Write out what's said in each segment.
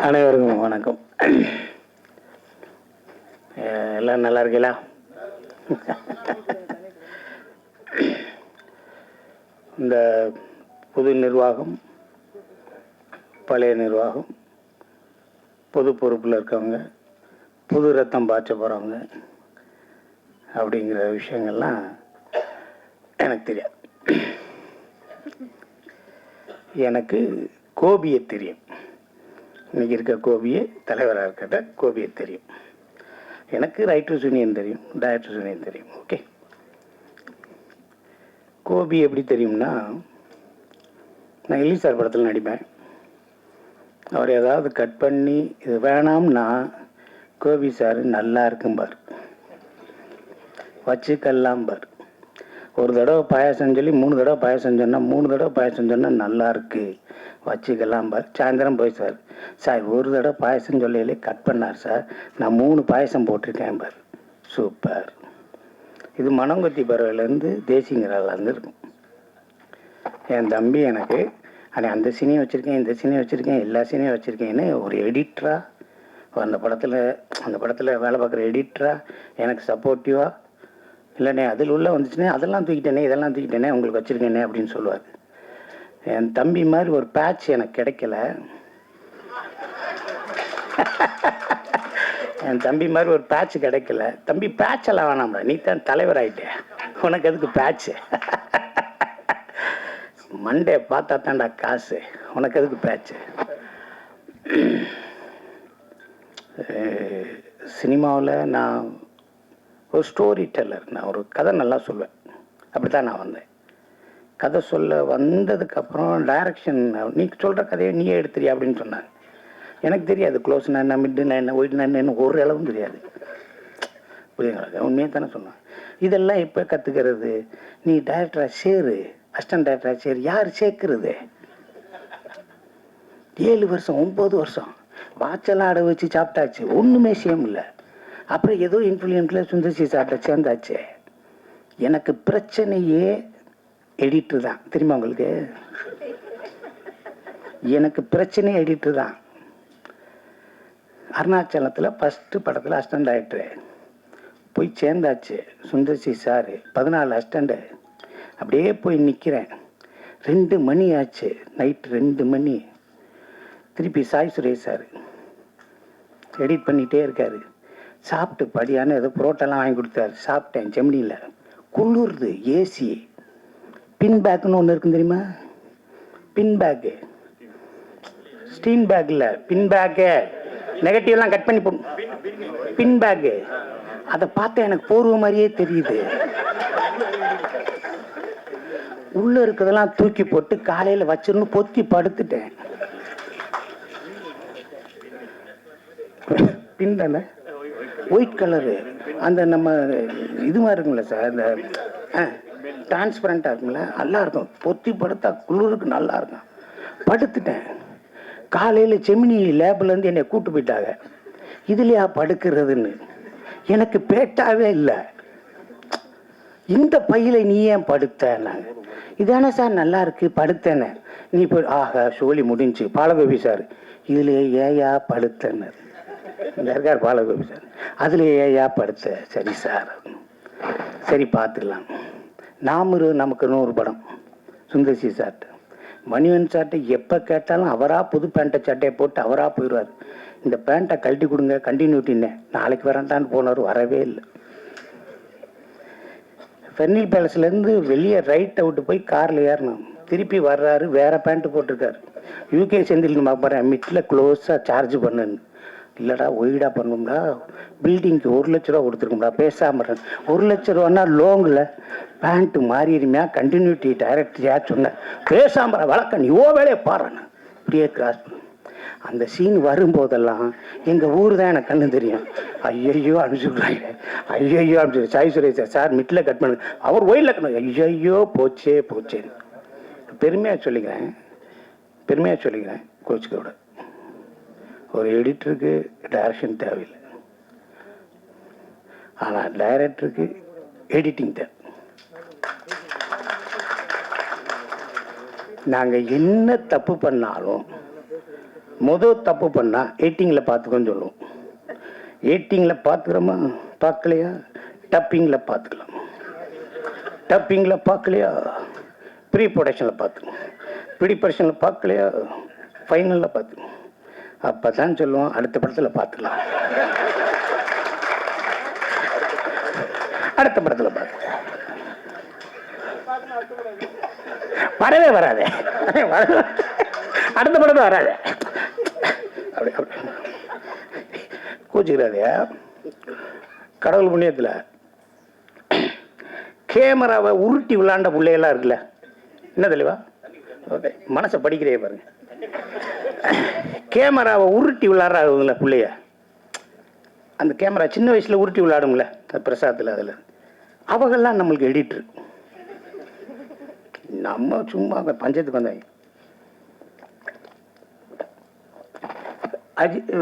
அனைவருக்கும் வணக்கம். எல்லாம் நல்லா இருக்கீங்களா? இந்த புது நிர்வாகம், பழைய நிர்வாகம், பொது பொறுப்பில் இருக்கவங்க, புது ரத்தம் பாய்ச்ச போகிறவங்க அப்படிங்கிற விஷயங்கள்லாம் எனக்கு தெரியாது. எனக்கு கோபியை தெரியும். இன்றைக்கி இருக்க கோபியை தலைவராக இருக்கிற கோபியை தெரியும். எனக்கு ரைட்டர்ஸ் யூனியன் தெரியும், டைரக்டர்ஸ் யூனியன் தெரியும். ஓகே, கோபி எப்படி தெரியும்னா, நான் எலி சார் படத்தில் நடிப்பேன். அவர் ஏதாவது கட் பண்ணி இது வேணாம்னா கோபி சார் நல்லா இருக்கும்பார், வச்சுக்கல்லாம்பார். ஒரு தடவை பாயசம் சொல்லி 3 தடவை பாயசம் சொன்னால் 3 தடவை பாயசம் சொன்னால் நல்லா இருக்கு வச்சுக்கல்லாம்பார். சாயந்தரம் போய் சார் ஒரு தடவை பாயசம் சொல்லையிலே கட் பண்ணார் சார், நான் 3 பாயசம் போட்டிருக்கேன் பார். சூப்பர். இது மனங்கொத்தி பறவையிலேருந்து தேசிங்கிறாலேருந்து இருக்கும். என் தம்பி எனக்கு அந்த சீனையும் வச்சுருக்கேன், இந்த சீனையும் வச்சுருக்கேன், எல்லா சீனையும் வச்சுருக்கேன்னு ஒரு எடிட்டராக அந்த படத்தில் வேலை பார்க்குற எடிட்டராக எனக்கு சப்போர்ட்டிவாக, இல்லைண்ணே அதில் உள்ள வந்துச்சுன்னே அதெல்லாம் தூக்கிட்டேனே, இதெல்லாம் தூக்கிட்டேனே, உங்களுக்கு வச்சுருக்கேனே அப்படின்னு சொல்லுவார். என் தம்பி மாதிரி ஒரு பேட்ச் எனக்கு கிடைக்கல. என் தம்பி மாதிரி ஒரு பேட்ச் கிடைக்கல. தம்பி பேட்செல்லாம் வேணாம்டா, நீ தான் தலைவர் ஆகிட்டே, உனக்கு எதுக்கு பேட்ச்சு? மண்டே பார்த்தா தான்டா காசு, உனக்கு எதுக்கு பேட்ச்சு? சினிமாவில் நான் ஒரு ஸ்டோரி டெல்லர், நான் ஒரு கதை நல்லா சொல்லுவேன். அப்படி தான் நான் வந்தேன். கதை சொல்ல வந்ததுக்கப்புறம் டைரக்ஷன், நீ சொல்கிற கதையை நீயே எடுத்துறியா அப்படின்னு சொன்னாங்க. எனக்கு தெரியாது க்ளோஸ்னா என்ன, மிட்டுனா என்ன, ஒயிட்னா என்ன, ஒரு அளவும் தெரியாது. புரியுங்களா? உண்மையே தானே சொன்னான். இதெல்லாம் இப்போ கற்றுக்கிறது. நீ டைரக்டராக சேரு, அசிஸ்டன்ட் டைரக்டராக சேரு. யார் சேர்க்கறது? 7 வருஷம் 9 வருஷம் வாட்செல்லாம் அடை வச்சு சாப்பிட்டாச்சு, ஒன்றுமே சேம் இல்லை. அப்புறம் ஏதோ இன்ஃப்ளூயன்ஸில் சுந்தர்சி சாப்பிட்ட சேர்ந்தாச்சு. எனக்கு பிரச்சனையே எடிட்டர் தான், தெரியுமா உங்களுக்கு? எனக்கு பிரச்சனை எடிட்டர் தான். அருணாச்சலத்தில் ஃபஸ்ட்டு படத்தில் அசிஸ்டன்ட் டைரக்டரு போய் சேர்ந்தாச்சு. Sundar C sir 14 assistant. அப்படியே போய் நிற்கிறேன். 2 மணி ஆச்சு, நைட்டு 2 மணி. திருப்பி சாய் சுரேஷ் சார் எடிட் பண்ணிகிட்டே இருக்கார். சாப்பிட்டு படியான ஏதோ புரோட்டெல்லாம் வாங்கி கொடுத்தாரு. சாப்பிட்டேன். ஜெமினியில் குளிர்து, ஏசி. பின் பேக்குன்னு ஒன்று இருக்குன்னு தெரியுமா? பின் பேக்கு, ஸ்டீன் பேக் இல்லை, பின் பேக்கு. நெகட்டிவ்லாம் கட் பண்ணி பின் பேக்கு. அதை பார்த்தா எனக்கு போர்வ மாதிரியே தெரியுது. உள்ள இருக்கிறதெல்லாம் தூக்கி போட்டு காலையில் வச்சிருந்து பொத்தி படுத்துட்டேன். பின் தானே, ஒயிட் கலரு, அந்த நம்ம இது மாதிரி இருக்குங்களா சார், அந்த டிரான்ஸ்பரண்ட்டாக இருக்குங்களா, நல்லா இருக்கும். பொத்தி படுத்தா குளிருக்கு நல்லா இருக்கும். படுத்துட்டேன். காலையில் ஜெமினி லேப்லேருந்து என்னை கூப்பிட்டு போயிட்டாங்க. இதுலையா படுக்கிறதுன்னு எனக்கு பேட்டாவே இல்லை. இந்த பையில நீ ஏன் படுத்தேன்னாங்க. இதானே சார் நல்லா இருக்கு, படுத்தேன்னு. நீ போய் ஆஹா சோழி முடிஞ்சு. பாலகோபி சார் இதில் ஏயா படுத்தேன்னு இருக்கார் பாலகோபி சார். அதில் ஏயா படுத்த? சரி சார், சரி பார்த்துக்கலாம். நமக்கு 100 படம் சுந்தர்சி சார்ட்டு. மணிவன் சார்ட்டு எப்போ கேட்டாலும் அவராக புது பேண்ட்டை சட்டையை போட்டு அவராக போயிடுவார். இந்த பேண்ட்டை கழட்டி கொடுங்க கண்டினியூட்டின்னே, நாளைக்கு வரேன்டான்னு போனார், வரவே இல்லை. ஃபெர்னில் பேலஸ்லேருந்து வெளியே ரைட்டை விட்டு போய் காரில் ஏறணும். திருப்பி வர்றாரு, வேறு பேண்ட்டு போட்டிருக்காரு. யூகே செந்தில் பார்ப்பறேன், மிட்டில் க்ளோஸாக சார்ஜ் பண்ணுன்னு. இல்லைடா ஒய்டா பண்ணணும்டா, பில்டிங்க்கு 1 லட்ச ரூபா கொடுத்துருக்கோம்டா, பேசாமல் 1 லட்ச ரூபான்னா லோங்கில் பேண்ட்டு மாறிடுமையா, கண்டினியூட்டி டைரக்டரியா சொன்னேன். பேசாமல் வழக்கம், நீ வேலையை பாருன்னு இப்படியே கிராஸ் பண்ண. அந்த சீன் வரும்போதெல்லாம் எங்கள் ஊர் தான் எனக்கு கண்ணு தெரியும். ஐயையோ அனுப்பிச்சுடுறாங்க, ஐயையோ அனுப்பிச்சு. சாய் சுரேஷ் சார் மிட்டில் கட் பண்ணு, அவர் ஒயிலில் கண்ணு, ஐயையோ போச்சே போச்சேன்னு. பெருமையாக சொல்லிக்கிறேன், கோச்சுக்க விட. ஒரு எடிட்டருக்கு டைரக்ஷன் தேவையில்லை, ஆனால் டைரக்டருக்கு எடிட்டிங் தேவை. நாங்கள் என்ன தப்பு பண்ணாலும் முதல் தப்பு பண்ணால் எயிட்டிங்கில் பார்த்துக்கோன்னு சொல்லுவோம். எயிட்டிங்கில் பார்த்துக்கிறோமா, பார்க்கலையா, டப்பிங்கில் பார்த்துக்கலாம். டப்பிங்கில் பார்க்கலையா, ப்ரீ ப்ரொடக்ஷனில் பார்த்துக்கணும். ப்ரீ ப்ரொடக்ஷனில் பார்க்கலையா, ஃபைனலில் பார்த்துக்கணும். அப்போ தான் சொல்லுவோம் அடுத்த படத்தில் பார்த்துக்கலாம். அடுத்த படத்தில் பார்த்து வரவே வராது, அடுத்த படத்தில் வராது. அப்படி கூச்சிக்கிறாதே. கடவுள் புண்ணியத்தில் கேமராவை உருட்டி விளாண்ட பிள்ளையெல்லாம் இருக்குல்ல, என்ன தெளிவா ஓகே மனசை படிக்கிறே பாருங்க. கேமராவை உருட்டி விளாட்றாங்க பிள்ளைய. அந்த கேமரா சின்ன வயசில் உருட்டி விளையாடும்ல பிரசாத்தில், அதில் அவங்கெல்லாம் நம்மளுக்கு எடிட்ரு. நம்ம சும்மா பஞ்சத்துக்கு வந்தாங்க.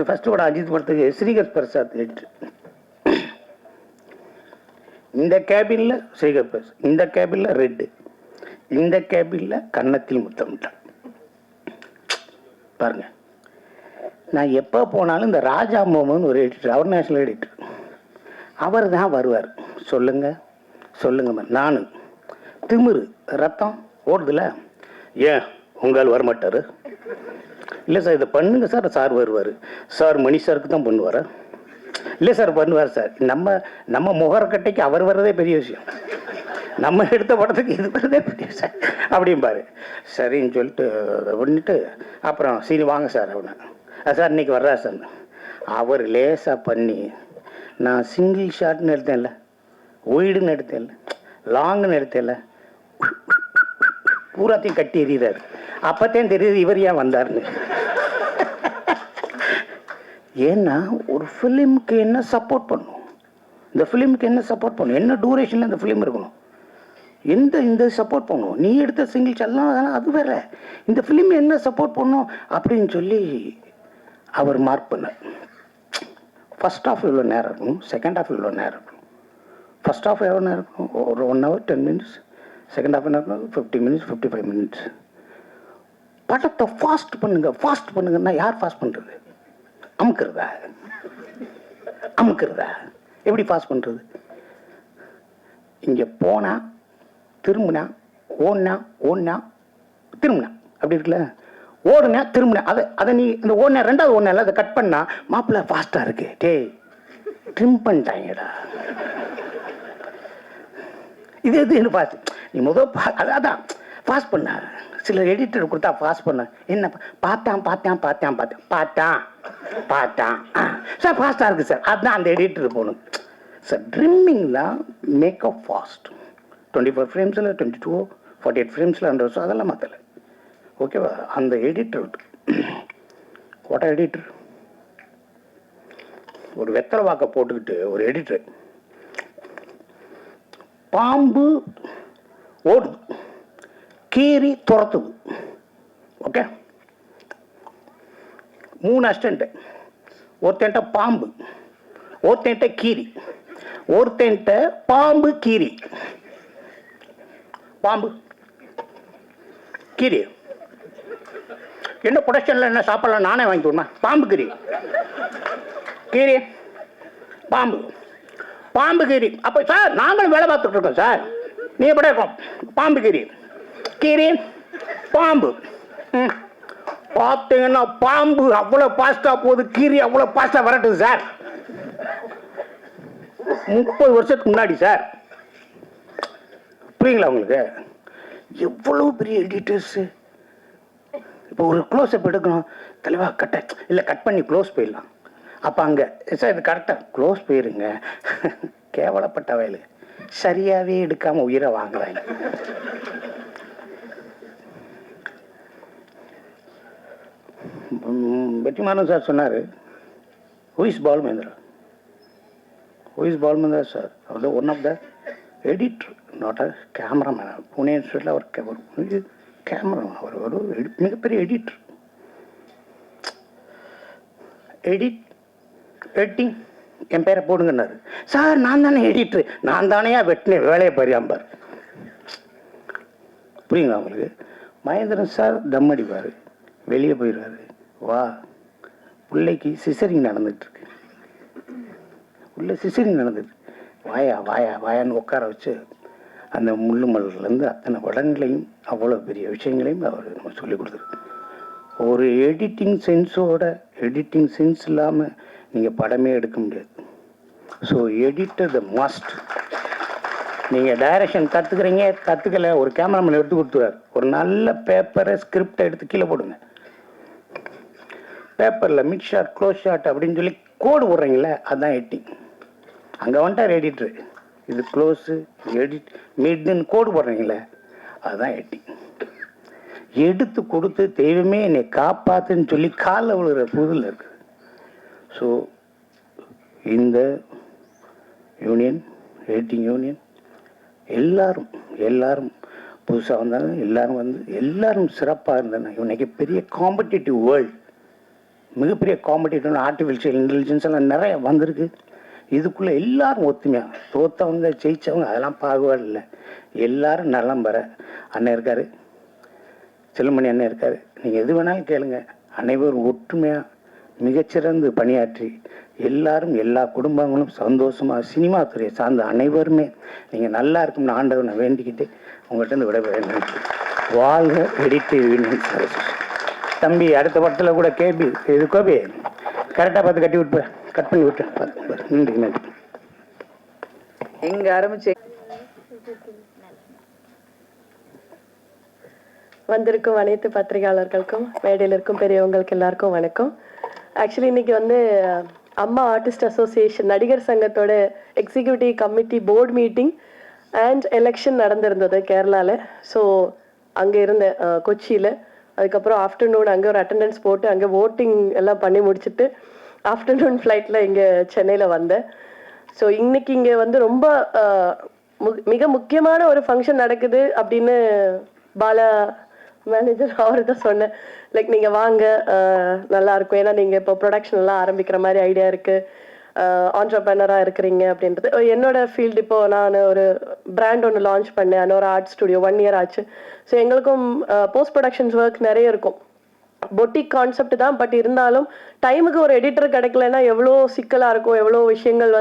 ஃபர்ஸ்ட் படம் அஜித் படத்துக்கு ஸ்ரீகர் பிரசாத் எடிட்ரு. இந்த கேபின்ல ஸ்ரீகர் பிரசாத், இந்த கேபின்ல ரெட்டு, இந்த கேபின்ல கன்னத்தில் முத்தமிட்டான். பாருங்க, நான் எப்போ போனாலும் இந்த ராஜா மோமன் ஒரு எடிட்டர், அவர் நேஷனல் எடிட்டர், அவர் தான் வருவார். சொல்லுங்க சொல்லுங்க, நானு திமிரு ரத்தம் ஓடுதுல, ஏன் உங்களால் வரமாட்டார்? இல்லை சார் இதை பண்ணுங்க சார். சார் வருவார் சார், மணி சாருக்கு தான் பண்ணுவார். இல்லை சார் பண்ணுவார் சார். நம்ம முகரக்கட்டைக்கு அவர் வர்றதே பெரிய விஷயம், நம்ம எடுத்த படத்துக்கு இது வர்றதே பெரிய விஷயம் அப்படிம்பாரு. சரின்னு சொல்லிட்டு பண்ணிட்டு அப்புறம் சரி வாங்க சார் அப்படின்னா, சார் இன்னைக்கு வர்றா சார். அவர் லேசாக பண்ணி, நான் சிங்கிள் ஷாட்னு எடுத்தேன்ல, ஒய்டுன்னு எடுத்தேன்ல, லாங்குன்னு எடுத்தேன்ல, பூராத்தையும் கட்டி எறிகிறாரு. அப்போத்தையும் தெரியுது இவர் ஏன் வந்தார்னு. ஏன்னா ஒரு ஃபிலிமுக்கு என்ன சப்போர்ட் பண்ணும், இந்த ஃபிலிமுக்கு என்ன சப்போர்ட் பண்ணும், என்ன டூரேஷனில் இந்த ஃபிலிம் இருக்கணும், இந்த சப்போர்ட் பண்ணும். நீ எடுத்த சிங்கிள் ஷாட்லாம் அது வேற, இந்த ஃபிலிம் என்ன சப்போர்ட் பண்ணும் அப்படின்னு சொல்லி அவர் மார்க் பண்ணார். ஃபர்ஸ்ட் ஹாஃப் இவ்வளோ நேரம் இருக்கணும், செகண்ட் ஹாஃப் இவ்வளோ நேரம் இருக்கணும். ஃபர்ஸ்ட் ஹாஃப் எவ்வளோ நேரம் இருக்கணும், ஒரு 1 hour 10 minutes. செகண்ட் ஹாஃப் என்ன இருக்கணும், 50 minutes 55 minutes. படத்தை ஃபாஸ்ட் பண்ணுங்கன்னா யார் ஃபாஸ்ட் பண்ணுறது? அமுக்கிறதா? எப்படி ஃபாஸ்ட் பண்ணுறது? இங்கே போனா திரும்பினா, ஓடுனா திரும்பினா, அப்படி இருக்குல்ல, ஓடுனா திரும்பினா, அதை நீ இந்த ஓடுன ரெண்டாவது ஓடுனா அதை கட் பண்ணா மாப்பிள்ள ஃபாஸ்ட்டாக இருக்கு, டேய் ட்ரிம் பண்ணிட்டாங்கடா. இது ஃபாஸ்ட். நீ அதான் ஃபாஸ்ட் பண்ண. சில எடிட்டர் கொடுத்தா ஃபாஸ்ட் பண்ண, என்ன பார்த்தான் சார் ஃபாஸ்ட்டாக இருக்குது சார், அதுதான் அந்த எடிட்டர் போகணும் சார். ட்ரிம்மிங் தான் மேக்கப் ஃபாஸ்ட். 24 frames 22 48 frames 100, அதெல்லாம் மாற்றலை. ஓகேவா? அந்த எடிட்டர் கோட்டா எடிட்டர் ஒரு வெத்தலை வாக்க போட்டுக்கிட்டு ஒரு எடிட்டர், பாம்பு ஓடுது, கீரி துரத்துது. ஓகே, 3 அசிஸ்டன்ட், ஒருத்தன்ட்ட பாம்பு, ஒருத்தன்ட்ட கீரி, ஒருத்தன்ட்ட பாம்பு கீரி. பாம்பு கீரி என்ன ப்ரொடக்ஷனில் என்ன சாப்பாடுலாம் நானே வாங்கி கொடுமா? பாம்பு கீரி, கீரி பாம்பு கீரி. அப்போ சார் நாங்களும் வேலை பார்த்துட்டு இருக்கோம் சார், நீ எப்படி இருக்கோம்? பாம்பு கீரி பாம்பு. பார்த்தீங்கன்னா பாம்பு அவ்வளோ ஃபாஸ்ட்டாக போகுது, கீரி அவ்வளோ ஃபாஸ்ட்டாக வரட்டுது சார். 30 வருஷத்துக்கு முன்னாடி சார். புரியுங்களா உங்களுக்கு? எவ்வளோ பெரிய எடிட்டர்ஸு. இப்போ ஒரு க்ளோஸ்அப் எடுக்கணும், தெளிவா கட் பண்ணி க்ளோஸ் போயிடலாம். அப்போ அங்கே சார் இது கரெக்டாக க்ளோஸ் போயிருங்க. கேவலப்பட்ட வயலு சரியாகவே எடுக்காமல் உயிரை வாங்குறாங்க. வெற்றிமாறன் சார் சொன்னார், ஹூ இஸ் பாலுமேந்திரா சார்? அவர் one of the editor, not a cameraman. Pune இன்ஸ்டியூட்டில் அவர் கேமரா, அவர் ஒரு மிகப்பெரிய எடிட்டர். எடிட்டிங் என் பேரை போடுங்கன்னாரு சார். நான் தானே எடிட்டரு, நான் தானேயா வெட்டினேன், வேலையை பரியாம்பார். புரியுங்களா உங்களுக்கு? மகேந்திரன் சார் தம் அடிப்பார், வெளியே போயிடுவார், வா பிள்ளைக்கு சிசரிங் நடந்துகிட்ருக்கு, உள்ள சிசரிங் நடந்துட்டு வாயா வாயா வாயான்னு உட்கார வச்சு அந்த முள்ளு மலர்லேருந்து அத்தனை படங்களையும் அவ்வளோ பெரிய விஷயங்களையும் அவர் நம்ம சொல்லிக் கொடுத்துருக்கு. ஒரு எடிட்டிங் சென்ஸ் இல்லாமல் நீங்கள் படமே எடுக்க முடியாது. ஸோ எடிட்டர் த மஸ்ட். நீங்கள் டைரக்ஷன் கற்றுக்கல, ஒரு கேமராமேன் எடுத்து கொடுத்துருவார். ஒரு நல்ல பேப்பரை ஸ்கிரிப்டை எடுத்து கீழே போடுங்க. பேப்பரில் மிட் ஷாட் க்ளோஸ் ஷாட் அப்படின்னு சொல்லி கோடு போடுறீங்களே, அதுதான் எடிட்டிங். அங்கே வந்துட்டார் எடிட்ரு, இது க்ளோஸு எடிட் மிட்னு கோடு போடுறீங்களே, அதுதான் எடிட்டிங். எடுத்து கொடுத்து தெய்வமே என்னை காப்பாத்துன்னு சொல்லி காலில் விழுகிற புதில் இருக்குது. ஸோ இந்த யூனியன், எடிட்டிங் யூனியன், எல்லாரும் புதுசாக வந்தாங்க, எல்லாரும் சிறப்பாக இருந்தாங்க. இன்னைக்கு பெரிய காம்படிட்டிவ் வேர்ல்டு, மிகப்பெரிய காம்படிட்டிவ் ஆர்டிஃபிஷியல் இன்டெலிஜென்ஸ் எல்லாம் நிறைய வந்திருக்கு. இதுக்குள்ளே எல்லாரும் ஒத்துமையாக, தோற்றவங்க ஜெயித்தவங்க அதெல்லாம் பாகுபாடு இல்லை, எல்லாரும் நலம் பெற. அண்ணன் இருக்கார், செல்லுமணி அண்ணன் இருக்கார், நீங்கள் எது வேணாலும் கேளுங்க. அனைவரும் ஒற்றுமையாக மிகச்சிறந்து பணியாற்றி எல்லாரும் எல்லா குடும்பங்களும் சந்தோஷமாக சினிமா துறையை சார்ந்த அனைவருமே நீங்கள் நல்லா இருக்கும்னு ஆண்டவனை வேண்டிக்கிட்டு உங்கள்கிட்ட இருந்து விடைபெற. வாழ்க எடிட்டிவ் யூனியன் சர்வீஸ். தம்பி அடுத்த படத்தில் கூட கேபி இது கோபி கரெக்டாக பார்த்து கட் பண்ணி விட்டு. நன்றி நன்றி. எங்க ஆரம்பிச்சு வந்திருக்கும் அனைத்து பத்திரிகையாளர்களுக்கும் மேடையில் இருக்கும் பெரியவங்களுக்கு எல்லாருக்கும் வணக்கம். ஆக்சுவலி இன்னைக்கு அம்மா ஆர்டிஸ்ட் அசோசியேஷன் நடிகர் சங்கத்தோட executive committee board meeting and election நடந்திருந்தது கேரளாவில். ஸோ அங்கே இருந்த கொச்சியில், அதுக்கப்புறம் ஆஃப்டர்நூன் அங்கே ஒரு அட்டண்டன்ஸ் போட்டு அங்கே ஓட்டிங் எல்லாம் பண்ணி முடிச்சுட்டு ஆஃப்டர்நூன் ஃப்ளைட்டில் இங்கே சென்னையில் வந்தேன். ஸோ இன்னைக்கு இங்கே ரொம்ப மிக முக்கியமான ஒரு ஃபங்க்ஷன் நடக்குது அப்படின்னு பாலா மேனேஜர் அவர் தான் சொன்னேன். லைக் நீங்கள் வாங்க, நல்லா இருக்கும், ஏன்னா நீங்கள் இப்போ ப்ரொடக்ஷன் எல்லாம் ஆரம்பிக்கிற மாதிரி ஐடியா இருக்குது, ஆண்டர்பிரனராக இருக்கிறீங்க அப்படின்றது. என்னோட ஃபீல்டு இப்போது நான் ஒரு பிராண்ட் ஒன்று லான்ச் பண்ணேன், இன்னொரு ஆர்ட் ஸ்டுடியோ 1 year ஆச்சு. ஸோ எங்களுக்கும் போஸ்ட் ப்ரொடக்ஷன்ஸ் ஒர்க் நிறைய இருக்கும். பொட்டிக் கான்செப்ட் தான், பட் இருந்தாலும் டைமுக்கு ஒரு எடிட்டர் கிடைக்கலன்னா எவ்வளோ சிக்கலாக இருக்கும், எவ்வளோ விஷயங்கள்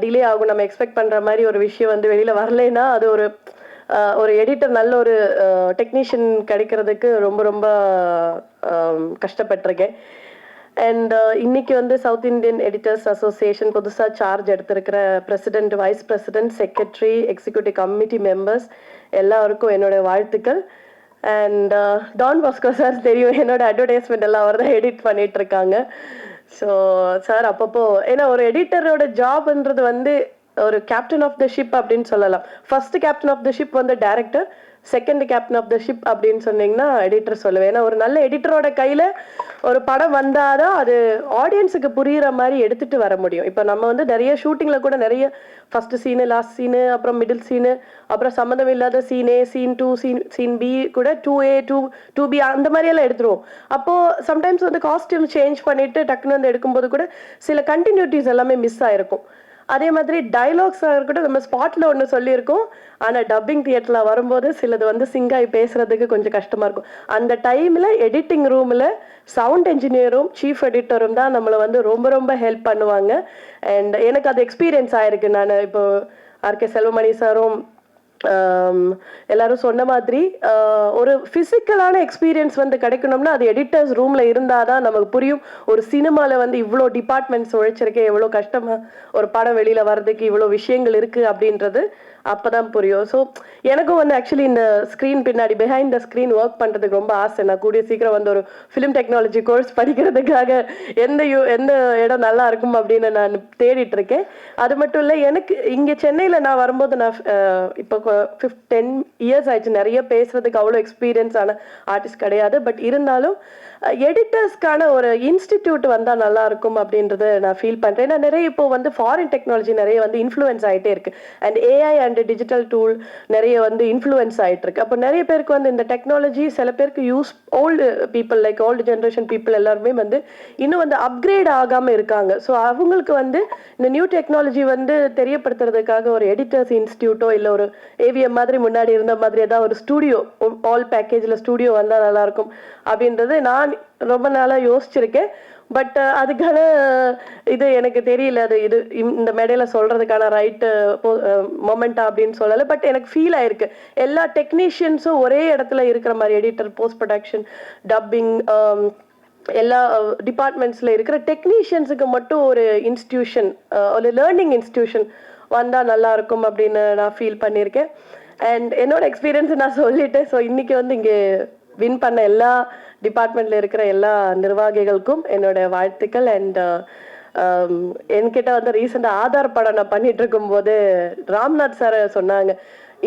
டிலே ஆகும். நம்ம எக்ஸ்பெக்ட் பண்ணுற மாதிரி ஒரு விஷயம் வெளியில் வரலைன்னா அது ஒரு எடிட்டர், நல்ல ஒரு டெக்னீஷியன் கிடைக்கிறதுக்கு ரொம்ப ரொம்ப கஷ்டப்பட்டிருக்கேன். அண்ட் இன்னைக்கு சவுத் இந்தியன் எடிட்டர்ஸ் அசோசியேஷன் புதுசாக சார்ஜ் எடுத்திருக்கிற president, vice president, secretary, executive committee members எல்லாருக்கும் என்னோட வாழ்த்துக்கள். அண்ட் டான் பாஸ்கோ சார் தெரியும், என்னோட அட்வர்டைஸ்மெண்ட் எல்லாம் அவர் தான் எடிட் பண்ணிட்டு இருக்காங்க. ஸோ சார் அப்பப்போ, ஏன்னா ஒரு எடிட்டரோட ஜாப்ன்றது ஒரு கேப்டன் ஆஃப் த ஷிப் அப்படின்னு சொல்லலாம். First captain of the ship director, second captain of the ship அப்படின்னு சொன்னீங்கன்னா எடிட்டர் சொல்லுவேன். ஏன்னா ஒரு நல்ல எடிட்டரோட கையில் ஒரு படம் வந்தாதான் அது ஆடியன்ஸுக்கு புரிகிற மாதிரி எடுத்துகிட்டு வர முடியும். இப்போ நம்ம நிறைய ஷூட்டிங்கில் கூட நிறைய ஃபர்ஸ்ட் சீனு, லாஸ்ட் சீனு, அப்புறம் மிடில் சீனு, அப்புறம் சம்மந்தம் இல்லாத scene A, scene 2, scene B கூட 2A, 2B அந்த மாதிரியெல்லாம் எடுத்துருவோம். அப்போது சம்டைம்ஸ் காஸ்டியூம் சேஞ்ச் பண்ணிவிட்டு டக்குன்னு எடுக்கும்போது கூட சில கண்டினியூட்டிஸ் எல்லாமே மிஸ் ஆகிருக்கும். அதே மாதிரி டைலாக்ஸாக இருக்கட்டும், நம்ம ஸ்பாட்டில் ஒன்று சொல்லியிருக்கோம், ஆனால் டப்பிங் தியேட்டரில் வரும்போது சிலது சிங்காய் பேசுகிறதுக்கு கொஞ்சம் கஷ்டமாக இருக்கும். அந்த டைமில் எடிட்டிங் ரூமில் சவுண்ட் என்ஜினியரும் சீஃப் எடிட்டரும் தான் நம்மளை ரொம்ப ரொம்ப ஹெல்ப் பண்ணுவாங்க. அண்ட் எனக்கு அது எக்ஸ்பீரியன்ஸ் ஆயிருக்கு. நான் இப்போ RK செல்வமணி சாரும் எல்லாரும் சொன்ன மாதிரி ஒரு ஃபிசிக்கலான எக்ஸ்பீரியன்ஸ் கிடைக்கணும்னா அது எடிட்டர்ஸ் ரூம்ல இருந்தாதான் நமக்கு புரியும். ஒரு சினிமாவில் இவ்வளோ டிபார்ட்மெண்ட்ஸ் உழைச்சிருக்கேன், எவ்வளோ கஷ்டமா ஒரு படம் வெளியில வர்றதுக்கு இவ்வளோ விஷயங்கள் இருக்கு அப்படின்றது அப்பதான் புரியும். ஸோ எனக்கும் ஆக்சுவலி இந்த ஸ்க்ரீன் பின்னாடி பிஹைண்ட் த ஸ்க்ரீன் ஒர்க் பண்ணுறதுக்கு ரொம்ப ஆசை. நான் கூடிய சீக்கிரம் ஒரு ஃபிலிம் டெக்னாலஜி கோர்ஸ் படிக்கிறதுக்காக எந்த இடம் நல்லா இருக்கும் அப்படின்னு நான் தேடிட்டு இருக்கேன். அது மட்டும் இல்லை, எனக்கு இங்கே சென்னையில் நான் வரும்போது நான் இப்போ 10 years ஆயிடுச்சு. நிறைய பேசுறதுக்கு அவ்வளோ எக்ஸ்பீரியன்ஸ் ஆன ஆர்டிஸ்ட் கிடையாது. பட் இருந்தாலும் எடிட்டர்ஸ்க்கான ஒரு இன்ஸ்டிடியூட் வந்தால் நல்லா இருக்கும் அப்படின்றத நான் ஃபீல் பண்ணுறேன். ஏன்னா நிறைய இப்போ ஃபாரின் டெக்னாலஜி நிறைய இன்ஃப்ளூயன்ஸ் ஆகிட்டே இருக்கு. And AI and digital tool நிறைய இன்ஃப்ளூயன்ஸ் ஆகிட்டு இருக்கு. அப்போ நிறைய பேருக்கு இந்த டெக்னாலஜி சில பேருக்கு old people, like old generation people எல்லாருமே இன்னும் அப்கிரேட் ஆகாமல் இருக்காங்க. ஸோ அவங்களுக்கு இந்த நியூ டெக்னாலஜி தெரியப்படுத்துறதுக்காக ஒரு எடிட்டர்ஸ் இன்ஸ்டியூட்டோ இல்லை ஒரு AVM மாதிரி முன்னாடி இருந்த மாதிரி ஏதாவது ஒரு ஸ்டூடியோ, ஆல் பேக்கேஜில் ஸ்டூடியோ வந்தால் நல்லாயிருக்கும் அப்படின்றது நான் ரொம்ப நாளாக யோசிச்சிருக்கேன். பட் அதுக்கான இது எனக்கு தெரியல, அது இது இந்த மேடையில சொல்றதுக்கான ரைட்டு மொமெண்டா அப்படின்னு சொல்லலை. பட் எனக்கு ஃபீல் ஆயிருக்கு எல்லா டெக்னீஷியன்ஸும் ஒரே இடத்துல இருக்கிற மாதிரி, எடிட்டர், போஸ்ட் ப்ரொடக்ஷன், டப்பிங், எல்லா டிபார்ட்மெண்ட்ஸில் இருக்கிற டெக்னீஷியன்ஸுக்கு மட்டும் ஒரு இன்ஸ்டிடியூஷன், ஒரு லேர்னிங் இன்ஸ்டிடியூஷன் வந்தால் நல்லா இருக்கும் அப்படின்னு நான் ஃபீல் பண்ணியிருக்கேன். அண்ட் என்னோட எக்ஸ்பீரியன்ஸ் நான் சொல்லிட்டேன். ஸோ இன்னைக்கு வந்து இங்கே வின் பண்ண எல்லா டிபார்ட்மெண்ட்ல இருக்கிற எல்லா நிர்வாகிகளுக்கும் என்னோட வாழ்த்துக்கள். அண்ட் என்கிட்ட வந்து ரீசெண்டாக ஆதார் படம் நான் பண்ணிட்டு இருக்கும்போது ராம்நாத் சார் சொன்னாங்க,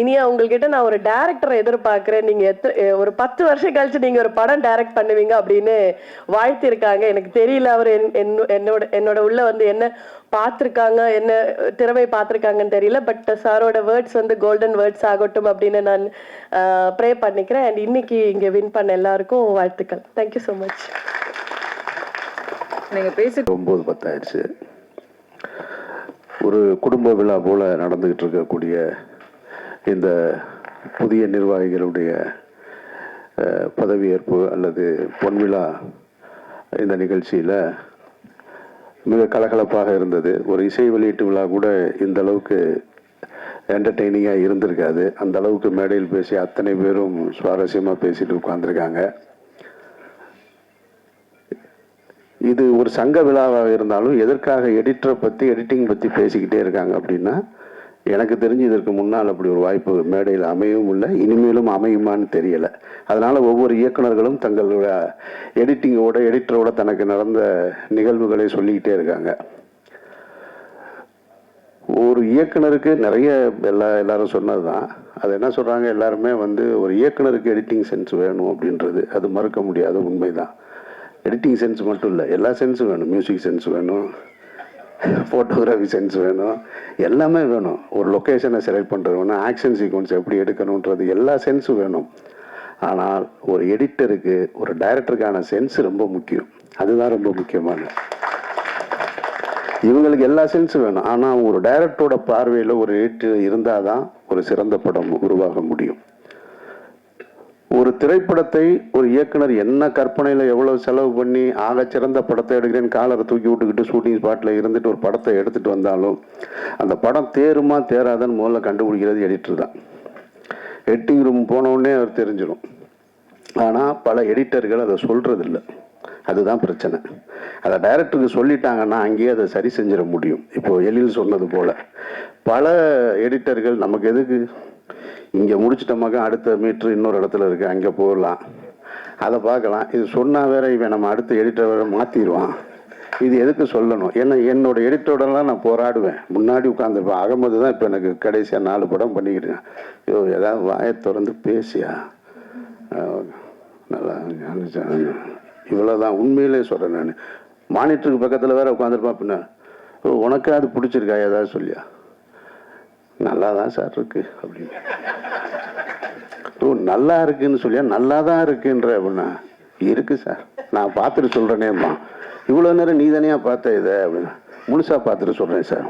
இனியா உங்கள்கிட்ட நான் ஒரு டைரக்டரை எதிர்பார்க்குறேன், நீங்கள் ஒரு 10 வருஷம் கழிச்சு நீங்கள் ஒரு படம் டைரக்ட் பண்ணுவீங்க அப்படின்னு வாழ்த்திருக்காங்க. எனக்கு தெரியல அவர் என்னோட உள்ள வந்து என்ன பார்த்துருக்காங்க, என்ன திறமை பார்த்துருக்காங்கன்னு தெரியல. பட் சாரோட வேர்ட்ஸ் வந்து கோல்டன் வேர்ட்ஸ் ஆகட்டும் அப்படின்னு நான் ப்ரே பண்ணிக்கிறேன். அண்ட் இன்னைக்கு இங்கே வின் பண்ண எல்லாருக்கும் வாழ்த்துக்கள். Thank you so much. நீங்கள் பேசி 9:10 ஆயிடுச்சு. ஒரு குடும்ப விழா போல் நடந்துக்கிட்டு இருக்கக்கூடிய இந்த புதிய நிர்வாகிகளுடைய பதவியேற்பு அல்லது பொன்விழா இந்த நிகழ்ச்சியில் மிக கலகலப்பாக இருந்தது. ஒரு இசை வெளியீட்டு விழா கூட இந்த அளவுக்கு என்டர்டெய்னிங்காக இருந்திருக்காது. அந்த அளவுக்கு மேடையில் பேசி அத்தனை பேரும் சுவாரஸ்யமாக பேசிட்டு உட்கார்ந்துருக்காங்க. இது ஒரு சங்க விழாவாக இருந்தாலும் எதற்காக எடிட்டரை பற்றி, எடிட்டிங் பற்றி பேசிக்கிட்டே இருக்காங்க அப்படின்னா, எனக்கு தெரிஞ்சு இதற்கு முன்னால் அப்படி ஒரு வாய்ப்பு மேடையில் அமையவும் இல்லை, இனிமேலும் அமையுமான்னு தெரியலை. அதனால் ஒவ்வொரு இயக்குநர்களும் தங்களோட எடிட்டரோட தனக்கு நடந்த நிகழ்வுகளை சொல்லிக்கிட்டே இருக்காங்க. ஒரு இயக்குனருக்கு நிறைய எல்லாரும் சொன்னது தான். அது என்ன சொல்கிறாங்க, எல்லாருமே வந்து ஒரு இயக்குனருக்கு எடிட்டிங் சென்ஸ் வேணும் அப்படின்றது அது மறுக்க முடியாத உண்மைதான். எடிட்டிங் சென்ஸ் மட்டும் இல்லை, எல்லா சென்ஸும் வேணும். மியூசிக் சென்ஸ் வேணும், ஃபோட்டோகிராஃபி சென்ஸ் வேணும், எல்லாமே வேணும். ஒரு லொக்கேஷனை செலக்ட் பண்ணுறது வேணும், ஆக்ஷன் சீக்வன்ஸ் எப்படி எடுக்கணுன்றது எல்லா சென்ஸும் வேணும். ஆனால் ஒரு எடிட்டருக்கு, ஒரு டைரக்டருக்கான சென்ஸ் ரொம்ப முக்கியம். அதுதான் ரொம்ப முக்கியமானது. இவங்களுக்கு எல்லா சென்ஸும் வேணும். ஆனால் ஒரு டைரக்டரோட பார்வையில் ஒரு எடிட்டர் இருந்தால் தான் ஒரு சிறந்த படம் உருவாக முடியும். ஒரு திரைப்படத்தை ஒரு இயக்குனர் என்ன கற்பனையில் எவ்வளோ செலவு பண்ணி சிறந்த படத்தை எடுக்கிறேன்னு காலரை தூக்கி விட்டுக்கிட்டு ஷூட்டிங் ஸ்பாட்டில் இருந்துட்டு ஒரு படத்தை எடுத்துகிட்டு வந்தாலும் அந்த படம் தேருமா தேராதன்னு முதல்ல கண்டுபிடிக்கிறது எடிட்டர் தான். எடிட்டிங் ரூம் போனவுடனே அவர் தெரிஞ்சிடும். ஆனால் பல எடிட்டர்கள் அதை சொல்கிறதில்ல. அதுதான் பிரச்சனை. அதை டைரக்டருக்கு சொல்லிட்டாங்கன்னா அங்கேயே அதை சரி செஞ்சிட முடியும். இப்போது எழில் சொன்னது போல் பல எடிட்டர்கள் நமக்கு எதுக்கு, இங்கே முடிச்சிட்டோமாக்கா அடுத்த மீட்ரு இன்னொரு இடத்துல இருக்குது, அங்கே போகலாம், அதை பார்க்கலாம், இது சொன்னால் வேற இவன் நம்ம அடுத்த எடிட்டர் வேற மாற்றிடுவான், இது எதுக்கு சொல்லணும். ஏன்னா என்னோட எடிட்டரோடலாம் நான் போராடுவேன், முன்னாடி உட்காந்துருப்பேன். அகமது தான் இப்போ எனக்கு கடைசியாக 4 படம் பண்ணிக்கிட்டேன். ஐயோ ஏதாவது வாயை திறந்து பேசியா நல்லா இவ்வளோதான். உண்மையிலே சொல்கிறேன். நான் மானிட்டருக்கு பக்கத்தில் வேற உட்காந்துருப்பேன். பின்ன உனக்கு அது பிடிச்சிருக்கா ஏதாவது சொல்லியா, நல்லா தான் சார் இருக்கு அப்படின்னு. நல்லா இருக்குன்னு சொல்லியா, நல்லா தான் இருக்குன்ற அப்படின்னா, இருக்கு சார் நான் பார்த்துட்டு சொல்கிறேனேம்மா, இவ்வளோ நேரம் நீ தானே பார்த்த இதை அப்படின்னா, முழுசாக பார்த்துட்டு சொல்கிறேன் சார்.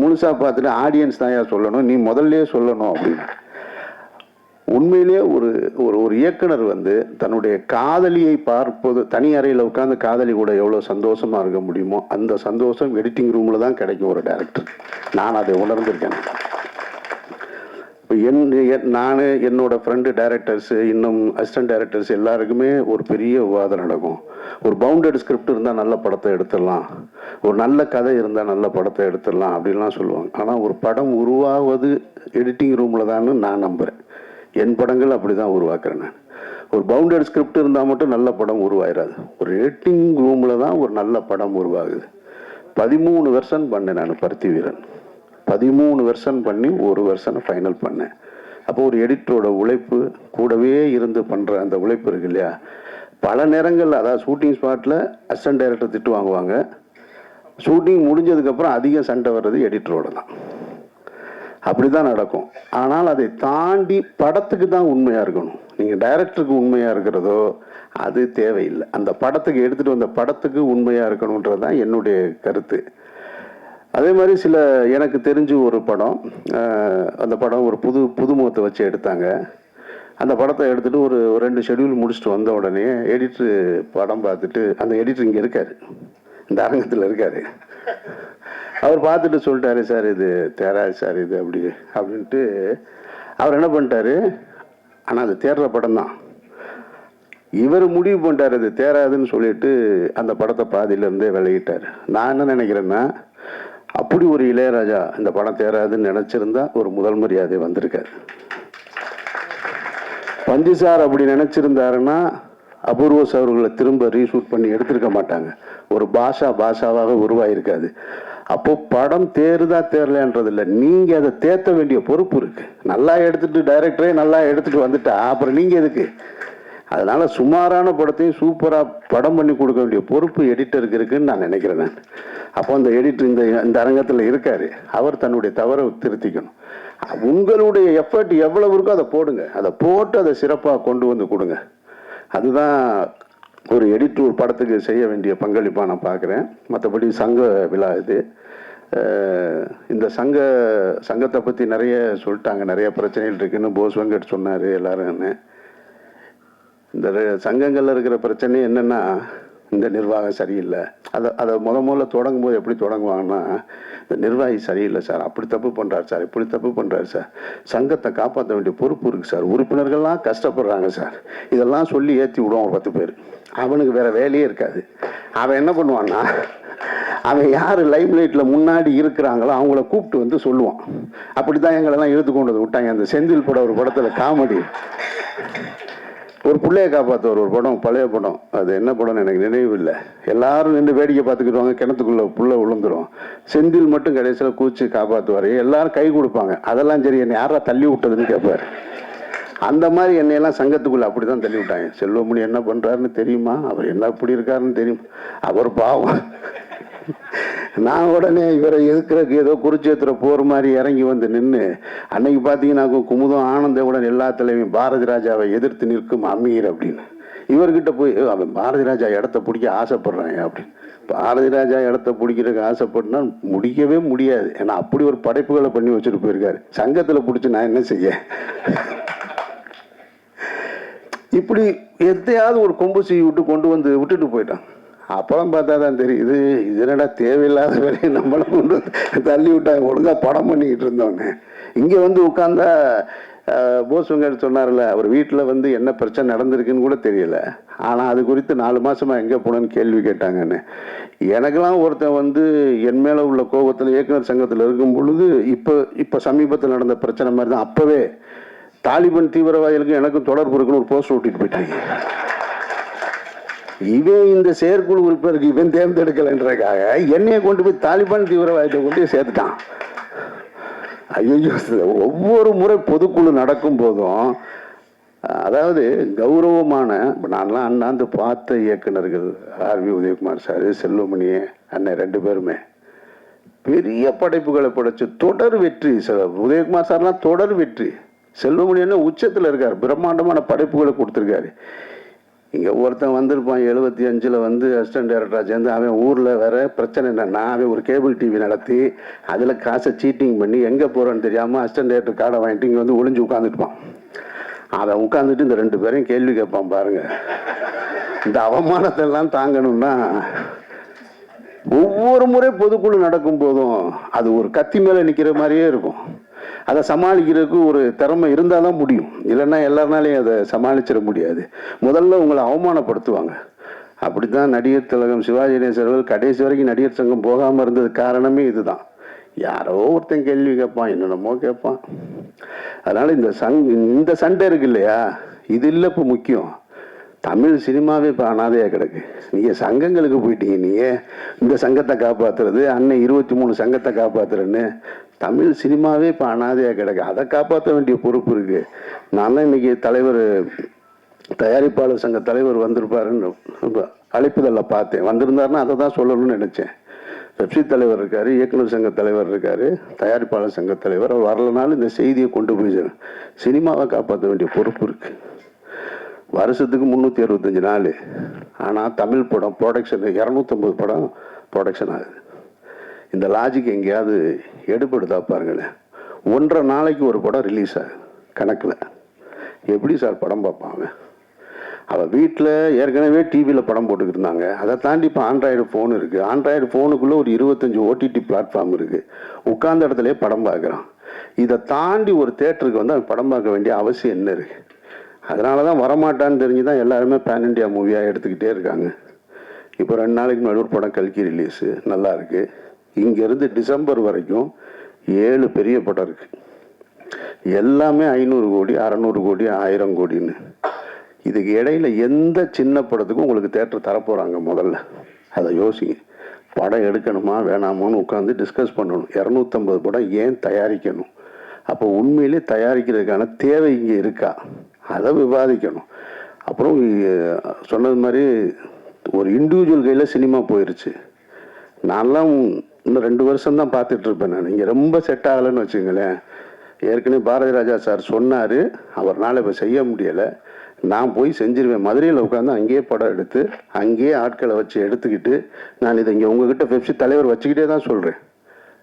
முழுசாக பார்த்துட்டு ஆடியன்ஸ் தான் சொல்லணும், நீ முதல்லையே சொல்லணும் அப்படின்னு. உண்மையிலேயே ஒரு ஒரு இயக்குனர் வந்து தன்னுடைய காதலியை பார்ப்பது, தனி அறையில் உட்காந்து காதலி கூட எவ்வளோ சந்தோஷமாக இருக்க முடியுமோ அந்த சந்தோஷம் எடிட்டிங் ரூமில் தான் கிடைக்கும் ஒரு டைரக்டர். நான் அதை உணர்ந்திருக்கேன். இப்போ நான் என்னோட ஃப்ரெண்டு டைரக்டர்ஸு, இன்னும் அசிஸ்டன்ட் டைரக்டர்ஸ் எல்லாருக்குமே ஒரு பெரிய விவாதம் நடக்கும். ஒரு பவுண்டட் ஸ்கிரிப்ட் இருந்தால் நல்ல படத்தை எடுத்துடலாம், ஒரு நல்ல கதை இருந்தால் நல்ல படத்தை எடுத்துடலாம் அப்படின்லாம் சொல்லுவாங்க. ஆனால் ஒரு படம் உருவாவது எடிட்டிங் ரூமில் தான்னு நான் நம்புகிறேன். என் படங்கள் அப்படி தான் உருவாக்குறேன் நான். ஒரு பவுண்டட் ஸ்கிரிப்ட் இருந்தால் மட்டும் நல்ல படம் உருவாயிடாது. ஒரு எடிட்டிங் ரூமில் தான் ஒரு நல்ல படம் உருவாகுது. 13 வெர்ஷன் பண்ணேன் நான் பருத்தி வீரன். 13 வெர்ஷன் பண்ணி ஒரு வெர்ஷனை ஃபைனல் பண்ணேன். அப்போ ஒரு எடிட்டரோட உழைப்பு கூடவே இருந்து பண்ணுற அந்த உழைப்பு இருக்கு இல்லையா. பல நேரங்களில் அதாவது ஷூட்டிங் ஸ்பாட்டில் அசிஸ்டன்ட் டைரக்டர் திட்டு வாங்குவாங்க. ஷூட்டிங் முடிஞ்சதுக்கப்புறம் அதிக சண்டை வர்றது எடிட்டரோட தான். அப்படி தான் நடக்கும். ஆனால் அதை தாண்டி படத்துக்கு தான் உண்மையாக இருக்கணும். நீங்கள் டைரக்டருக்கு உண்மையாக இருக்கிறதோ அது தேவையில்லை. அந்த படத்துக்கு எடுத்துகிட்டு வந்த படத்துக்கு உண்மையாக இருக்கணுன்றது தான் என்னுடைய கருத்து. அதே மாதிரி எனக்கு தெரிஞ்சு ஒரு படம், அந்த படம் ஒரு புது முகத்தை வச்சு எடுத்தாங்க. அந்த படத்தை எடுத்துகிட்டு ஒரு 2 ஷெட்யூல் முடிச்சுட்டு வந்த உடனே எடிட்ரு படம் பார்த்துட்டு, அந்த எடிட்டர் இங்கே இருக்கார், இந்த அரங்கத்தில் இருக்கார். அவர் பார்த்துட்டு சொல்லிட்டாரு, சார் இது தேராது சார் இது அப்படின்ட்டு. அவர் என்ன பண்ணிட்டாரு, ஆனால் அது தேர்ற படம் தான், இவர் முடிவு பண்ணிட்டார் அது தேராதுன்னு சொல்லிட்டு அந்த படத்தை பாதியிலேருந்தே விலகிட்டார். நான் என்ன நினைக்கிறேன்னா, அப்படி ஒரு இளையராஜா இந்த படம் தேராதுன்னு நினச்சிருந்தா ஒரு முதல் மரியாதை வந்திருக்காரு. பஞ்சு சார் அப்படி நினச்சிருந்தாருன்னா அபூர்வஸ் அவர்களை திரும்ப ரீஷூட் பண்ணி எடுத்திருக்க மாட்டாங்க. ஒரு பாஷாவாக உருவாயிருக்காது. அப்போ படம் தேருதா தேரலன்றது இல்லை, நீங்க அதை தேத்த வேண்டிய பொறுப்பு இருக்கு. நல்லா எடுத்துட்டு டைரக்டரே நல்லா எடுத்துட்டு வந்துட்டா அப்புறம் நீங்க எதுக்கு? அதனால சுமாரான படத்தையும் சூப்பரா படம் பண்ணி கொடுக்க வேண்டிய பொறுப்பு எடிட்டருக்கு இருக்குன்னு நான் நினைக்கிறேன். நான் அப்போ அந்த எடிட்டர் இந்த அரங்கத்தில் இருக்காரு, அவர் தன்னுடைய தவறை திருத்திக்கணும். உங்களுடைய எஃபர்ட் எவ்வளவு இருக்கோ அதை போடுங்க, அதை போட்டு அதை சிறப்பாக கொண்டு வந்து கொடுங்க. அதுதான் ஒரு எடிட்டர் ஒரு படத்துக்கு செய்ய வேண்டிய பங்களிப்பாக நான் பார்க்குறேன். மற்றபடி சங்க விழா இது, இந்த சங்கத்தை பற்றி நிறைய சொல்லிட்டாங்க, நிறைய பிரச்சனைகள் இருக்குன்னு போஸ் வெங்கட் சொன்னார் எல்லாரும். இந்த சங்கங்களில் இருக்கிற பிரச்சனை என்னென்னா, இந்த நிர்வாகம் சரியில்லை. அதை முதல்ல தொடங்கும் போது எப்படி தொடங்குவாங்கன்னா, இந்த நிர்வாகி சரியில்லை சார், அப்படி தப்பு பண்ணுறாரு சார், இப்படி தப்பு பண்ணுறாரு சார், சங்கத்தை காப்பாற்ற வேண்டிய பொறுப்பு இருக்குது சார், உறுப்பினர்கள்லாம் கஷ்டப்படுறாங்க சார், இதெல்லாம் சொல்லி ஏற்றி விடுவான் ஒரு 10 பேர். அவனுக்கு வேற வேலையே இருக்காது. அவன் என்ன பண்ணுவான்னா, அவன் யார் லைம் லைட்டில் முன்னாடி இருக்கிறாங்களோ அவங்கள கூப்பிட்டு வந்து சொல்லுவான். அப்படி தான் எங்களெல்லாம் இழுத்து கொண்டு வந்து விட்டாங்க. அந்த செந்தில் படம் ஒரு படத்தில் காமெடி, ஒரு பிள்ளையை காப்பாற்றுவார் ஒரு படம், பழைய படம், அது என்ன படம்னு எனக்கு நினைவு இல்லை. எல்லாரும் நின்று வேடிக்கை பார்த்துக்கிடுவாங்க, கிணத்துக்குள்ள புள்ள விழுந்துரும். செந்தில் மட்டும் கடைசியில் கூச்சி காப்பாற்றுவார், எல்லாரும் கை கொடுப்பாங்க. அதெல்லாம் சரி, என்னை யாரா தள்ளி விட்டதுன்னு கேட்பார். அந்த மாதிரி என்னையெல்லாம் சங்கத்துக்குள்ள அப்படிதான் தள்ளி விட்டாங்க. செல்வமணி என்ன பண்றாருன்னு தெரியுமா, அவர் என்ன இப்படி இருக்காருன்னு தெரியும், அவர் பாவம். நான் உடனே இவரை எதுக்குறதுக்கு ஏதோ குருச்சேத்திர போர் மாதிரி இறங்கி வந்து நின்று, அன்னைக்கு பார்த்தீங்கன்னா குமுதம் ஆனந்தவுடன் எல்லா தலைமையும் பாரதி ராஜாவை எதிர்த்து நிற்கும் அமீர் அப்படின்னு. இவர்கிட்ட போய் அவன் பாரதி ராஜா இடத்த பிடிக்க ஆசைப்படுறாங்க அப்படின்னு. பாரதி ராஜா இடத்த பிடிக்கிறதுக்கு ஆசைப்பட்டுனா முடிக்கவே முடியாது. ஏன்னா அப்படி ஒரு படைப்புகளை பண்ணி வச்சுட்டு போயிருக்காரு. சங்கத்தில் பிடிச்சி நான் என்ன செய்ய? இப்படி எத்தையாவது ஒரு கொம்பு செய்ய விட்டு கொண்டு வந்து விட்டுட்டு போயிட்டான். அப்புறம் பார்த்தா தான் தெரியுது, இது என்னடா தேவையில்லாத வேலையை நம்மளை கொண்டு தள்ளி விட்டாங்க. ஒழுங்காக படம் பண்ணிக்கிட்டு இருந்தோன்னு இங்கே வந்து உட்காந்தா போஸ் வெங்கட் சொன்னார்ல, அவர் வீட்டில் வந்து என்ன பிரச்சனை நடந்திருக்குன்னு கூட தெரியல. ஆனால் அது குறித்து 4 மாசமா எங்கே போனேன்னு கேள்வி கேட்டாங்கன்னு. எனக்கெல்லாம் ஒருத்தன் வந்து என் மேலே உள்ள கோபத்தில் இயக்குனர் சங்கத்தில் இருக்கும் பொழுது இப்போ சமீபத்தில் நடந்த பிரச்சனை மாதிரி தான் அப்போவே தாலிபான் தீவிரவாதிகளுக்கும் எனக்கும் தொடர்பு இருக்குன்னு ஒரு போஸ்ட் ஓட்டிட்டு போயிட்டாங்க. இவன் இந்த செயற்குழு உறுப்பினருக்கு இவன் தேர்ந்தெடுக்கலன்றதுக்காக என்னைய கொண்டு போய் தாலிபான் தீவிரவாதத்தை கொண்டு போய் சேர்த்துட்டான். ஐயோ, ஒவ்வொரு முறை பொதுக்குழு நடக்கும் போதும், அதாவது கௌரவமான, நான்லாம் அண்ணாந்து பார்த்த இயக்குனர்கள் ஆர்வி உதயகுமார் சார், செல்வமணி அண்ணன் 2 பேருமே பெரிய படைப்புகளை படைச்சு தொடர் வெற்றி. உதயகுமார் சார்லாம் தொடர் வெற்றி, செல்வமணி என்ன உச்சத்தில் இருக்கார், பிரம்மாண்டமான படைப்புகளை கொடுத்துருக்காரு. இங்கே ஒருத்தன் வந்திருப்பான் 75 வந்து அசிஸ்டன்ட் டைரக்டராக சேர்ந்து, அவன் ஊரில் வேற பிரச்சனை என்னன்னா, அவன் ஒரு கேபிள் டிவி நடத்தி அதில் காசை சீட்டிங் பண்ணி எங்கே போகிறோன்னு தெரியாமல் அசிஸ்டன்ட் டைரக்டர் கார்டை வாங்கிட்டு இங்கே வந்து ஒளிஞ்சு உட்காந்துட்டுப்பான். அவன் உட்காந்துட்டு இந்த 2 பேரையும் கேள்வி கேட்பான் பாருங்க. இந்த அவமானத்தெல்லாம் தாங்கணும்னா ஒவ்வொரு முறை பொதுக்குழு நடக்கும் போதும் அது ஒரு கத்தி மேலே நிற்கிற மாதிரியே இருக்கும். அதை சமாளிக்கிறதுக்கு ஒரு திறமை இருந்தால் தான் முடியும், இல்லைன்னா எல்லாருனாலையும் அதை சமாளிச்சிட முடியாது. முதல்ல உங்களை அவமானப்படுத்துவாங்க. அப்படித்தான் நடிகர் திலகம் சிவாஜி கணேசன் கடைசி வரைக்கும் நடிகர் சங்கம் போகாமல் இருந்தது காரணமே இதுதான். யாரோ ஒருத்தன் கேள்வி கேட்பான், என்னென்னமோ கேட்பான். அதனால இந்த சண்டை இருக்கு இல்லையா, இது இல்லை இப்போ முக்கியம். தமிழ் சினிமாவே இப்போ அனாதையாக கிடக்கு. நீங்கள் சங்கங்களுக்கு போயிட்டீங்க, நீங்கள் இந்த சங்கத்தை காப்பாற்றுறது, அன்னை 23 சங்கத்தை காப்பாற்றுறேன்னு. தமிழ் சினிமாவே இப்போ அனாதையாக கிடக்கு, அதை காப்பாற்ற வேண்டிய பொறுப்பு இருக்குது. நான் தான் இன்னைக்கு தலைவர், தயாரிப்பாளர் சங்க தலைவர் வந்திருப்பாருன்னு அழைப்புதலில் பார்த்தேன். வந்திருந்தாருன்னா அதை தான் சொல்லணும்னு நினச்சேன். வெப்சி தலைவர் இருக்கார், இயக்குனர் சங்க தலைவர் இருக்கார், தயாரிப்பாளர் சங்க தலைவர். அவர் வரலனாலும் இந்த செய்தியை கொண்டு போய் சினிமாவை காப்பாற்ற வேண்டிய பொறுப்பு இருக்குது. வருஷத்துக்கு 365 நாள். ஆனால் தமிழ் படம் ப்ரொடக்ஷன் 250 படம் ப்ரொடக்ஷன் ஆகுது. இந்த லாஜிக் எங்கேயாவது எடுபடுதா பாருங்களேன். 1.5 நாளைக்கு ஒரு படம் ரிலீஸ் ஆகுது கணக்கில். எப்படி சார் படம் பார்ப்பான் அவள் வீட்டில் ஏற்கனவே டிவியில் படம் போட்டுக்கிட்டு இருந்தாங்க. அதை தாண்டி இப்போ ஆண்ட்ராய்டு ஃபோன் இருக்குது. ஆண்ட்ராய்டு ஃபோனுக்குள்ளே ஒரு 25 ஓடிடி பிளாட்ஃபார்ம் இருக்குது. உட்கார்ந்த இடத்துலையே படம் பார்க்குறான். இதை தாண்டி ஒரு தேட்டருக்கு வந்து அவன் படம் பார்க்க வேண்டிய அவசியம் என்ன இருக்குது? அதனால தான் வரமாட்டான்னு தெரிஞ்சு தான் எல்லாருமே பேன் இண்டியா மூவியாக எடுத்துக்கிட்டே இருக்காங்க. இப்போ 2 நாளைக்கு முன்னாடி ஒரு படம் கல்கி ரிலீஸு நல்லா இருக்குது. இங்கேருந்து டிசம்பர் வரைக்கும் 7 பெரிய படம் இருக்குது. எல்லாமே 500 கோடி 600 கோடி 1000 கோடின்னு. இதுக்கு இடையில எந்த சின்ன படத்துக்கும் உங்களுக்கு தேட்டர் தரப்போகிறாங்க? முதல்ல அதை யோசிங்க. படம் எடுக்கணுமா வேணாமான்னு உட்காந்து டிஸ்கஸ் பண்ணணும். 250 படம் ஏன் தயாரிக்கணும்? அப்போ உண்மையிலே தயாரிக்கிறதுக்கான தேவை இங்கே இருக்கா? அதை விவாதிக்கணும். அப்புறம் சொன்னது மாதிரி ஒரு இண்டிவிஜுவல் கையில் சினிமா போயிடுச்சு. நான்லாம் இன்னும் 2 வருஷம் தான் பார்த்துட்ருப்பேன். நான் இங்கே ரொம்ப செட் ஆகலைன்னு வச்சுங்களேன். ஏற்கனவே பாரதி ராஜா சார் சொன்னார், அவர்னால் இப்போ செய்ய முடியலை. நான் போய் செஞ்சிருவேன். மதுரையில் உட்காந்து அங்கேயே படம் எடுத்து அங்கேயே ஆட்களை வச்சு எடுத்துக்கிட்டு நான் இதை இங்கே உங்ககிட்ட பெப்சி தலைவர் வச்சுக்கிட்டே தான் சொல்கிறேன்.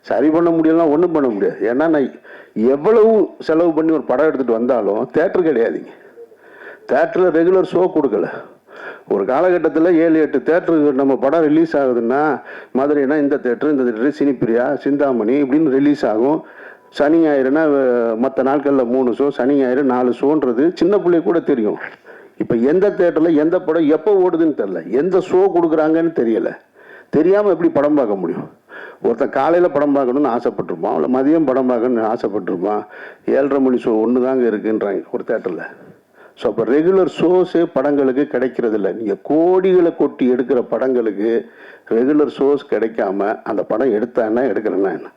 சரி பண்ண முடியலாம், ஒன்றும் பண்ண முடியாது. ஏன்னா நான் எவ்வளவு செலவு பண்ணி ஒரு படம் எடுத்துகிட்டு வந்தாலும் தேட்டர் கிடையாதுங்க. தேட்டரில் ரெகுலர் ஷோ கொடுக்கல. ஒரு காலகட்டத்தில் 7-8 தேட்டருக்கு நம்ம படம் ரிலீஸ் ஆகுதுன்னா, மதுரைனா இந்த தேட்டரு சினிப்பிரியா சிந்தாமணி இப்படின்னு ரிலீஸ் ஆகும். சனி ஞாயிறுனா மற்ற நாட்களில் 3 ஷோ, சனி ஞாயிறு 4 ஷோன்றது சின்ன பிள்ளை கூட தெரியும். இப்போ எந்த தேட்டரில் எந்த படம் எப்போ ஓடுதுன்னு தெரில, எந்த ஷோ கொடுக்குறாங்கன்னு தெரியலை. தெரியாமல் எப்படி படம் பார்க்க முடியும்? ஒருத்தன் காலையில் படம் பார்க்கணுன்னு ஆசைப்பட்டிருப்பான், இல்லை மதியம் படம் பார்க்கணுன்னு ஆசைப்பட்டிருப்பான். 7:30 மணி ஷோ ஒன்று தாங்க இருக்குன்றாங்க ஒரு தேட்டரில். ஸோ அப்போ ரெகுலர் ஷோஸே படங்களுக்கு கிடைக்கிறது இல்லை. நீங்கள் கோடிகளை கொட்டி எடுக்கிற படங்களுக்கு ரெகுலர் ஷோஸ் கிடைக்காம அந்த படம் எடுத்தான்னா எடுக்கிறேன்னா என்ன?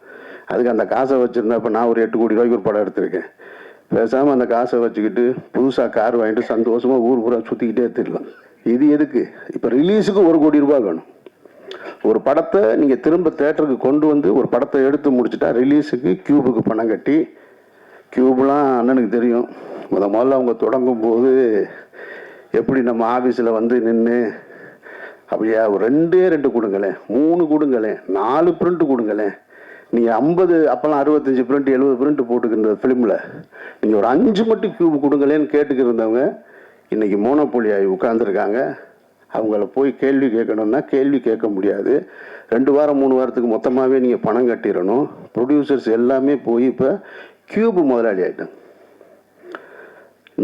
அதுக்கு அந்த காசை வச்சுருந்தா இப்போ நான் ஒரு 8 கோடி ரூபாய்க்கு ஒரு படம் எடுத்திருக்கேன். பேசாமல் அந்த காசை வச்சுக்கிட்டு புதுசாக கார் வாங்கிட்டு சந்தோஷமாக ஊர் பூரா சுற்றிக்கிட்டே எடுத்துடலாம். இது எதுக்கு? இப்போ ரிலீஸுக்கு 1 கோடி ரூபாய் வேணும். ஒரு படத்தை நீங்கள் திரும்ப தேட்டருக்கு கொண்டு வந்து ஒரு படத்தை எடுத்து முடிச்சுட்டா ரிலீஸுக்கு கியூபுக்கு பணம் கட்டி, கியூப்லாம் அண்ணனுக்கு தெரியும். முதல்ல அவங்க தொடங்கும் போது எப்படி நம்ம ஆஃபீஸில் வந்து நின்று அப்படியா ஒரு 2 கொடுங்களேன், 3 கொடுங்களேன், 4 பிரிண்ட் கொடுங்களேன். நீங்கள் 50 அப்போல்லாம் 65 பிரிண்ட் 70 பிரிண்ட் போட்டுக்கிற ஃபிலிமில் நீங்கள் ஒரு 5 மட்டும் கியூப் கொடுங்களேன்னு கேட்டுக்கிருந்தவங்க இன்றைக்கி மோனோபோலி ஆகி உட்காந்துருக்காங்க. அவங்கள போய் கேள்வி கேட்கணுன்னா கேள்வி கேட்க முடியாது. 2 வாரம் 3 வாரத்துக்கு மொத்தமாகவே நீங்கள் பணம் கட்டிடணும். ப்ரொடியூசர்ஸ் எல்லாமே போய் இப்போ கியூப் முதலாளி ஆகிட்டாங்க.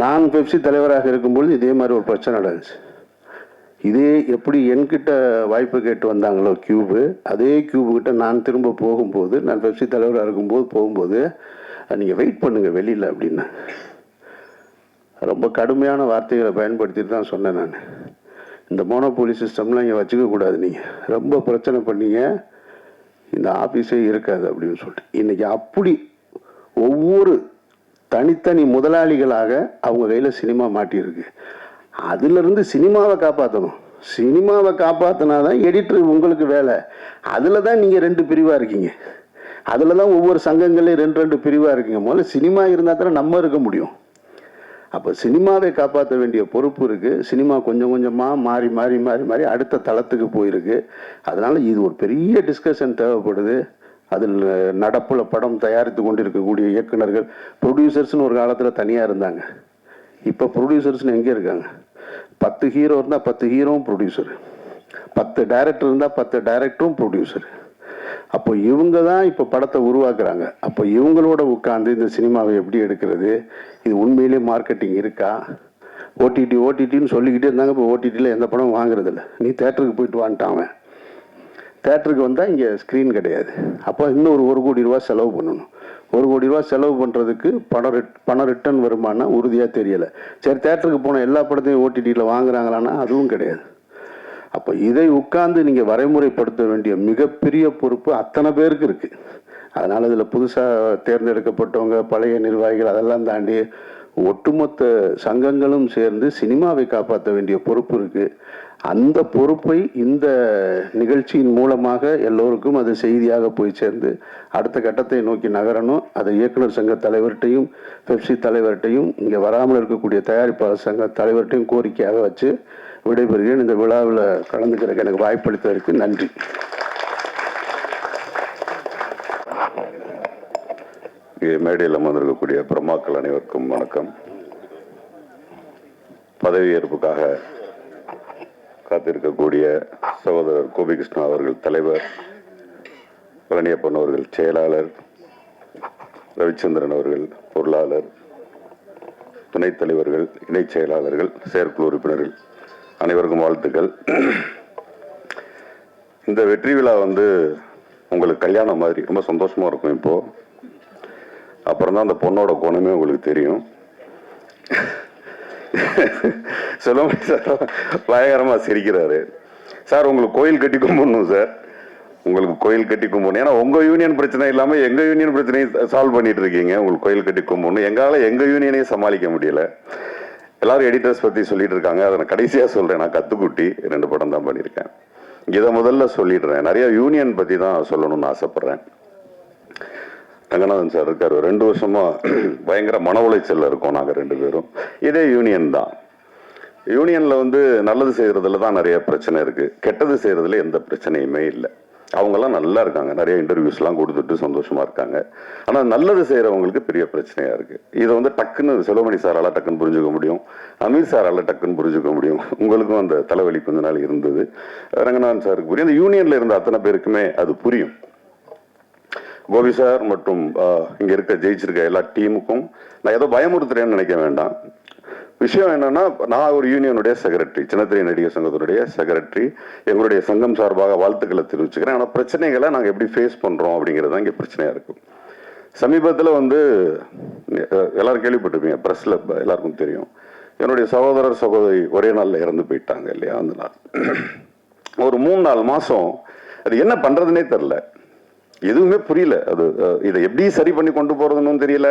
நான் பெப்சி தலைவராக இருக்கும்பொழுது இதே மாதிரி ஒரு பிரச்சனை நடந்துச்சு. இதே எப்படி என்கிட்ட வாய்ப்பு கேட்டு வந்தாங்களோ கியூபு, அதே கியூபுக்கிட்ட நான் திரும்ப போகும்போது, நான் பெப்சி தலைவராக இருக்கும்போது போகும்போது, நீங்கள் வெயிட் பண்ணுங்கள் வெளியில் அப்படின்னா ரொம்ப கடுமையான வார்த்தைகளை பயன்படுத்திட்டு தான் சொன்னேன். நான் இந்த மோனோபோலி சிஸ்டம்லாம் இங்கே வச்சுக்கக்கூடாது, நீங்கள் ரொம்ப பிரச்சனை பண்ணீங்க, இந்த ஆஃபீஸே இருக்காது அப்படின்னு சொல்லிட்டு இன்றைக்கி அப்படி ஒவ்வொரு தனித்தனி முதலாளிகளாக அவங்க கையில் சினிமா மாட்டியிருக்கு. அதிலிருந்து சினிமாவை காப்பாற்றணும். சினிமாவை காப்பாற்றினா தான் எடிட்டர் உங்களுக்கு வேலை. அதில் தான் நீங்கள் 2 பிரிவாக இருக்கீங்க. அதில் தான் ஒவ்வொரு சங்கங்கள்லேயும் 2 பிரிவாக இருக்கீங்க. முதல்ல சினிமா இருந்தால் தானே நம்ம இருக்க முடியும். அப்போ சினிமாவை காப்பாற்ற வேண்டிய பொறுப்பு இருக்குது. சினிமா கொஞ்சம் கொஞ்சமாக மாறி மாறி மாறி மாறி அடுத்த தளத்துக்கு போயிருக்கு. அதனால் இது ஒரு பெரிய டிஸ்கஷன் தேவைப்படுது. அதில் நடப்பில் படம் தயாரித்து கொண்டிருக்கக்கூடிய இயக்குநர்கள், ப்ரொடியூசர்ஸ்னு ஒரு காலத்தில் தனியாக இருந்தாங்க. இப்போ ப்ரொடியூசர்ஸ்னு எங்கே இருக்காங்க? 10 ஹீரோ இருந்தால் 10 ஹீரோவும் ப்ரொடியூசரு, 10 டைரக்டர் இருந்தால் 10 டைரக்டரும் ப்ரொடியூசரு. அப்போ இவங்க தான் இப்போ படத்தை உருவாக்குறாங்க. அப்போ இவங்களோட உட்காந்து இந்த சினிமாவை எப்படி எடுக்கிறது, இது உண்மையிலே மார்க்கெட்டிங் இருக்கா? ஓடிடின்னு சொல்லிக்கிட்டே இருந்தாங்க. இப்போ ஓடிடியில் எந்த படம் வாங்குறது இல்லை. நீ தேட்டருக்கு போயிட்டு வான்ட்டான். தேட்டருக்கு வந்தால் இங்கே ஸ்க்ரீன் கிடையாது. அப்போ இன்னும் ஒரு 1 கோடி ரூபா செலவு பண்ணணும். 1 கோடி ரூபா செலவு பண்ணுறதுக்கு பணம் ரிட்டர்ன் வருமானா உறுதியாக தெரியலை. சரி, தேட்டருக்கு போன எல்லா படத்தையும் ஓடிடியில் வாங்குறாங்களான்னா அதுவும் கிடையாது. அப்போ இதை உட்கார்ந்து நீங்கள் வரைமுறைப்படுத்த வேண்டிய மிகப்பெரிய பொறுப்பு அத்தனை பேருக்கு இருக்குது. அதனால் இதில் புதுசாக தேர்ந்தெடுக்கப்பட்டவங்க, பழைய நிர்வாகிகள் அதெல்லாம் தாண்டி ஒட்டுமொத்த சங்கங்களும் சேர்ந்து சினிமாவை காப்பாற்ற வேண்டிய பொறுப்பு இருக்குது. அந்த பொறுப்பை இந்த நிகழ்ச்சியின் மூலமாக எல்லோருக்கும் அது செய்தியாக போய் சேர்ந்து அடுத்த கட்டத்தை நோக்கி நகரணும். அதை இயக்குனர் சங்க தலைவர்கிட்டையும் பெப்சி தலைவர்கிட்டையும் இங்கே வராமல் இருக்கக்கூடிய தயாரிப்பாளர் சங்க தலைவர்கிட்டையும் கோரிக்கையாக வச்சு விடைபெறுகிறேன். இந்த விழாவில் கலந்துக்கிறதுக்கு எனக்கு வாய்ப்பளித்ததற்கு நன்றி. மேடையில் அமர்ந்திருக்கக்கூடிய பிரமாக்கள் அனைவருக்கும் வணக்கம். பதவியேற்புக்காக காத்திருக்கக்கூடிய சகோதரர் கோபிகிருஷ்ணா அவர்கள் தலைவர், பழனியப்பன் அவர்கள் செயலாளர், ரவிச்சந்திரன் அவர்கள் பொருளாளர், துணைத் தலைவர்கள், இணைச் செயலாளர்கள், செயற்குழு உறுப்பினர்கள் அனைவருக்கும் வாழ்த்துக்கள். இந்த வெற்றி விழா உங்களுக்கு கல்யாணம் மாதிரி ரொம்ப சந்தோஷமா இருக்கும். இப்போ அப்புறம் தான் அந்த பொண்ணோட கோணமே உங்களுக்கு தெரியும். செல்வமணி சார் பயங்கரமா சிரிக்கிறாரு. சார் உங்களுக்கு கோயில் கட்டி கும்பிடணும் சார், உங்களுக்கு கோயில் கட்டி கும்பிடணும். ஏன்னா உங்க யூனியன் பிரச்சனை இல்லாம எங்க யூனியன் பிரச்சனையை சால்வ் பண்ணிட்டு இருக்கீங்க. உங்களுக்கு கோயில் கட்டி கும்பிடணும். எங்களால எங்க யூனியனையும் சமாளிக்க முடியல. எல்லாரும் எடிட்டர்ஸ் பத்தி சொல்லிட்டு இருக்காங்க. அதை நான் கடைசியா சொல்றேன். நான் கத்துக்குட்டி 2 படம் தான் பண்ணியிருக்கேன். இதை முதல்ல சொல்லிடுறேன். நிறைய யூனியன் பத்தி தான் சொல்லணும்னு ஆசைப்படுறேன். ரங்கநாதன் சார் இருக்காரு. 2 வருஷமா பயங்கர மன உளைச்சல்ல இருக்கோம் நாங்க 2 பேரும். இதே யூனியன் தான். யூனியன்ல நல்லது செய்யறதுல தான் நிறைய பிரச்சனை இருக்கு. கெட்டது செய்யறதுல எந்த பிரச்சனையுமே இல்லை. அவங்கெல்லாம் நல்லா இருக்காங்க. நிறைய இன்டர்வியூஸ்லாம் கொடுத்துட்டு சந்தோஷமா இருக்காங்க. ஆனா நல்லது செய்யறவங்களுக்கு பெரிய பிரச்சனையா இருக்கு. இதை டக்குன்னு செல்வமணி சாரால டக்குன்னு புரிஞ்சுக்க முடியும், அமீர் சாரால டக்குன்னு புரிஞ்சுக்க முடியும். உங்களுக்கும் அந்த தலைவலி கொஞ்ச நாள் இருந்தது. ரங்கநாதன் சாருக்கு புரியும். அந்த யூனியன்ல இருந்த அத்தனை பேருக்குமே அது புரியும். கோபி சார் மற்றும் இங்க இருக்க ஜெயிச்சிருக்க எல்லா டீமுக்கும் நான் ஏதோ பயமுறுத்துறேன்னு நினைக்க வேண்டாம். விஷயம் என்னன்னா, நான் ஒரு யூனியனுடைய செக்ரட்டரி, சின்னத்திரை நடிகர் சங்கத்தினுடைய செக்ரட்டரி. எங்களுடைய சங்கம் சார்பாக வாழ்த்துக்களை தெரிவிச்சுக்கிறேன். ஆனால் பிரச்சனைகளை நாங்கள் எப்படி ஃபேஸ் பண்றோம் அப்படிங்கிறது தான் இங்கே பிரச்சனையா இருக்கும். சமீபத்தில் எல்லாரும் கேள்விப்பட்டிருப்பீங்க, பிரஸ்ல எல்லாருக்கும் தெரியும், என்னுடைய சகோதரர் சகோதரி ஒரே நாளில் இறந்து போயிட்டாங்க இல்லையா. அந்த நாள் ஒரு 3-4 மாசம் அது என்ன பண்றதுன்னே தெரியல, எதுவுமே புரியல. அது இதை எப்படி சரி பண்ணி கொண்டு போறதுன்னு தெரியல,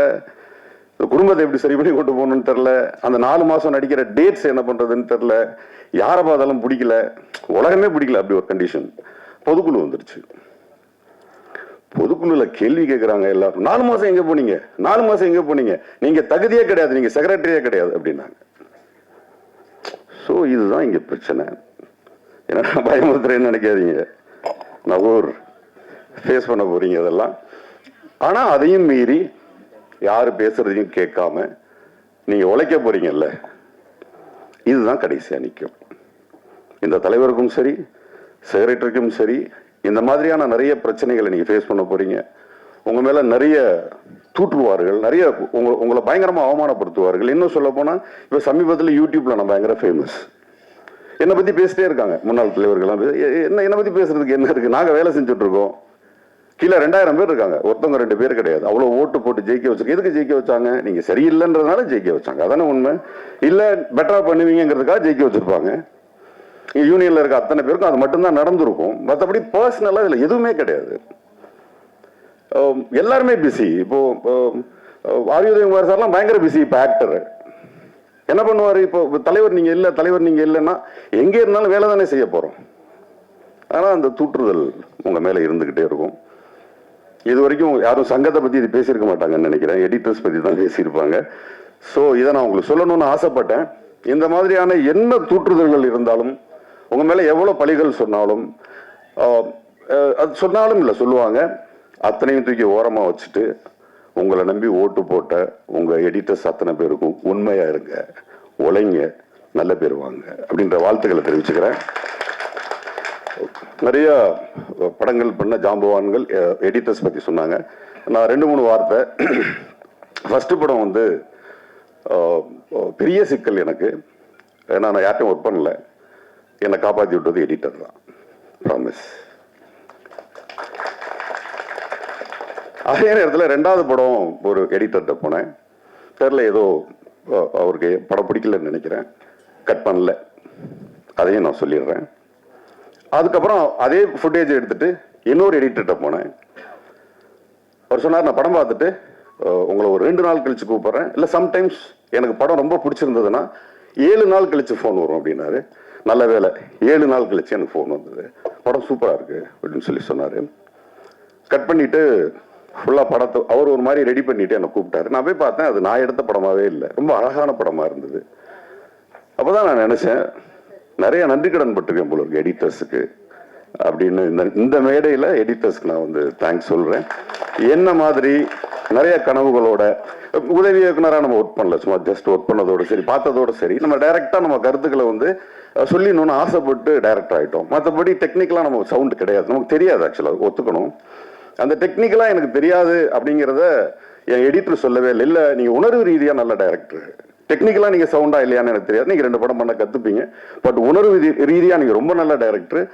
குடும்பத்தை எப்படி சரி பண்ணி கொண்டு போகணும்னு தெரியல. அந்த 4 மாசம் நடிக்கிற டேட்ஸ் என்ன பண்றதுன்னு தெரியல. யாரை பார்த்தாலும் பிடிக்கல, உலகமே பிடிக்கல. அப்படி ஒரு கண்டிஷன். பொதுக்குழு வந்துருச்சு. பொதுக்குழுல கேள்வி கேட்கிறாங்க எல்லாரும். 4 மாசம் எங்க போனீங்க, 4 மாசம் எங்க போனீங்க, நீங்க தகுதியே கிடையாது, நீங்க செக்ரட்டரியே கிடையாது அப்படின்னாங்க. சோ இதுதான் இங்க பிரச்சனை. என்ன பயமுறுத்துறேன்னு நினைக்காதீங்க, நான் ஃபேஸ் பண்ண போறீங்க இதெல்லாம். ஆனா அதையும் மீறி யாரு பேசுறதையும் கேட்காம நீங்க உழைக்க போறீங்கல்ல, இதுதான் கடைசியா நிற்கும். இந்த தலைவருக்கும் சரி, செக்ரட்டரிக்கும் சரி, இந்த மாதிரியான நிறைய பிரச்சனைகளை நீங்க ஃபேஸ் பண்ண போறீங்க. உங்க மேல நிறைய தூற்றுவார்கள், நிறைய உங்களை பயங்கரமா அவமானப்படுத்துவார்கள். இன்னும் சொல்ல போனா, இப்ப சமீபத்தில் யூடியூப்ல நான் பயங்கர ஃபேமஸ். என்னை பத்தி பேசிட்டே இருக்காங்க முன்னாள் தலைவர்கள். என்ன பத்தி பேசுறதுக்கு என்ன இருக்கு? நாங்க வேலை செஞ்சுட்டு இருக்கோம். கீழே 2000 பேர் இருக்காங்க, ஒருத்தவங்க 2 பேர் கிடையாது. அவ்வளவு ஓட்டு போட்டு ஜெயிக்க வச்சிருக்க. எதுக்கு ஜெயிக்க வச்சாங்க? நீங்க சரியில்லைன்றதுனால ஜெயிக்க வச்சாங்க, அதானே உண்மை. இல்ல பெட்டரா பண்ணுவீங்கிறதுக்காக ஜெயிக்க வச்சிருப்பாங்க. யூனியன்ல இருக்க அத்தனை பேருக்கும் அது மட்டும்தான் நடந்திருக்கும். மற்றபடி பர்சனலா இதுல எதுவுமே கிடையாது. எல்லாருமே பிஸி. இப்போ ஆரியுதயகுமார் சார்லாம் பயங்கர பிஸி. இப்போ ஆக்டர் என்ன பண்ணுவாரு? இப்போ தலைவர் நீங்க இல்ல, தலைவர் நீங்க இல்லைன்னா எங்க இருந்தாலும் வேலை தானே செய்ய போறோம். ஆனா அந்த தூற்றுதல் உங்க மேல இருந்துகிட்டே இருக்கும். இது வரைக்கும் யாரும் சங்கத்தை பத்தி இது பேசியிருக்க மாட்டாங்கன்னு நினைக்கிறேன். எடிட்டர்ஸ் பத்தி தான் பேசியிருப்பாங்க. ஸோ இதை நான் உங்களுக்கு சொல்லணும்னு ஆசைப்பட்டேன். இந்த மாதிரியான என்ன தூற்றுதல்கள் இருந்தாலும், உங்க மேல எவ்வளவு பழிகள் சொன்னாலும், அது சொன்னாலும் இல்லை சொல்லுவாங்க, அத்தனையும் தூக்கி ஓரமா வச்சுட்டு உங்களை நம்பி ஓட்டு போட்ட உங்க எடிட்டர்ஸ் அத்தனை பேருக்கும் உண்மையா இருங்க, உழைங்க, நல்ல பேர் வாங்க அப்படின்ற வாழ்த்துக்களை தெரிவிச்சுக்கிறேன். நிறைய படங்கள் பண்ண ஜாம்பவான்கள் எடிட்டர்ஸ் பத்தி சொன்னாங்க. நான் 2-3 வார்த்தை. ஃபர்ஸ்ட் படம் பெரிய சிக்கல் எனக்கு. ஏன்னா நான் யார்ட்டையும் ஒர்க் பண்ணல, என்னை காப்பாற்றி விட்டது எடிட்டர் தான். ப்ராமிஸ். அதே நேரத்தில் 2வது படம் ஒரு எடிட்டர்கிட்ட போனேன். தெரியல, ஏதோ அவருக்கு படம் பிடிக்கலன்னு நினைக்கிறேன், கட் பண்ணல. அதையும் நான் சொல்லிடுறேன். அதுக்கப்புறம் அதே ஃபுட்டேஜ் எடுத்துட்டு இன்னொரு எடிட்டர்கிட்ட போனேன். அவர் சொன்னார், நான் படம் பார்த்துட்டு உங்களை ஒரு 2 நாள் கழிச்சு கூப்பிடுறேன், இல்லை சம்டைம்ஸ் எனக்கு படம் ரொம்ப பிடிச்சிருந்ததுன்னா 7 நாள் கழிச்சு ஃபோன் வரும் அப்படின்னாரு. நல்ல வேலை 7 நாள் கழிச்சு எனக்கு ஃபோன் வந்தது. படம் சூப்பராக இருக்கு அப்படின்னு சொல்லி சொன்னார். கட் பண்ணிட்டு ஃபுல்லாக படத்தை அவர் ஒரு மாதிரி ரெடி பண்ணிட்டு என்னை கூப்பிட்டாரு. நான் போய் பார்த்தேன், அது நான் எடுத்த படமாவே இல்லை, ரொம்ப அழகான படமாக இருந்தது. அப்போதான் நான் நினச்சேன், நிறைய நன்றி கடன் பட்டிருக்கேன் போல இருக்கு எடிட்டர்ஸுக்கு அப்படின்னு. இந்த மேடையில் எடிட்டர்ஸ்க்கு நான் தேங்க்ஸ் சொல்கிறேன். என்ன மாதிரி நிறைய கனவுகளோட. உதவி இயக்குனராக நம்ம ஒர்க் பண்ணல, சும்மா ஜஸ்ட் ஒர்க் பண்ணதோடு சரி, பார்த்ததோடு சரி. நம்ம டைரெக்டாக நம்ம கருத்துக்களை வந்து சொல்லிடணும்னு ஆசைப்பட்டு டைரக்டர் ஆகிட்டோம். மற்றபடி டெக்னிக்கலாக நம்ம சவுண்டு கிடையாது, நமக்கு தெரியாது. ஆக்சுவலாக ஒத்துக்கணும், அந்த டெக்னிக்கலாக எனக்கு தெரியாது அப்படிங்கிறத என் எடிட்டர் சொல்லவே இல்லை. இல்லை, நீங்கள் உணர்வு ரீதியாக நல்ல டைரக்டர், டெக்னிக்கலாக நீங்கள் சவுண்டா இல்லையான்னு எனக்கு தெரியாது, நீங்கள் 2 படம் பண்ண கற்றுப்பீங்க, பட் உணர்வு ரீதியாக நீங்கள் ரொம்ப நல்ல டைரக்டர்,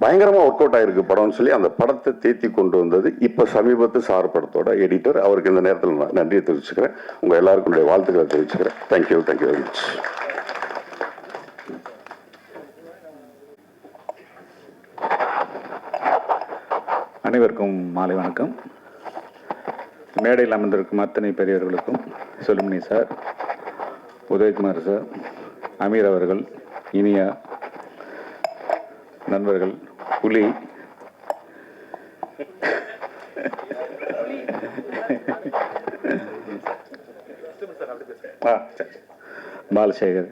பயங்கரமாக ஒர்க் அவுட் ஆகிருக்கு படம்னு சொல்லி அந்த படத்தை தேத்தி கொண்டு வந்தது இப்போ சமீபத்து சார் படத்தோட எடிட்டர். அவருக்கு இந்த நேரத்தில் நான் நன்றியை தெரிவிச்சுக்கிறேன். உங்கள் எல்லாருக்கும் வாழ்த்துக்களை தெரிவிச்சுக்கிறேன். Thank you very much. அனைவருக்கும் மாலை வணக்கம். மேடையில் அமர்ந்திருக்கும் அத்தனை பெரியவர்களுக்கும், செல்லுமணி சார், உதயகுமார் சார், அமீர் அவர்கள், இனியா நண்பர்கள், புலி, பாலசேகர்,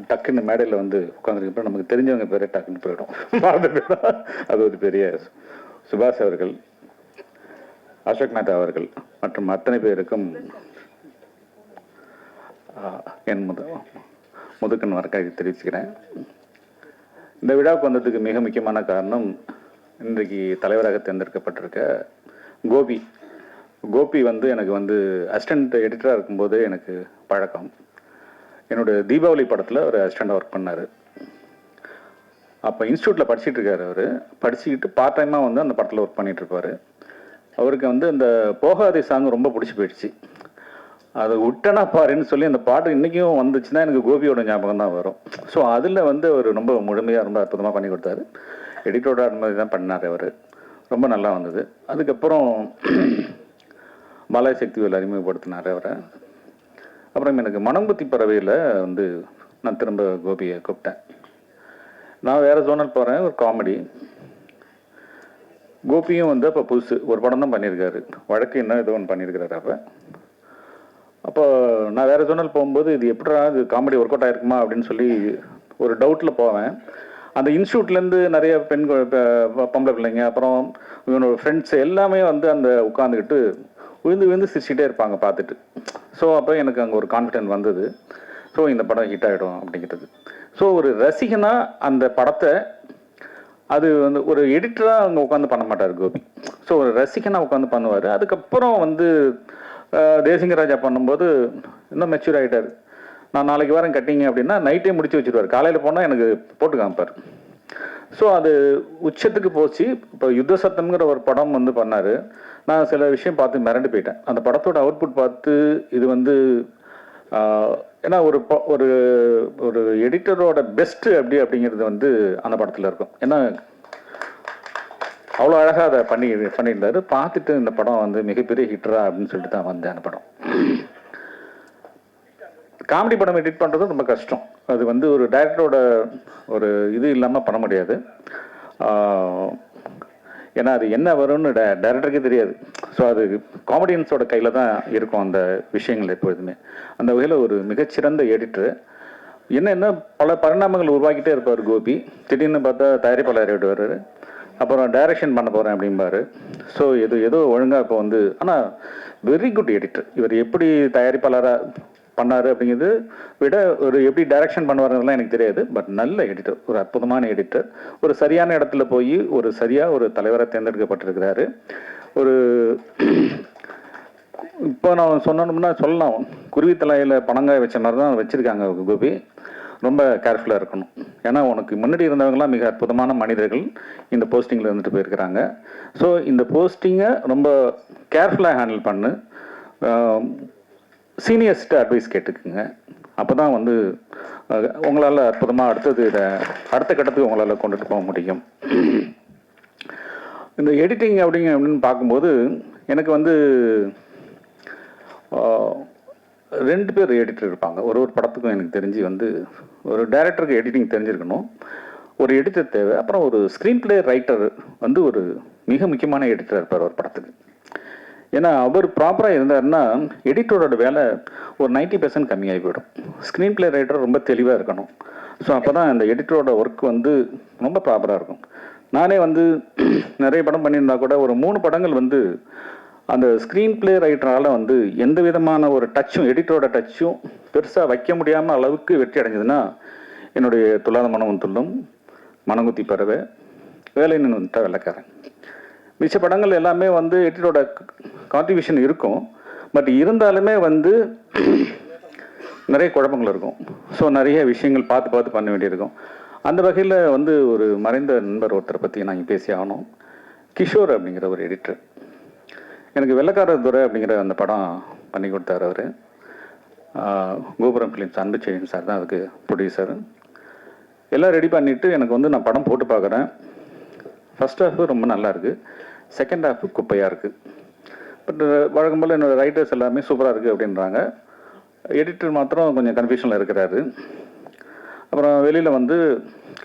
டக்குன்னு மேடையில் வந்து உட்காந்துருக்கப்ப நமக்கு தெரிஞ்சவங்க பேரே டக்குன்னு போயிடும், அது ஒரு பெரிய. சுபாஷ் அவர்கள், அசோக் மேத்தா அவர்கள் மற்றும் அத்தனை பேருக்கும் என் முதுக்கன் வணக்கத்தை தெரிவிச்சுக்கிறேன். இந்த விழாவுக்கு வந்ததுக்கு மிக முக்கியமான காரணம், இன்றைக்கு தலைவராக தேர்ந்தெடுக்கப்பட்டிருக்க கோபி வந்து எனக்கு வந்து அசிஸ்டன்ட் எடிட்டராக இருக்கும்போது எனக்கு பழக்கம். என்னோட தீபாவளி படத்தில் ஒரு அசிஸ்டண்டாக ஒர்க் பண்ணார். அப்போ இன்ஸ்டியூட்டில் படிச்சுட்டு இருக்காரு. அவர் படிச்சுக்கிட்டு பார்ட் டைமாக வந்து அந்த படத்தில் ஒர்க் பண்ணிகிட்டு இருப்பார். அவருக்கு வந்து அந்த போகாதே சாங் ரொம்ப பிடிச்சி போயிடுச்சு. அது விட்டனா பாருன்னு சொல்லி அந்த பாட்டு இன்றைக்கும் வந்துச்சுன்னா எனக்கு கோபியோட ஞாபகம் தான் வரும். ஸோ அதில் வந்து அவர் ரொம்ப முழுமையாக ரொம்ப அற்புதமாக பண்ணி கொடுத்தாரு. எடிட்டரோட அனுமதி தான் பண்ணார் அவர், ரொம்ப நல்லா வந்தது. அதுக்கப்புறம் பாலாஜி சக்திவேல் அறிமுகப்படுத்தினார் அவரை. அப்புறம் எனக்கு மனம்புத்தி பறவையில் வந்து நான் திரும்ப கோபியை கூப்பிட்டேன். நான் வேறு ஜோனல் போகிறேன், ஒரு காமெடி. கோபியும் வந்து அப்போ புதுசு ஒரு படம் தான் பண்ணியிருக்காரு, வழக்கு என்ன ஏதோ ஒன்று பண்ணியிருக்கிறாரு. அப்போ நான் வேறு ஜோனல் போகும்போது இது எப்படா இது காமெடி ஒர்க் அவுட் ஆகிருக்குமா அப்படின்னு சொல்லி ஒரு டவுட்டில் போவேன். அந்த இன்ஸ்டியூட்லேருந்து நிறைய பொம்பளை பிள்ளைங்க, அப்புறம் இவனோட ஃப்ரெண்ட்ஸ் எல்லாமே வந்து அந்த உட்காந்துக்கிட்டு விழுந்து சிரிச்சுட்டே இருப்பாங்க பார்த்துட்டு. ஸோ அப்போ எனக்கு அங்கே ஒரு கான்ஃபிடென்ட் வந்தது. ஸோ இந்த படம் ஹிட் ஆகிடும் அப்படிங்கிறது. ஸோ ஒரு ரசிகனாக அந்த படத்தை, அது வந்து ஒரு எடிட்டராக அங்கே உட்காந்து பண்ண மாட்டார் கோபி. ஸோ ஒரு ரசிகனாக உட்காந்து பண்ணுவார். அதுக்கப்புறம் வந்து தேசிங்கராஜா பண்ணும்போது இன்னும் மெச்சூர் ஆகிட்டார். நான் நாளைக்கு வாரம் கட்டிங்க அப்படின்னா நைட்டே முடிச்சு வச்சுருவார், காலையில் போனால் எனக்கு போட்டு காமிப்பார். ஸோ அது உச்சத்துக்கு போச்சு. இப்போ யுத்த சத்தம்ங்கிற ஒரு படம் வந்து பண்ணார். நான் சில விஷயம் பார்த்து மிரண்டு போயிட்டேன். அந்த படத்தோட அவுட்புட் பார்த்து இது வந்து ஏன்னா ஒரு ஒரு எடிட்டரோட பெஸ்ட்டு அப்படிங்கிறது வந்து அந்த படத்தில் இருக்கும். ஏன்னா அவ்வளோ அழகாக அதை பண்ணியிருந்தாரு. பார்த்துட்டு இந்த படம் வந்து மிகப்பெரிய ஹிட்டரா அப்படின்னு சொல்லிட்டு தான் வந்தேன். அந்த படம் காமெடி படம் எடிட் பண்ணுறது ரொம்ப கஷ்டம். அது வந்து ஒரு டைரக்டரோட ஒரு இது இல்லாமல் பண்ண முடியாது. ஏன்னா அது என்ன வரும்னு டைரக்டருக்கே தெரியாது. ஸோ அது காமெடியன்ஸோட கையில் தான் இருக்கும் அந்த விஷயங்கள் எப்பொழுதுமே. அந்த வகையில் ஒரு மிகச்சிறந்த எடிட்டரு. என்ன பல பரிணாமங்கள் உருவாக்கிட்டே இருப்பார் கோபி. திடீர்னு பார்த்தா தயாரிப்பாளர் ஆகிடுவார், அப்புறம் டைரக்ஷன் பண்ண போகிறேன் அப்படிம்பாரு. ஸோ ஏதோ ஒழுங்காக இப்போ வந்து, ஆனால் வெரி குட் எடிட்டர். இவர் எப்படி தயாரிப்பாளராக பண்ணார் அப்படிங்கிறது விட ஒரு எப்படி டைரக்ஷன் பண்ணுவாருலாம் எனக்கு தெரியாது. பட் நல்ல எடிட்டர், ஒரு அற்புதமான எடிட்டர். ஒரு சரியான இடத்துல போய் ஒரு தலைவராக தேர்ந்தெடுக்கப்பட்டிருக்கிறாரு. ஒரு இப்போ நான் சொன்னோம்னா சொல்லலாம், குருவி தலையில் பணங்காய் வச்ச மாதிரி தான் வச்சுருக்காங்க கோபி. ரொம்ப கேர்ஃபுல்லாக இருக்கணும். ஏன்னா உனக்கு முன்னாடி இருந்தவங்களாம் மிக அற்புதமான மனிதர்கள் இந்த போஸ்டிங்கில் இருந்துட்டு போயிருக்கிறாங்க. ஸோ இந்த போஸ்டிங்கை ரொம்ப கேர்ஃபுல்லாக ஹேண்டில் பண்ணு. சீனியர்ஸ்ட்டு அட்வைஸ் கேட்டுக்குங்க. அப்போ தான் வந்து உங்களால் அற்புதமாக அடுத்த கட்டத்துக்கு உங்களால் கொண்டுட்டு போக முடியும். இந்த எடிட்டிங் அப்படின்னு பார்க்கும்போது எனக்கு வந்து 2 பேர் எடிட்டர் இருப்பாங்க. ஒரு படத்துக்கும் எனக்கு தெரிஞ்சு வந்து ஒரு டைரக்டருக்கு எடிட்டிங் தெரிஞ்சிருக்கணும், ஒரு எடிட்டர் தேவை. அப்புறம் ஒரு ஸ்க்ரீன் பிளே ரைட்டர் வந்து ஒரு மிக முக்கியமான எடிட்டர் இருப்பார் ஒரு படத்துக்கு. ஏன்னா அவர் ப்ராப்பராக இருந்தாருன்னா எடிட்டரோட வேலை ஒரு 90% கம்மியாகி போயிடும். ஸ்க்ரீன் பிளே ரைட்டர் ரொம்ப தெளிவாக இருக்கணும். ஸோ அப்போ தான் அந்த எடிட்டரோட ஒர்க் வந்து ரொம்ப ப்ராப்பராக இருக்கும். நானே வந்து நிறைய படம் பண்ணியிருந்தா கூட ஒரு 3 படங்கள் வந்து அந்த ஸ்க்ரீன் பிளே ரைட்டரால் வந்து எந்த விதமான ஒரு டச்சும் எடிட்டரோட டச்சும் பெருசாக வைக்க முடியாமல் அளவுக்கு வெற்றி அடைஞ்சதுன்னா என்னுடைய துல்லாத மனமும் துள்ளும், மனங்குத்தி பறவை, வேலை நின்று வந்துட்டா வெள்ளைக்காரன். மிச்ச படங்கள் எல்லாமே வந்து எடிட்டரோட கான்ட்ரிபியூஷன் இருக்கும். பட் இருந்தாலுமே வந்து நிறைய குழப்பங்கள் இருக்கும். ஸோ நிறைய விஷயங்கள் பார்த்து பண்ண வேண்டியிருக்கும். அந்த வகையில் வந்து ஒரு மறைந்த நண்பர் ஒருத்தரை பற்றி நான் இங்கே பேசி ஆகணும். கிஷோர் அப்படிங்கிற ஒரு எடிட்டர். எனக்கு வெள்ளைக்காரர் துரை அப்படிங்கிற அந்த படம் பண்ணி கொடுத்தார் அவர். கோபுரம் ஃபிலிம்ஸ் அன்புச்செழியன் சார் தான் அதுக்கு ப்ரொடியூசர். எல்லாம் ரெடி பண்ணிவிட்டு எனக்கு வந்து நான் படம் போட்டு பார்க்குறேன். ஃபர்ஸ்ட் ஹாஃபு ரொம்ப நல்லா இருக்குது, செகண்ட் ஹாஃபு குப்பையாக இருக்குது. பட் வழக்கம் போல் என்னோடய ரைட்டர்ஸ் எல்லாமே சூப்பராக இருக்குது அப்படின்றாங்க. எடிட்டர் மாத்திரம் கொஞ்சம் கன்ஃபியூஷனில் இருக்கிறாரு. அப்புறம் வெளியில் வந்து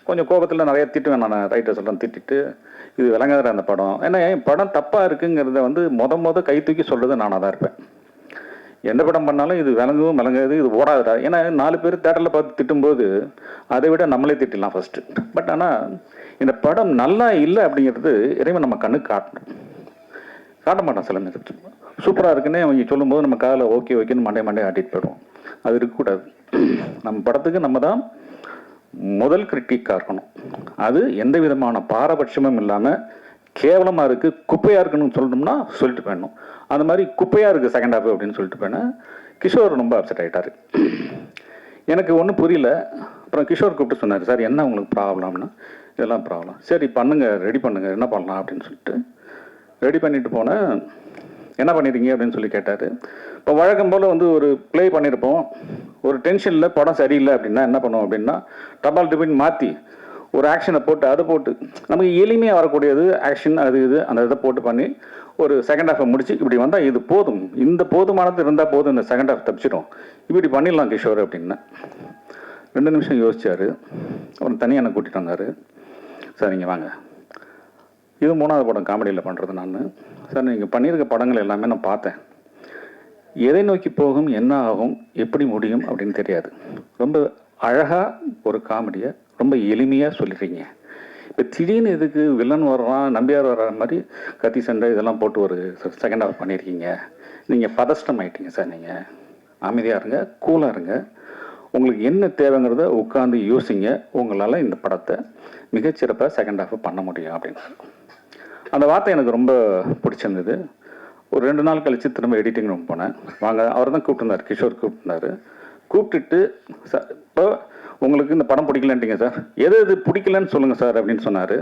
கொஞ்சம் கோபத்தில் நிறைய திட்டுவேன் நான், ரைட்டர்ஸ் எல்லாம் திட்டிட்டு இது விளங்காத அந்த படம். ஏன்னா என் படம் தப்பாக இருக்குங்கிறத வந்து மொத கை தூக்கி சொல்கிறது நானாக தான் இருப்பேன். எந்த படம் பண்ணாலும் இது விளங்காது, இது ஓடாதுடா. ஏன்னா 4 பேர் தேட்டரில் பார்த்து திட்டும்போது அதை விட நம்மளே திட்டிடலாம் ஃபஸ்ட்டு. பட் ஆனால் இந்த படம் நல்லா இல்லை அப்படிங்கிறது இறைவன் நம்ம கண்ணுக்கு காட்ட மாட்டான். சில நேரத்தில் சூப்பராக இருக்குன்னு அவங்க சொல்லும்போது நம்ம காதில் ஓகேன்னு மண்டே ஆட்டிட்டு போயிடுவோம். அது இருக்கக்கூடாது. நம்ம படத்துக்கு நம்ம தான் முதல் கிரிட்டிக்காக இருக்கணும். அது எந்த விதமான பாரபட்சமும் இல்லாமல் கேவலமாக இருக்குது, குப்பையாக இருக்குன்னு சொல்லணும்னா சொல்லிட்டு போயிடணும். அந்த மாதிரி குப்பையாக இருக்குது செகண்ட் ஹாஃப் அப்படின்னு சொல்லிட்டு போயினேன். கிஷோர் ரொம்ப அப்செட் ஆகிட்டார். எனக்கு ஒன்றும் புரியல. அப்புறம் கிஷோர் கூப்பிட்டு சொன்னார், சார் என்ன உங்களுக்கு ப்ராப்ளம்னா, இதெல்லாம் ப்ராப்ளம், சரி பண்ணுங்கள், ரெடி பண்ணுங்கள், என்ன பண்ணலாம் அப்படின்னு சொல்லிட்டு ரெடி பண்ணிட்டு போனேன். என்ன பண்ணிடுறீங்க அப்படின்னு சொல்லி கேட்டார். இப்போ வழக்கம் போல் வந்து ஒரு ப்ளே பண்ணியிருப்போம், ஒரு டென்ஷனில் படம் சரியில்லை அப்படின்னா என்ன பண்ணுவோம் அப்படின்னா டபால் டிபின் மாற்றி ஒரு ஆக்ஷனை போட்டு அதை போட்டு நமக்கு எளிமையாக வரக்கூடியது ஆக்ஷன் அது இது அந்த இதை போட்டு பண்ணி ஒரு செகண்ட் ஹாஃபை முடிச்சு இப்படி வந்தால் இது போதும், இந்த போதுமானது இருந்தால் போதும், இந்த செகண்ட் ஹாஃப் தப்பிச்சிடும், இப்படி பண்ணிடலாம் கிஷோர் அப்படின்னு 2 நிமிஷம் யோசிச்சார். அப்புறம் தனியாக என்னை கூட்டிகிட்டு வந்தார். சார் நீங்கள் வாங்க, இது 3வது படம் காமெடியில் பண்ணுறது நான். சார் நீங்கள் பண்ணியிருக்க படங்கள் எல்லாமே நான் பார்த்தேன். எதை நோக்கி போகும், என்ன ஆகும், எப்படி முடியும் அப்படின்னு தெரியாது. ரொம்ப அழகாக ஒரு காமெடியை ரொம்ப எளிமையாக சொல்லிடுறீங்க. இப்போ திடீர்னு இதுக்கு வில்லன் வர்றான், நம்பியார் வர்ற மாதிரி கத்தி சண்டை இதெல்லாம் போட்டு ஒரு செகண்ட் ஹாஃப் பண்ணியிருக்கீங்க. நீங்கள் பதஷ்டம் ஆகிட்டீங்க சார். நீங்கள் அமைதியாக இருங்க, கூலாக இருங்க, உங்களுக்கு என்ன தேவைங்கிறத உட்காந்து யோசிங்க, உங்களால் இந்த படத்தை மிகச்சிறப்பாக செகண்ட் ஹாஃப் பண்ண முடியும் அப்படின்னு. அந்த வார்த்தை எனக்கு ரொம்ப பிடிச்சிருந்தது. ஒரு 2 நாள் கழித்து திரும்ப எடிட்டிங் ரூம் போனேன். வாங்க, அவர் தான் கூப்பிட்டுருந்தார், கிஷோர் கூப்பிட்டுருந்தாரு. கூப்பிட்டுட்டு சார் இப்போ உங்களுக்கு இந்த படம் பிடிக்கலன்ட்டீங்க சார், எது பிடிக்கலன்னு சொல்லுங்கள் சார் அப்படின்னு சொன்னார்.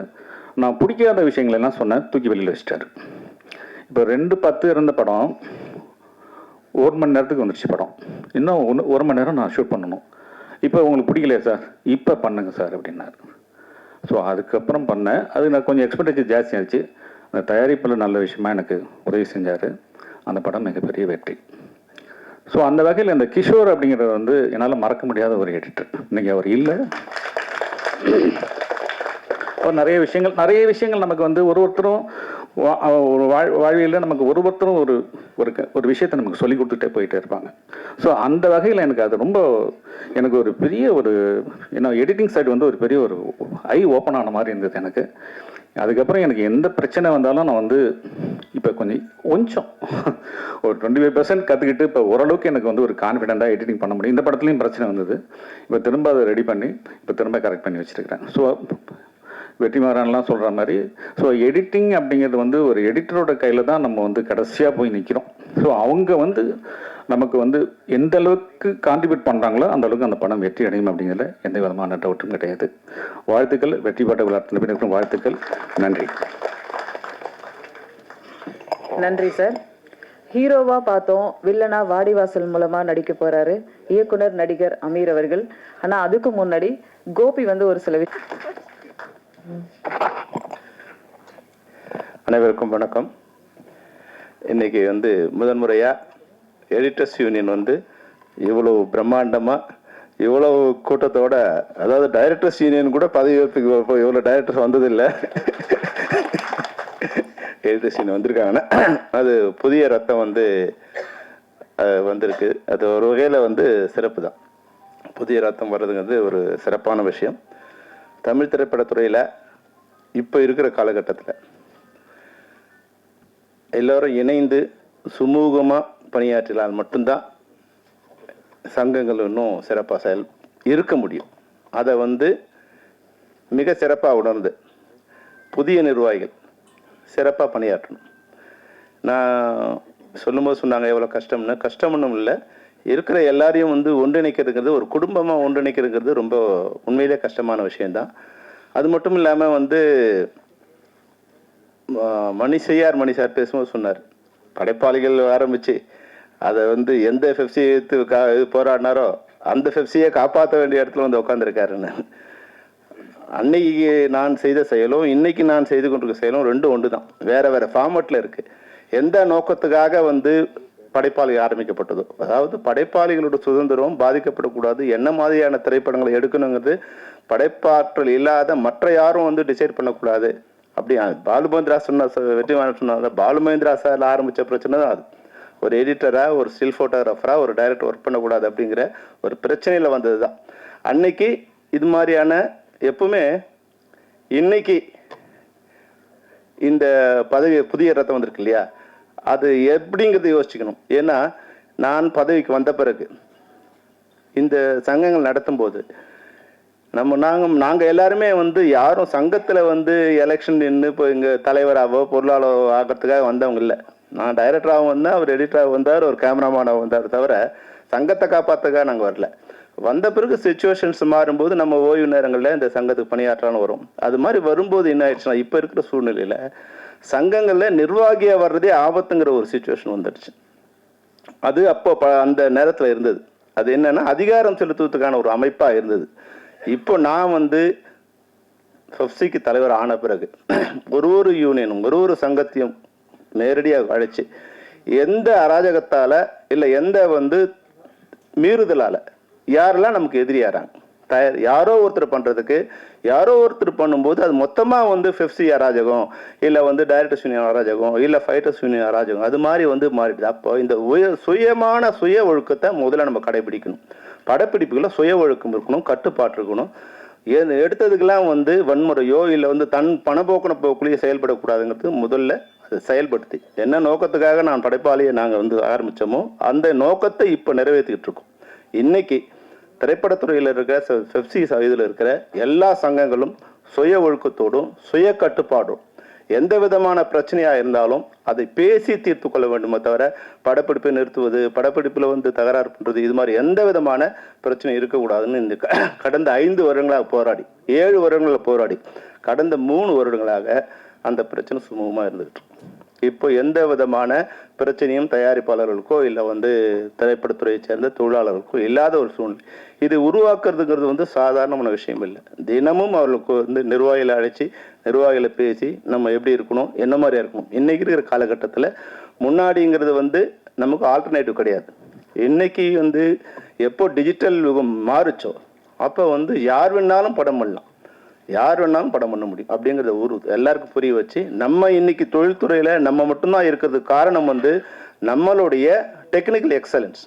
நான் பிடிக்காத விஷயங்கள் எல்லாம் சொன்னேன், தூக்கி வெளியில் வச்சிட்டாரு. இப்போ 2:10 இருந்த படம் 1 மணி நேரத்துக்கு வந்துருச்சு படம். இன்னும் 1 மணி நேரம் நான் ஷூட் பண்ணணும். இப்போ உங்களுக்கு பிடிக்கலையா சார், இப்போ பண்ணுங்க சார் அப்படின்னாரு. ஸோ அதுக்கப்புறம் பண்ணேன். அது நான் கொஞ்சம் எக்ஸ்பெக்டேஷன் ஜாஸ்தி ஆச்சு. அந்த தயாரிப்பில் நல்ல விஷயமா எனக்கு உதவி செஞ்சார். அந்த படம் மிகப்பெரிய வெற்றி. ஸோ அந்த வகையில் இந்த கிஷோர் அப்படிங்கிறது வந்து என்னால் மறக்க முடியாத ஒரு எடிட்டர். இன்னைக்கு அவர் இல்லை. அவர் நிறைய விஷயங்கள் நமக்கு வந்து ஒருத்தரும் ஒரு வாழ்வியலில் நமக்கு ஒருத்தரும் ஒரு விஷயத்தை நமக்கு சொல்லி கொடுத்துட்டே போயிட்டே இருப்பாங்க. ஸோ அந்த வகையில் எனக்கு அது ரொம்ப எனக்கு ஒரு பெரிய ஒரு ஏன்னா எடிட்டிங் சைடு வந்து ஒரு பெரிய ஒரு ஐ ஓப்பன் ஆன மாதிரி இருந்தது எனக்கு. அதுக்கப்புறம் எனக்கு எந்த பிரச்சனை வந்தாலும் நான் வந்து இப்போ கொஞ்சம் ஒரு 25% கற்றுக்கிட்டு இப்போ ஓரளவுக்கு எனக்கு வந்து ஒரு கான்ஃபிடென்ட்டாக எடிட்டிங் பண்ண முடியும். இந்த படத்துலையும் பிரச்சனை வந்தது, இப்போ திரும்ப அதை ரெடி பண்ணி இப்போ திரும்ப கரெக்ட் பண்ணி வச்சுருக்கிறேன். ஸோ வெற்றிமாறன்லாம் சொல்கிற மாதிரி ஸோ எடிட்டிங் அப்படிங்கிறது வந்து ஒரு எடிட்டரோட கையில் தான் நம்ம வந்து கடைசியாக போய் நிற்கிறோம். ஸோ அவங்க வந்து நமக்கு வந்து எந்த அளவுக்கு கான்ட்ரிபியூட் பண்ணுறாங்களோ அந்த அளவுக்கு அந்த படம் வெற்றி அடையும் அப்படிங்கிறதுல எந்த விதமான டவுட்டும் கிடையாது. வாழ்த்துக்கள், வெற்றி பாட்ட விளையாட்டு பின்னர் வாழ்த்துக்கள். நன்றி. நன்றி சார். ஹீரோவா பார்த்தோம், வில்லனா வாடிவாசல் மூலமா நடிக்க போறாரு இயக்குனர் நடிகர் அமீர் அவர்கள். ஆனா அதுக்கு முன்னாடி கோபி வந்து ஒரு சில அனைவருக்கும் வணக்கம். இன்னைக்கு வந்து முதன்முறையா எடிட்டர்ஸ் யூனியன் வந்து இவ்வளவு பிரம்மாண்டமா இவ்வளவு கூட்டத்தோட, அதாவது டைரக்டர்ஸ் யூனியன் கூட பதவியேற்புக்கு இவ்வளவு டைரக்டர்ஸ் வந்ததில்லை, எடிட்டர்ஸ் யூனியன் வந்திருக்காங்கன்னா அது புதிய ரத்தம் வந்து வந்திருக்கு. அது ஒரு வகையில் வந்து சிறப்பு தான். புதிய ரத்தம் வர்றதுங்கிறது ஒரு சிறப்பான விஷயம். தமிழ் திரைப்படத்துறையில் இப்போ இருக்கிற காலகட்டத்தில் எல்லோரும் இணைந்து சுமூகமாக பணியாற்றினால் மட்டும்தான் சங்கங்கள் இன்னும் சிறப்பாக இருக்க முடியும். அதை மிக சிறப்பாக உணர்ந்து புதிய நிர்வாகிகள் சிறப்பாக பணியாற்றணும். நான் சொல்லும்போது சொன்னாங்க எவ்வளோ கஷ்டம்னு. கஷ்டம்னு இல்லை, இருக்கிற எல்லாரையும் ஒன்றிணைக்கிறதுங்கிறது, ஒரு குடும்பமாக ஒன்றிணைக்கிறதுங்கிறது ரொம்ப உண்மையிலே கஷ்டமான விஷயந்தான். அது மட்டும் இல்லாமல் மணி சார் பேசும்போது சொன்னார், படைப்பாளிகள் ஆரம்பித்து அதை எந்த பெப்சி போராடினாரோ அந்த பெப்சியை காப்பாற்ற வேண்டிய இடத்துல உட்காந்துருக்காருன்னு. அன்னைக்கு நான் செய்த செயலும் இன்னைக்கு நான் செய்து கொண்டிருக்க செயலும் ரெண்டும் ஒன்று தான், வேற வேற ஃபார்மேட்டில் இருக்கு. எந்த நோக்கத்துக்காக படைப்பாளி ஆரம்பிக்கப்பட்டதோ, அதாவது படைப்பாளிகளோட சுதந்திரம் பாதிக்கப்படக்கூடாது, என்ன மாதிரியான திரைப்படங்களை எடுக்கணுங்கிறது படைப்பாற்றல் இல்லாத மற்ற யாரும் டிசைட் பண்ணக்கூடாது. அப்படி பாலுமகேந்திரா வெற்றிமாறன் சொன்னார், பாலுமகேந்திரா சார் ஆரம்பித்த பிரச்சனை தான் அது. ஒரு எடிட்டராக, ஒரு ஸ்டில் ஃபோட்டோகிராஃபராக ஒரு டைரக்டர் ஒர்க் பண்ணக்கூடாது அப்படிங்கிற ஒரு பிரச்சனையில் வந்தது தான். அன்னைக்கு இது மாதிரியான எப்பவுமே இன்னைக்கு இந்த பதவி புதிய ரத்தம் வந்திருக்கு இல்லையா, அது எப்படிங்கிறத யோசிச்சுக்கணும். ஏன்னா நான் பதவிக்கு வந்த பிறகு இந்த சங்கங்கள் நடத்தும் போது நாங்கள் எல்லாருமே யாரும் சங்கத்தில் எலெக்ஷன் நின்று இப்போ எங்கள் தலைவராகவோ பொருளாளரோ ஆகிறதுக்காக வந்தவங்க இல்லை. நான் டைரக்டராகவும் வந்தேன், அவர் எடிட்டராக வந்தார், ஒரு கேமராமேனாக வந்தார். தவிர சங்கத்தை காப்பாற்றுக்காக நாங்கள் வரல. வந்த பிறகு சிச்சுவேஷன்ஸ் மாறும்போது நம்ம ஓய்வு நேரங்களில் இந்த சங்கத்துக்கு பணியாற்றாலும் வரும். அது மாதிரி வரும்போது என்ன ஆயிடுச்சுன்னா, இப்போ இருக்கிற சூழ்நிலையில் சங்கங்களில் நிர்வாகியாக வர்றதே ஆபத்துங்கிற ஒரு சிச்சுவேஷன் வந்துடுச்சு. அது அப்போ அந்த நேரத்தில் இருந்தது. அது என்னன்னா அதிகாரம் செலுத்துவதற்கான ஒரு அமைப்பாக இருந்தது. இப்போ நான் பெப்சிக்கு தலைவர் ஆன பிறகு ஒரு யூனியனும் ஒரு சங்கத்தையும் நேரடியாக அழைச்சி எந்த அராஜகத்தால் இல்லை எந்த மீறுதலால் யாரெல்லாம் நமக்கு எதிரியாராங்க, யாரோ ஒருத்தர் பண்ணுறதுக்கு யாரோ ஒருத்தர் பண்ணும்போது அது மொத்தமாக பெப்சி அராஜகம் இல்லை டைரக்டர்ஸ் யூனியன் அராஜகம் இல்லை ஃபைட்டர்ஸ் யூனியன் அராஜகம் அது மாதிரி மாறிடுது. அப்போ இந்த சுயமான சுய ஒழுக்கத்தை முதல்ல நம்ம கடைபிடிக்கணும். படப்பிடிப்புகளில் சுய ஒழுக்கம் இருக்கணும், கட்டுப்பாடு இருக்கணும். எடுத்ததுக்கெல்லாம் வன்முறையோ இல்லை தன் பணப்போக்கின போக்குள்ளேயே செயல்படக்கூடாதுங்கிறது முதல்ல அதை செயல்படுத்தி என்ன நோக்கத்துக்காக நான் படைப்பாளியை நாங்கள் ஆரம்பித்தோமோ அந்த நோக்கத்தை இப்போ நிறைவேற்றிக்கிட்டு இருக்கோம். இன்னைக்கு திரைப்படத்துறையில் இருக்கிற பெப்சி இதில் இருக்கிற எல்லா சங்கங்களும் சுய ஒழுக்கத்தோடும் சுய கட்டுப்பாடும் எந்த விதமான பிரச்சனையாக இருந்தாலும் அதை பேசி தீர்த்து கொள்ள வேண்டுமே தவிர படப்பிடிப்பை நிறுத்துவது, படப்பிடிப்பில் தகராறு பண்ணுறது, இது மாதிரி எந்த விதமான பிரச்சனை இருக்கக்கூடாதுன்னு இந்த கடந்த 5 வருடங்களாக போராடி 7 வருடங்களில் போராடி கடந்த 3 வருடங்களாக அந்த பிரச்சனை சுமூகமாக இருந்துகிட்டு. இப்போ எந்த விதமான பிரச்சனையும் தயாரிப்பாளர்களுக்கோ இல்லை திரைப்படத்துறையை சேர்ந்த தொழிலாளர்களுக்கோ இல்லாத ஒரு சூழ்நிலை. இது உருவாக்குறதுங்கிறது சாதாரணமான விஷயம் இல்லை. தினமும் அவர்களுக்கு நிர்வாகிகளை அழைச்சி நிர்வாகிகளை பேசி நம்ம எப்படி இருக்கணும், என்ன மாதிரியா இருக்கணும். இன்னைக்கு இருக்கிற காலகட்டத்தில் முன்னாடிங்கிறது நமக்கு ஆல்டர்னேட்டிவ் கிடையாது. இன்னைக்கு எப்போ டிஜிட்டல் யுகம் மாறுச்சோ அப்போ யார் வேணாலும் படம் பண்ணலாம், யார் வேணாலும் படம் பண்ண முடியும் அப்படிங்கிறத எல்லாருக்கும் புரிய வச்சு நம்ம இன்னைக்கு தொழில்துறையில் நம்ம மட்டும்தான் இருக்கிறதுக்கு காரணம் நம்மளுடைய டெக்னிக்கல் எக்ஸலன்ஸ்.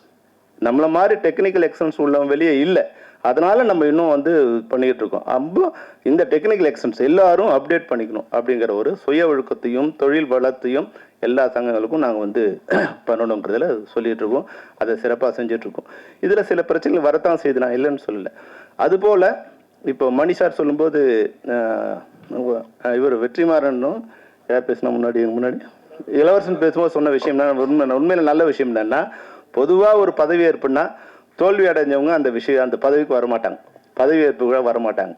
நம்மள மாதிரி டெக்னிக்கல் எக்ஸலன்ஸ் உள்ளவங்க வெளியே இல்லை. அதனால நம்ம இன்னும் பண்ணிக்கிட்டு இருக்கோம். அப்போ இந்த டெக்னிக்கல் எக்ஸலன்ஸ் எல்லாரும் அப்டேட் பண்ணிக்கணும் அப்படிங்கிற ஒரு சுய ஒழுக்கத்தையும் தொழில் வளத்தையும் எல்லா சங்கங்களுக்கும் நாங்கள் பண்ணணுங்கிறதுல சொல்லிட்டு இருக்கோம். அதை சிறப்பாக செஞ்சுட்டு இருக்கோம். இதில் சில பிரச்சனைகள் வரத்தான் செய்து நான் இல்லைன்னு சொல்லலை. அதுபோல் இப்போ மணி சார் சொல்லும்போது இவர் வெற்றிமாறனும் யார் பேசினா முன்னாடி இளவரசன் பேசும்போது சொன்ன விஷயம் உண்மையில நல்ல விஷயம் என்னன்னா, பொதுவாக ஒரு பதவி ஏற்புனா தோல்வி அடைஞ்சவங்க அந்த பதவிக்கு வரமாட்டாங்க, பதவி ஏற்பு கூட வரமாட்டாங்க.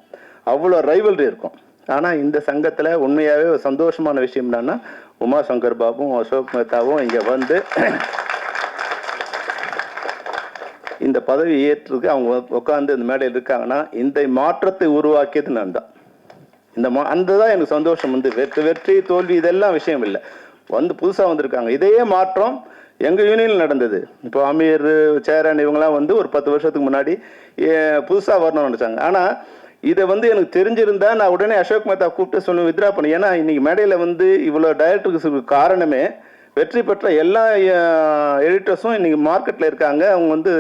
அவ்வளோ ரைவல்ரி இருக்கும். ஆனால் இந்த சங்கத்தில் உண்மையாகவே ஒரு சந்தோஷமான விஷயம் என்னன்னா, உமா சங்கர் பாபும் அசோக் மேத்தாவும் இங்கே இந்த பதவி ஏற்றுக்கு அவங்க உட்காந்து இந்த மேடையில் இருக்காங்கன்னா இந்த மாற்றத்தை உருவாக்கியது நான் தான். அந்த தான் எனக்கு சந்தோஷம். வெற்றி தோல்வி இதெல்லாம் விஷயம் இல்லை. புதுசாக வந்திருக்காங்க. இதே மாற்றம் எங்கள் யூனியனில் நடந்தது. இப்போ அமீர் சேரன் இவங்கெல்லாம் ஒரு 10 வருஷத்துக்கு முன்னாடி புதுசாக வரணும்னு நினச்சாங்க. ஆனால் இதை எனக்கு தெரிஞ்சிருந்தா நான் உடனே அசோக் மேத்தா கூப்பிட்டு சொல்லுவேன், வித்ரா பண்ணி. ஏன்னா இன்னைக்கு மேடையில் இவ்வளோ டைரக்டருக்கு காரணமே வெற்றி பெற்ற எல்லா எடிட்டர்ஸும் இன்னைக்கு மார்க்கெட்டில் இருக்காங்க. அவங்க வந்து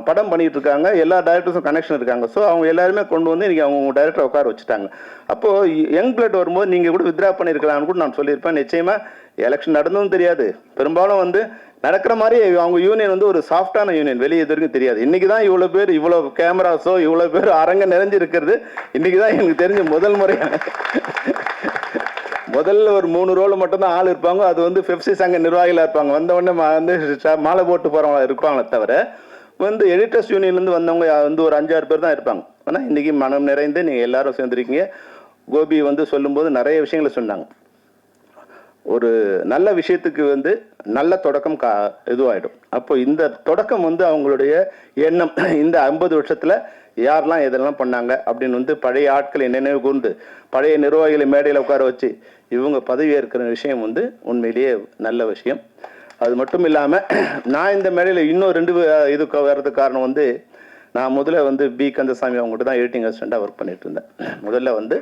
படம் பண்ணிட்டு இருக்காங்க. எல்லா டைரக்டர்ஸும் கனெக்ஷன் இருக்காங்க. ஸோ அவங்க எல்லாருமே கொண்டு வந்து இன்னைக்கு அவங்க டைரக்டர் உட்கார வச்சுட்டாங்க. அப்போது யங் பிளட் வரும்போது நீங்கள் கூட வித்ரா பண்ணியிருக்கலாம்னு கூட நான் சொல்லியிருப்பேன். நிச்சயமாக எலெக்ஷன் நடந்ததும் தெரியாது. பெரும்பாலும் வந்து நடக்கிற மாதிரி அவங்க யூனியன் வந்து ஒரு சாஃப்டான யூனியன், வெளியே இது வரைக்கும் தெரியாது. இன்னைக்கு தான் இவ்வளோ பேர், இவ்வளோ கேமராஸோ, இவ்வளோ பேர் அரங்க நிறைஞ்சு இருக்கிறது இன்னைக்கு தான் எனக்கு தெரிஞ்ச முதல் முறையாக. முதல்ல ஒரு 3 ரோல் மட்டும்தான் ஆள் இருப்பாங்க. அது வந்து பெப்சி சங்க நிர்வாகிகளாக இருப்பாங்க. வந்தவொடனே வந்து மாலை போட்டு போகிறவங்க இருப்பாங்களே தவிர வந்து எடிட்டர்ஸ் யூனியன்லேருந்து வந்தவங்க வந்து ஒரு 5-6 பேர் தான் இருப்பாங்க. ஆனால் இன்றைக்கி மனம் நிறைந்து நீங்கள் எல்லாரும் சேர்ந்துருக்கீங்க. கோபி வந்து சொல்லும்போது நிறைய விஷயங்களை சொன்னாங்க. ஒரு நல்ல விஷயத்துக்கு வந்து நல்ல தொடக்கம் இதுவாகிடும். அப்போ இந்த தொடக்கம் வந்து அவங்களுடைய எண்ணம் இந்த 50 வருஷத்தில் யாரெல்லாம் இதெல்லாம் பண்ணாங்க அப்படின்னு வந்து பழைய ஆட்களை நினைவு கூர்ந்து பழைய நிர்வாகிகளை மேடையில் உட்கார வச்சு இவங்க பதவி ஏற்கிற விஷயம் வந்து உண்மையிலேயே நல்ல விஷயம். அது மட்டும் இல்லாமல் நான் இந்த மேடையில் இன்னும் 2 இதுக்கு வர்றதுக்கு காரணம் வந்து நான் முதல்ல வந்து பி கந்தசாமி அவங்ககிட்ட தான் எடிட்டிங் அசிஸ்டண்ட்டாக ஒர்க் பண்ணிட்டு இருந்தேன். முதல்ல வந்து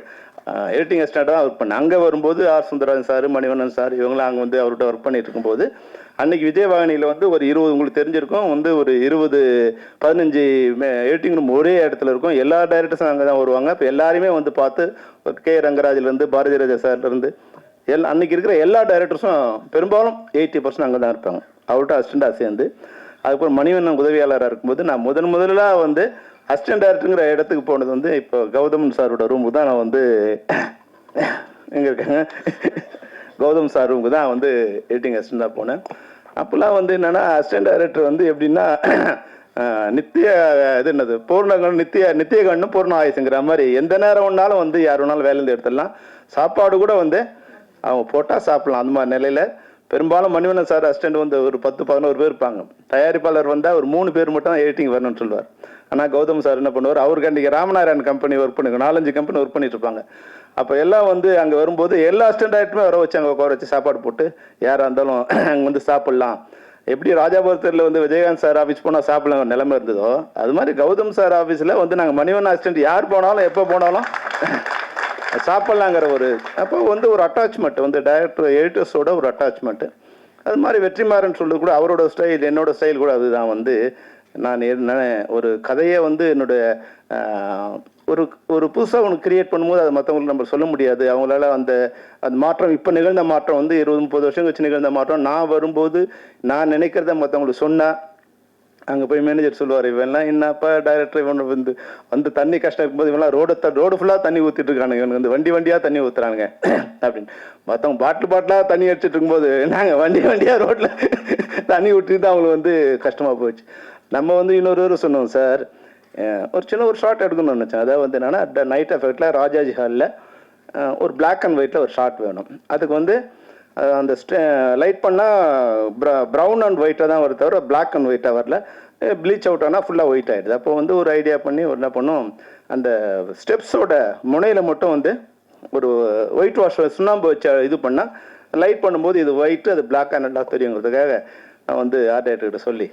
எடிட்டிங் அசிஸ்டண்ட்டாக தான் ஒர்க் பண்ணேன். அங்கே வரும்போது R Sundararajan sir, Manivannan sir இவங்களாம் அங்கே வந்து அவர்கிட்ட ஒர்க் பண்ணிட்டு இருக்கும்போது அன்னைக்கு விஜயவாகினியில் வந்து ஒரு 20 உங்களுக்கு தெரிஞ்சிருக்கும் வந்து ஒரு 15 எடிட்டிங் ரூம் ஒரே இடத்துல இருக்கும். எல்லா டைரக்டர்ஸும் அங்கே தான் வருவாங்க. இப்போ எல்லாருமே வந்து பார்த்து கே ரங்கராஜிலேருந்து பாரதி ராஜா சார்லேருந்து அன்னைக்கு இருக்கிற எல்லா டைரக்டர்ஸும் பெரும்பாலும் 80% அங்கே தான் இருப்பாங்க. அவர்கிட்ட அசிஸ்டண்டாக சேர்ந்து அதுக்கப்புறம் மணிவண்ணன் உதவியாளராக இருக்கும்போது நான் முதல்ல வந்து அசிஸ்டன்ட் டைரக்டருங்கிற இடத்துக்கு போனது வந்து இப்போ கௌதம் சாரோட ரூமுக்கு தான் நான் வந்து எங்கே இருக்காங்க கௌதம் சார் ரூமுக்கு தான் வந்து எடிட்டிங் அசிஸ்டண்டாக போனேன். அப்போல்லாம் வந்து என்னென்னா அசிஸ்டன்ட் டைரக்டர் வந்து எப்படின்னா நித்திய இது என்னது பூர்ணகன் நித்திய கண்ணும் பூர்ண ஆயுசுங்கிற மாதிரி எந்த நேரம் ஒன்றாலும் வந்து யார் வேணாலும் வேலையிலேருந்து எடுத்துடலாம். சாப்பாடு கூட வந்து அவங்க போட்டால் சாப்பிட்லாம். அந்த மாதிரி நிலையில் பெரும்பாலும் மணிவண்ணன் சார் அசிஸ்டன்ட் வந்து ஒரு 10-11 பேர் இருப்பாங்க. தயாரிப்பாளர் வந்தால் ஒரு 3 பேர் மட்டும் தான் எடிட்டிங் வரணும்னு சொல்லுவார். ஆனால் கௌதம் சார் என்ன பண்ணுவார், அவருக்கு அன்றைக்கி ராமநாராயண் கம்பெனி ஒர்க் பண்ணிங்க 4-5 கம்பெனி ஒர்க் பண்ணிட்டு இருப்பாங்க. அப்போ எல்லாம் வந்து அங்கே வரும்போது எல்லா அசிஸ்டன்ட் டைரக்டருமே வர வச்சு அங்கே உட்கார வச்சு சாப்பாடு போட்டு யாராக இருந்தாலும் அங்கே வந்து சாப்பிட்லாம். எப்படி ராஜாபுரத்தில் வந்து விஜயகாந்த் சார் ஆஃபீஸ் போனால் சாப்பிடலாம் நிலைமை இருந்ததோ அது மாதிரி கௌதம் சார் ஆஃபீஸில் வந்து நாங்கள் மணிவண்ணன் அசிஸ்டன்ட் யார் போனாலும் எப்போ போனாலும் சாப்பிட்லாங்கிற ஒரு அப்போ வந்து ஒரு அட்டாச்மெண்ட் வந்து டைரக்டர் எடிட்டர்ஸோட ஒரு அட்டாச்மெண்ட்டு. அது மாதிரி வெற்றிமாறன் சொல்றது கூட அவரோட ஸ்டைல் என்னோட ஸ்டைல் கூட அதுதான். வந்து நான் ஒரு கதையை வந்து என்னோட ஒரு புதுசாக ஒன்று கிரியேட் பண்ணும்போது அதை மற்றவங்களுக்கு நம்ம சொல்ல முடியாது. அவங்களால அந்த மாற்றம் இப்போ நிகழ்ந்த மாற்றம் வந்து 20-30 வருஷம் கழிச்சு நிகழ்ந்த மாற்றம் நான் வரும்போது நான் நினைக்கிறத மற்றவங்களுக்கு சொன்னால் அங்கே போய் மேனேஜர் சொல்லுவார், இவெல்லாம் என்னப்பா டைரக்டர் இவன் வந்து தண்ணி கஷ்டம் இருக்கும்போது இவெல்லாம் ரோடு ஃபுல்லாக தண்ணி ஊற்றிட்டு இருக்கானுங்க, இவனுக்கு வந்து வண்டியாக தண்ணி ஊற்றுறானுங்க அப்படின்னு. மற்றவங்க பாட்டிலாக தண்ணி அடிச்சுட்டு இருக்கும்போது நாங்கள் வண்டியாக ரோட்டில் தண்ணி ஊற்றிட்டு அவங்களுக்கு வந்து கஷ்டமாக போச்சு. நம்ம வந்து இன்னொரு சொன்னோம் சார், ஒரு ஷார்ட் எடுக்கணும்னு நினச்சேன். அதாவது வந்து என்னென்னா நைட் எஃபெக்டில் ராஜாஜி ஹாலில் ஒரு பிளாக் அண்ட் ஒயிட்டில் ஒரு ஷார்ட் வேணும். அதுக்கு வந்து அந்த லைட் பண்ணால் ப்ரௌன் அண்ட் ஒயிட்டாக தான் வருது தவிர பிளாக் அண்ட் ஒயிட்டாக வரல. ப்ளீச் அவுட் ஆனால் ஃபுல்லாக ஒயிட் ஆகிடுது. அப்போ வந்து ஒரு ஐடியா பண்ணி என்ன பண்ணோம், அந்த ஸ்டெப்ஸோட முனையில் மட்டும் வந்து ஒரு ஒயிட் வாஷ் சுண்ணாம்பு வச்சு இது பண்ணால் லைட் பண்ணும்போது இது ஒயிட்டு அது பிளாக் அண்ட் நல்லா தெரியுங்கிறதுக்காக நான் வந்து ஆர்ட் டைரக்டர்கிட்ட சொல்லி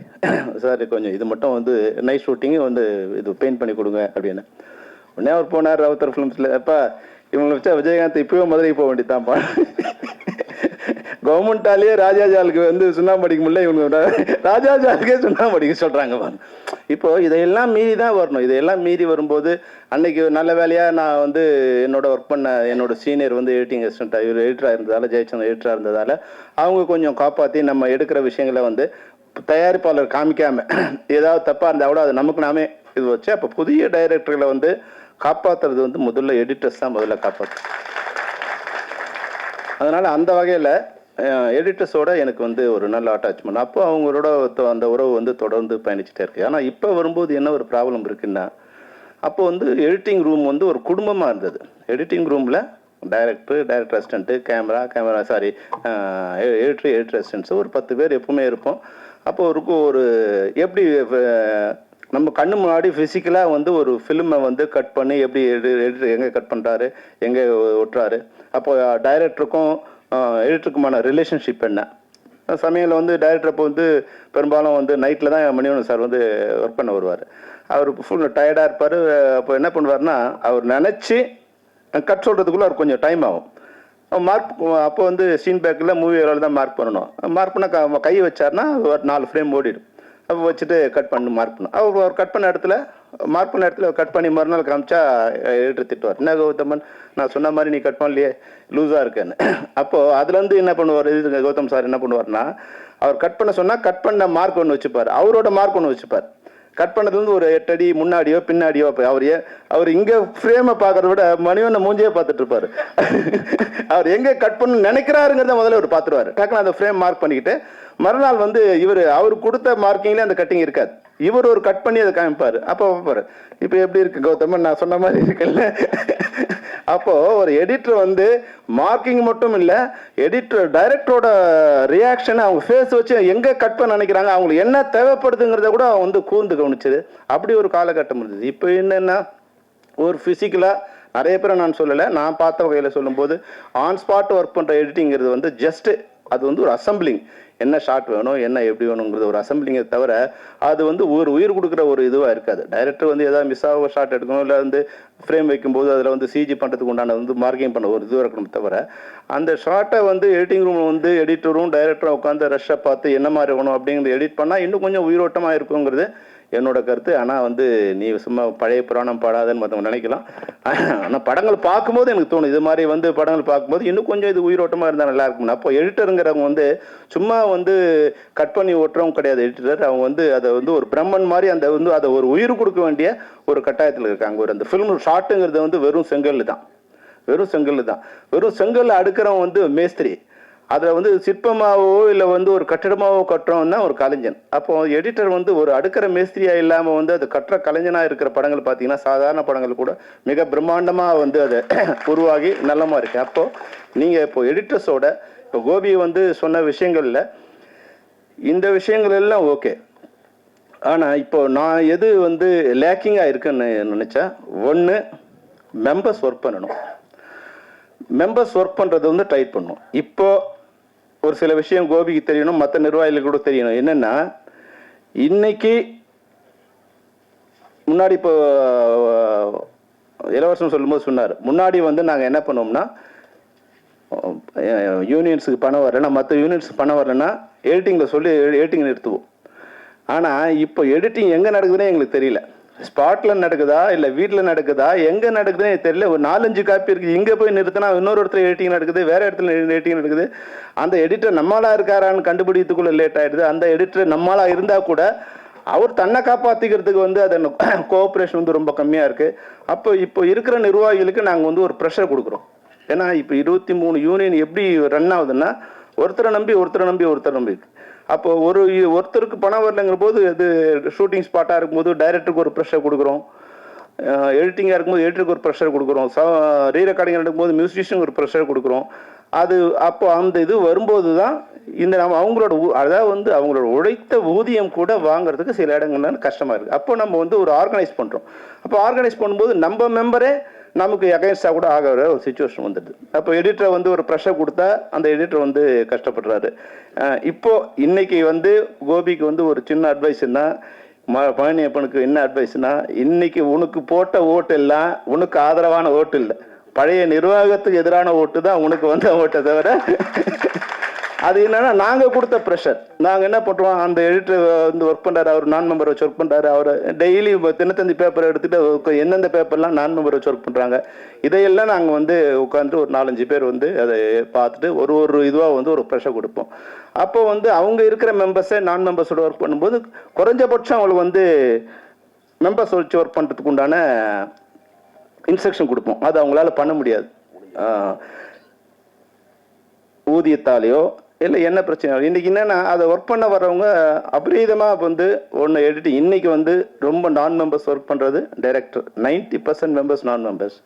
சார் கொஞ்சம் இது மட்டும் வந்து நைட் ஷூட்டிங்கு வந்து இது பெயிண்ட் பண்ணி கொடுங்க அப்படின்னு. உடனே அவர் போனார் ரவுத்தர் ஃபிலிம்ஸில். அப்போ இவங்களை வச்சா விஜயகாந்த் இப்போவே மதுரைக்கு போக வேண்டியதான்ப்பா, கவர்மெண்டாலேயே ராஜாஜாலுக்கு வந்து சுண்ணாம்பு அடிக்க முடியல, இவங்க ராஜாஜாலுக்கே சுண்ணாம்பு அடிக்க சொல்கிறாங்க. இப்போ இதையெல்லாம் மீறி தான் வரணும். இதையெல்லாம் மீறி வரும்போது அன்னைக்கு நல்ல வேலையாக நான் வந்து என்னோட ஒர்க் பண்ண என்னோட சீனியர் வந்து எடிட்டிங் அசிஸ்டண்ட்டாக இவர் எடிட்டராக இருந்ததால் ஜெயச்சந்திரன் எடிட்டராக இருந்ததால் அவங்க கொஞ்சம் காப்பாற்றி நம்ம எடுக்கிற விஷயங்களை வந்து தயாரிப்பாளர் காமிக்காமல் ஏதாவது தப்பாக இருந்தால் கூட அது நமக்கு நாமே இது வச்சு அப்போ புதிய டைரக்டர்களை வந்து காப்பாற்றுறது வந்து முதல்ல எடிட்டர்ஸ் தான் முதல்ல காப்பாற்று. அதனால் அந்த வகையில் எடிட்டர்ஸோட எனக்கு வந்து ஒரு நல்ல அட்டாச்மெண்ட். அப்போ அவங்களோட அந்த உறவு வந்து தொடர்ந்து பயணிச்சுட்டே இருக்கு. ஆனால் இப்போ வரும்போது என்ன ஒரு ப்ராப்ளம் இருக்குன்னா, அப்போ வந்து எடிட்டிங் ரூம் வந்து ஒரு குடும்பமாக இருந்தது. எடிட்டிங் ரூமில் director assistant camera sorry editor assistants ஒரு 10 பேர் எப்பவுமே இருப்போம். அப்போ ஒரு எப்படி நம்ம கண்ணு முன்னாடி ஃபிசிக்கலாக வந்து ஒரு ஃபிலிமை வந்து கட் பண்ணி எப்படி எடிட்டர் எங்கே கட் பண்ணுறாரு எங்கே ஒட்டுறாரு, அப்போ டைரக்டருக்கும் எடிட்டருக்குமான ரிலேஷன்ஷிப் என்ன. சமயத்தில் வந்து டைரக்டர் அப்போ வந்து பெரும்பாலும் வந்து நைட்டில் தான் மணிவண்ணன் சார் வந்து ஒர்க் பண்ண வருவார். அவர் ஃபுல் டயர்டாக இருப்பார். அப்போ என்ன பண்ணுவார்னா அவர் நினச்சி கட் சொல்கிறதுக்குள்ளே அவர் கொஞ்சம் டைம் ஆகும். மார்க் அப்போ வந்து சீன் பேக்கில் மூவி வேலை தான் மார்க் பண்ணணும். மார்க் பண்ணால் கையை வச்சார்னா ஒரு 4 ஃப்ரேம் ஓடிடும். அப்போ வச்சுட்டு கட் பண்ணி மார்க் பண்ணும். அவர் கட் பண்ண இடத்துல மார்க் பண்ண இடத்துல கட் பண்ணி மறுநாள் காமிச்சா எடிட்டர் திட்டுவார், என்ன கௌதமன் நான் சொன்ன மாதிரி நீ கட் பண்ணலையே லூஸாக இருக்கேன்னு. அப்போது அதுலேருந்து என்ன பண்ணுவார் கௌதம் சார் என்ன பண்ணுவார்னா, அவர் கட் பண்ண சொன்னால் கட் பண்ண மார்க் ஒன்று வச்சுப்பார், அவரோட மார்க் ஒன்று வச்சுப்பார். கட் பண்ணதுலேருந்து ஒரு 8 அடி முன்னாடியோ பின்னாடியோ அவர் இங்கே ஃப்ரேமை பார்க்கறத விட மணிவண்ண மூஞ்சியே பார்த்துட்டு இருப்பார். அவர் எங்கே கட் பண்ண நினைக்கிறாருங்கிறத முதல்ல அவர் பார்த்துருவார். டக்குன்னு அந்த ஃப்ரேம் மார்க் பண்ணிக்கிட்டு மறுநாள் வந்து அவர் கொடுத்த மார்க்கிங்லேயே அந்த கட்டிங் இருக்காது, இவர் ஒரு கட் பண்ணி அதை காமிப்பார். அப்போ பார்ப்பார், இப்போ எப்படி இருக்கு கௌதமன் நான் சொன்ன மாதிரி இருக்குல்ல. அப்போ ஒரு எடிட்டர் வந்து மார்க்கிங் மட்டும் இல்லை, டைரக்டரோட ரியாக்ஷன் அவங்க ஃபேஸ் வச்சு எங்கே கட் பண்ண நினைக்கிறாங்க, அவங்களுக்கு என்ன தேவைப்படுதுங்கிறத கூட அவங்க வந்து கூர்ந்து கவனிச்சது. அப்படி ஒரு காலகட்டம் இருந்தது. இப்போ என்னென்னா ஒரு ஃபிசிக்கலாக நிறைய பேரை நான் சொல்லலை, நான் பார்த்த வகையில் சொல்லும்போது ஆன் ஸ்பாட் ஒர்க் பண்ணுற எடிட்டிங்கிறது வந்து ஜஸ்ட்டு அது வந்து ஒரு அசம்பிளிங், என்ன ஷாட் வேணும் என்ன எப்படி வேணுங்கிறது ஒரு அசம்பிளிங்கை தவிர அது வந்து ஒரு உயிர் கொடுக்குற ஒரு இதுவாக இருக்காது. டைரக்டர் வந்து எதாவது மிஸ் ஆக ஷாட் எடுக்கணும், இல்லை வந்து ஃப்ரேம் வைக்கும்போது அதில் வந்து சிஜி பண்ணுறதுக்கு உண்டான வந்து மார்க்கிங் பண்ண ஒரு இதுவாக இருக்கணும் தவிர அந்த ஷார்ட்டை வந்து எடிட்டிங் ரூம் வந்து எடிட்டரும் டைரக்டரும் உட்காந்து ரஷ்ஷை பார்த்து என்ன மாதிரி வேணும் அப்படிங்கிறது எடிட் பண்ணால் இன்னும் கொஞ்சம் உயிரோட்டமாக இருக்குங்கிறது என்னோட கருத்து. ஆனால் வந்து நீ சும்மா பழைய புராணம் பாடாதன்னு மற்றவங்க நினைக்கலாம். ஆனால் படங்கள் பார்க்கும்போது எனக்கு தோணும், இது மாதிரி வந்து படங்கள் பார்க்கும்போது இன்னும் கொஞ்சம் இது உயிரோட்டமாக இருந்தால் நல்லா இருக்கும். அப்போ எடிட்டருங்கிறவங்க வந்து சும்மா வந்து கட் பண்ணி ஓட்டுறவங்க கிடையாது எடிட்டர். அவங்க வந்து அதை வந்து ஒரு பிரம்மன் மாதிரி அந்த வந்து அதை ஒரு உயிர் கொடுக்க வேண்டிய ஒரு கட்டாயத்தில் இருக்காங்க. ஒரு அந்த ஃபிலிம் ஷார்ட்டுங்கிறது வந்து வெறும் செங்கல் தான், வெறும் செங்கல் அடுக்கிறவன் வந்து மேஸ்திரி. அதில் வந்து சிற்பமாவோ இல்லை வந்து ஒரு கட்டிடமாவோ கட்டுறோம்னா ஒரு கலைஞன். அப்போ எடிட்டர் வந்து ஒரு அடுக்கிற மேஸ்திரியாக இல்லாமல் வந்து அது கட்டுற கலைஞனாக இருக்கிற படங்கள் பார்த்தீங்கன்னா சாதாரண படங்கள் கூட மிக பிரம்மாண்டமாக வந்து அதை உருவாகி நல்லமாக இருக்குது. அப்போது நீங்கள் இப்போ எடிட்டர்ஸோட இப்போ கோபி வந்து சொன்ன விஷயங்களில் இந்த விஷயங்கள் எல்லாம் ஓகே. ஆனால் இப்போ நான் எது வந்து லேக்கிங்காக இருக்குன்னு நினச்சா, ஒன்று மெம்பர்ஸ் ஒர்க் பண்ணணும். மெம்பர்ஸ் ஒர்க் பண்ணுறது வந்து டைட் பண்ணணும். இப்போ ஒரு சில விஷயம் கோபிக்கு தெரியணும், மற்ற நிர்வாகிகளுக்கு கூட தெரியணும். என்னென்னா இன்னைக்கு முன்னாடி இப்போ இளவரசன் சொல்லும்போது சொன்னார், முன்னாடி வந்து நாங்கள் என்ன பண்ணோம்னா யூனியன்ஸுக்கு பணம் வரலைன்னா மற்ற யூனியன்ஸுக்கு பணம் வரலைன்னா எடிட்டிங்கில் சொல்லி எடிட்டிங் நிறுத்துவோம். ஆனால் இப்போ எடிட்டிங் எங்கே நடக்குதுன்னே எங்களுக்கு தெரியல. ஸ்பாட்டில் நடக்குதா இல்லை வீட்டில் நடக்குதா எங்கே நடக்குதுன்னு தெரியல. ஒரு 4-5 காப்பி இருக்குது, இங்கே போய் நிறுத்தினா இன்னொரு இடத்துல எடிட்டிங் நடக்குது, வேறு இடத்துல எடிட்டிங் நடக்குது. அந்த எடிட்டர் நம்மளா இருக்காரான்னு கண்டுபிடிக்கிறதுக்குள்ளே லேட் ஆகிடுது. அந்த எடிட்டர் நம்மளா இருந்தால் கூட அவர் தன்னை காப்பாற்றிக்கிறதுக்கு வந்து அது கோஆப்ரேஷன் வந்து ரொம்ப கம்மியாக இருக்குது. இப்போ இருக்கிற நிர்வாகிகளுக்கு நாங்கள் வந்து ஒரு ப்ரெஷர் கொடுக்குறோம். ஏன்னா இப்போ 23 யூனியன் எப்படி ரன் ஆகுதுன்னா ஒருத்தரை நம்பி அப்போ ஒருத்தருக்கு பணம் வரலைங்கிற போது இது ஷூட்டிங் ஸ்பாட்டாக இருக்கும்போது டைரக்டருக்கு ஒரு ப்ரெஷர் கொடுக்குறோம், எடிட்டிங்காக இருக்கும்போது எடிட்டருக்கு ஒரு ப்ரெஷர் கொடுக்குறோம், ரீரெக்கார்டிங் நடக்கும்போது மியூசிஷியனுக்கு ஒரு ப்ரெஷர் கொடுக்குறோம். அது அப்போ அந்த இது வரும்போது தான் இந்த நம்ம அவங்களோட அதாவது வந்து அவங்களோட உழைத்த ஊதியம் கூட வாங்குறதுக்கு சில இடங்கள்லாம் கஷ்டமாக இருக்குது. அப்போ நம்ம வந்து ஒரு ஆர்கனைஸ் பண்ணுறோம். அப்போ ஆர்கனைஸ் பண்ணும்போது நம்ம மெம்பரே நமக்கு அகைன்ஸ்டாக கூட ஆகிற ஒரு சுச்சுவேஷன் வந்துடுது. அப்போ எடிட்டரை வந்து ஒரு ப்ரெஷர் கொடுத்தா அந்த எடிட்டர் வந்து கஷ்டப்படுறாரு. இன்னைக்கு வந்து கோபிக்கு வந்து ஒரு சின்ன அட்வைஸ்னா, பழனியப்பனுக்கு என்ன அட்வைஸ்னா, இன்னைக்கு உனக்கு போட்ட ஓட்டு எல்லாம் உனக்கு ஆதரவான ஓட்டு இல்லை, பழைய நிர்வாகத்துக்கு எதிரான ஓட்டு தான் உனக்கு வந்த ஓட்டை தவிர அது என்னன்னா நாங்கள் கொடுத்த ப்ரெஷர். நாங்கள் என்ன பண்ணுறோம், அந்த எடிட்டர் வந்து ஒர்க் பண்ணுறாரு, அவர் நான் மெம்பர் வச்சு ஒர்க் பண்ணுறாரு, அவர் டெய்லி தினத்தந்தி பேப்பர் எடுத்துகிட்டு எந்தெந்த பேப்பர்லாம் நான் மெம்பர் வச்சு ஒர்க் பண்ணுறாங்க இதையெல்லாம் நாங்கள் வந்து உட்காந்துட்டு ஒரு 4-5 பேர் வந்து அதை பார்த்துட்டு ஒரு இதுவாக வந்து ஒரு ப்ரெஷர் கொடுப்போம். அப்போ வந்து அவங்க இருக்கிற மெம்பர்ஸை நான் மெம்பர்ஸோட ஒர்க் பண்ணும்போது குறைஞ்சபட்சம் அவங்களுக்கு வந்து மெம்பர்ஸ் வச்சு ஒர்க் பண்ணுறதுக்கு உண்டான இன்ஸ்ட்ரக்ஷன் கொடுப்போம். அது அவங்களால பண்ண முடியாது. ஊதியத்தாலேயோ இல்லை என்ன பிரச்சனை இன்றைக்கி என்னென்னா அதை ஒர்க் பண்ண வர்றவங்க அபரீதமாக வந்து ஒன்று எடிட்டிங் இன்றைக்கி வந்து ரொம்ப நான் மெம்பர்ஸ் ஒர்க் பண்ணுறது டைரக்டர் 90% மெம்பர்ஸ் நான் மெம்பர்ஸ்,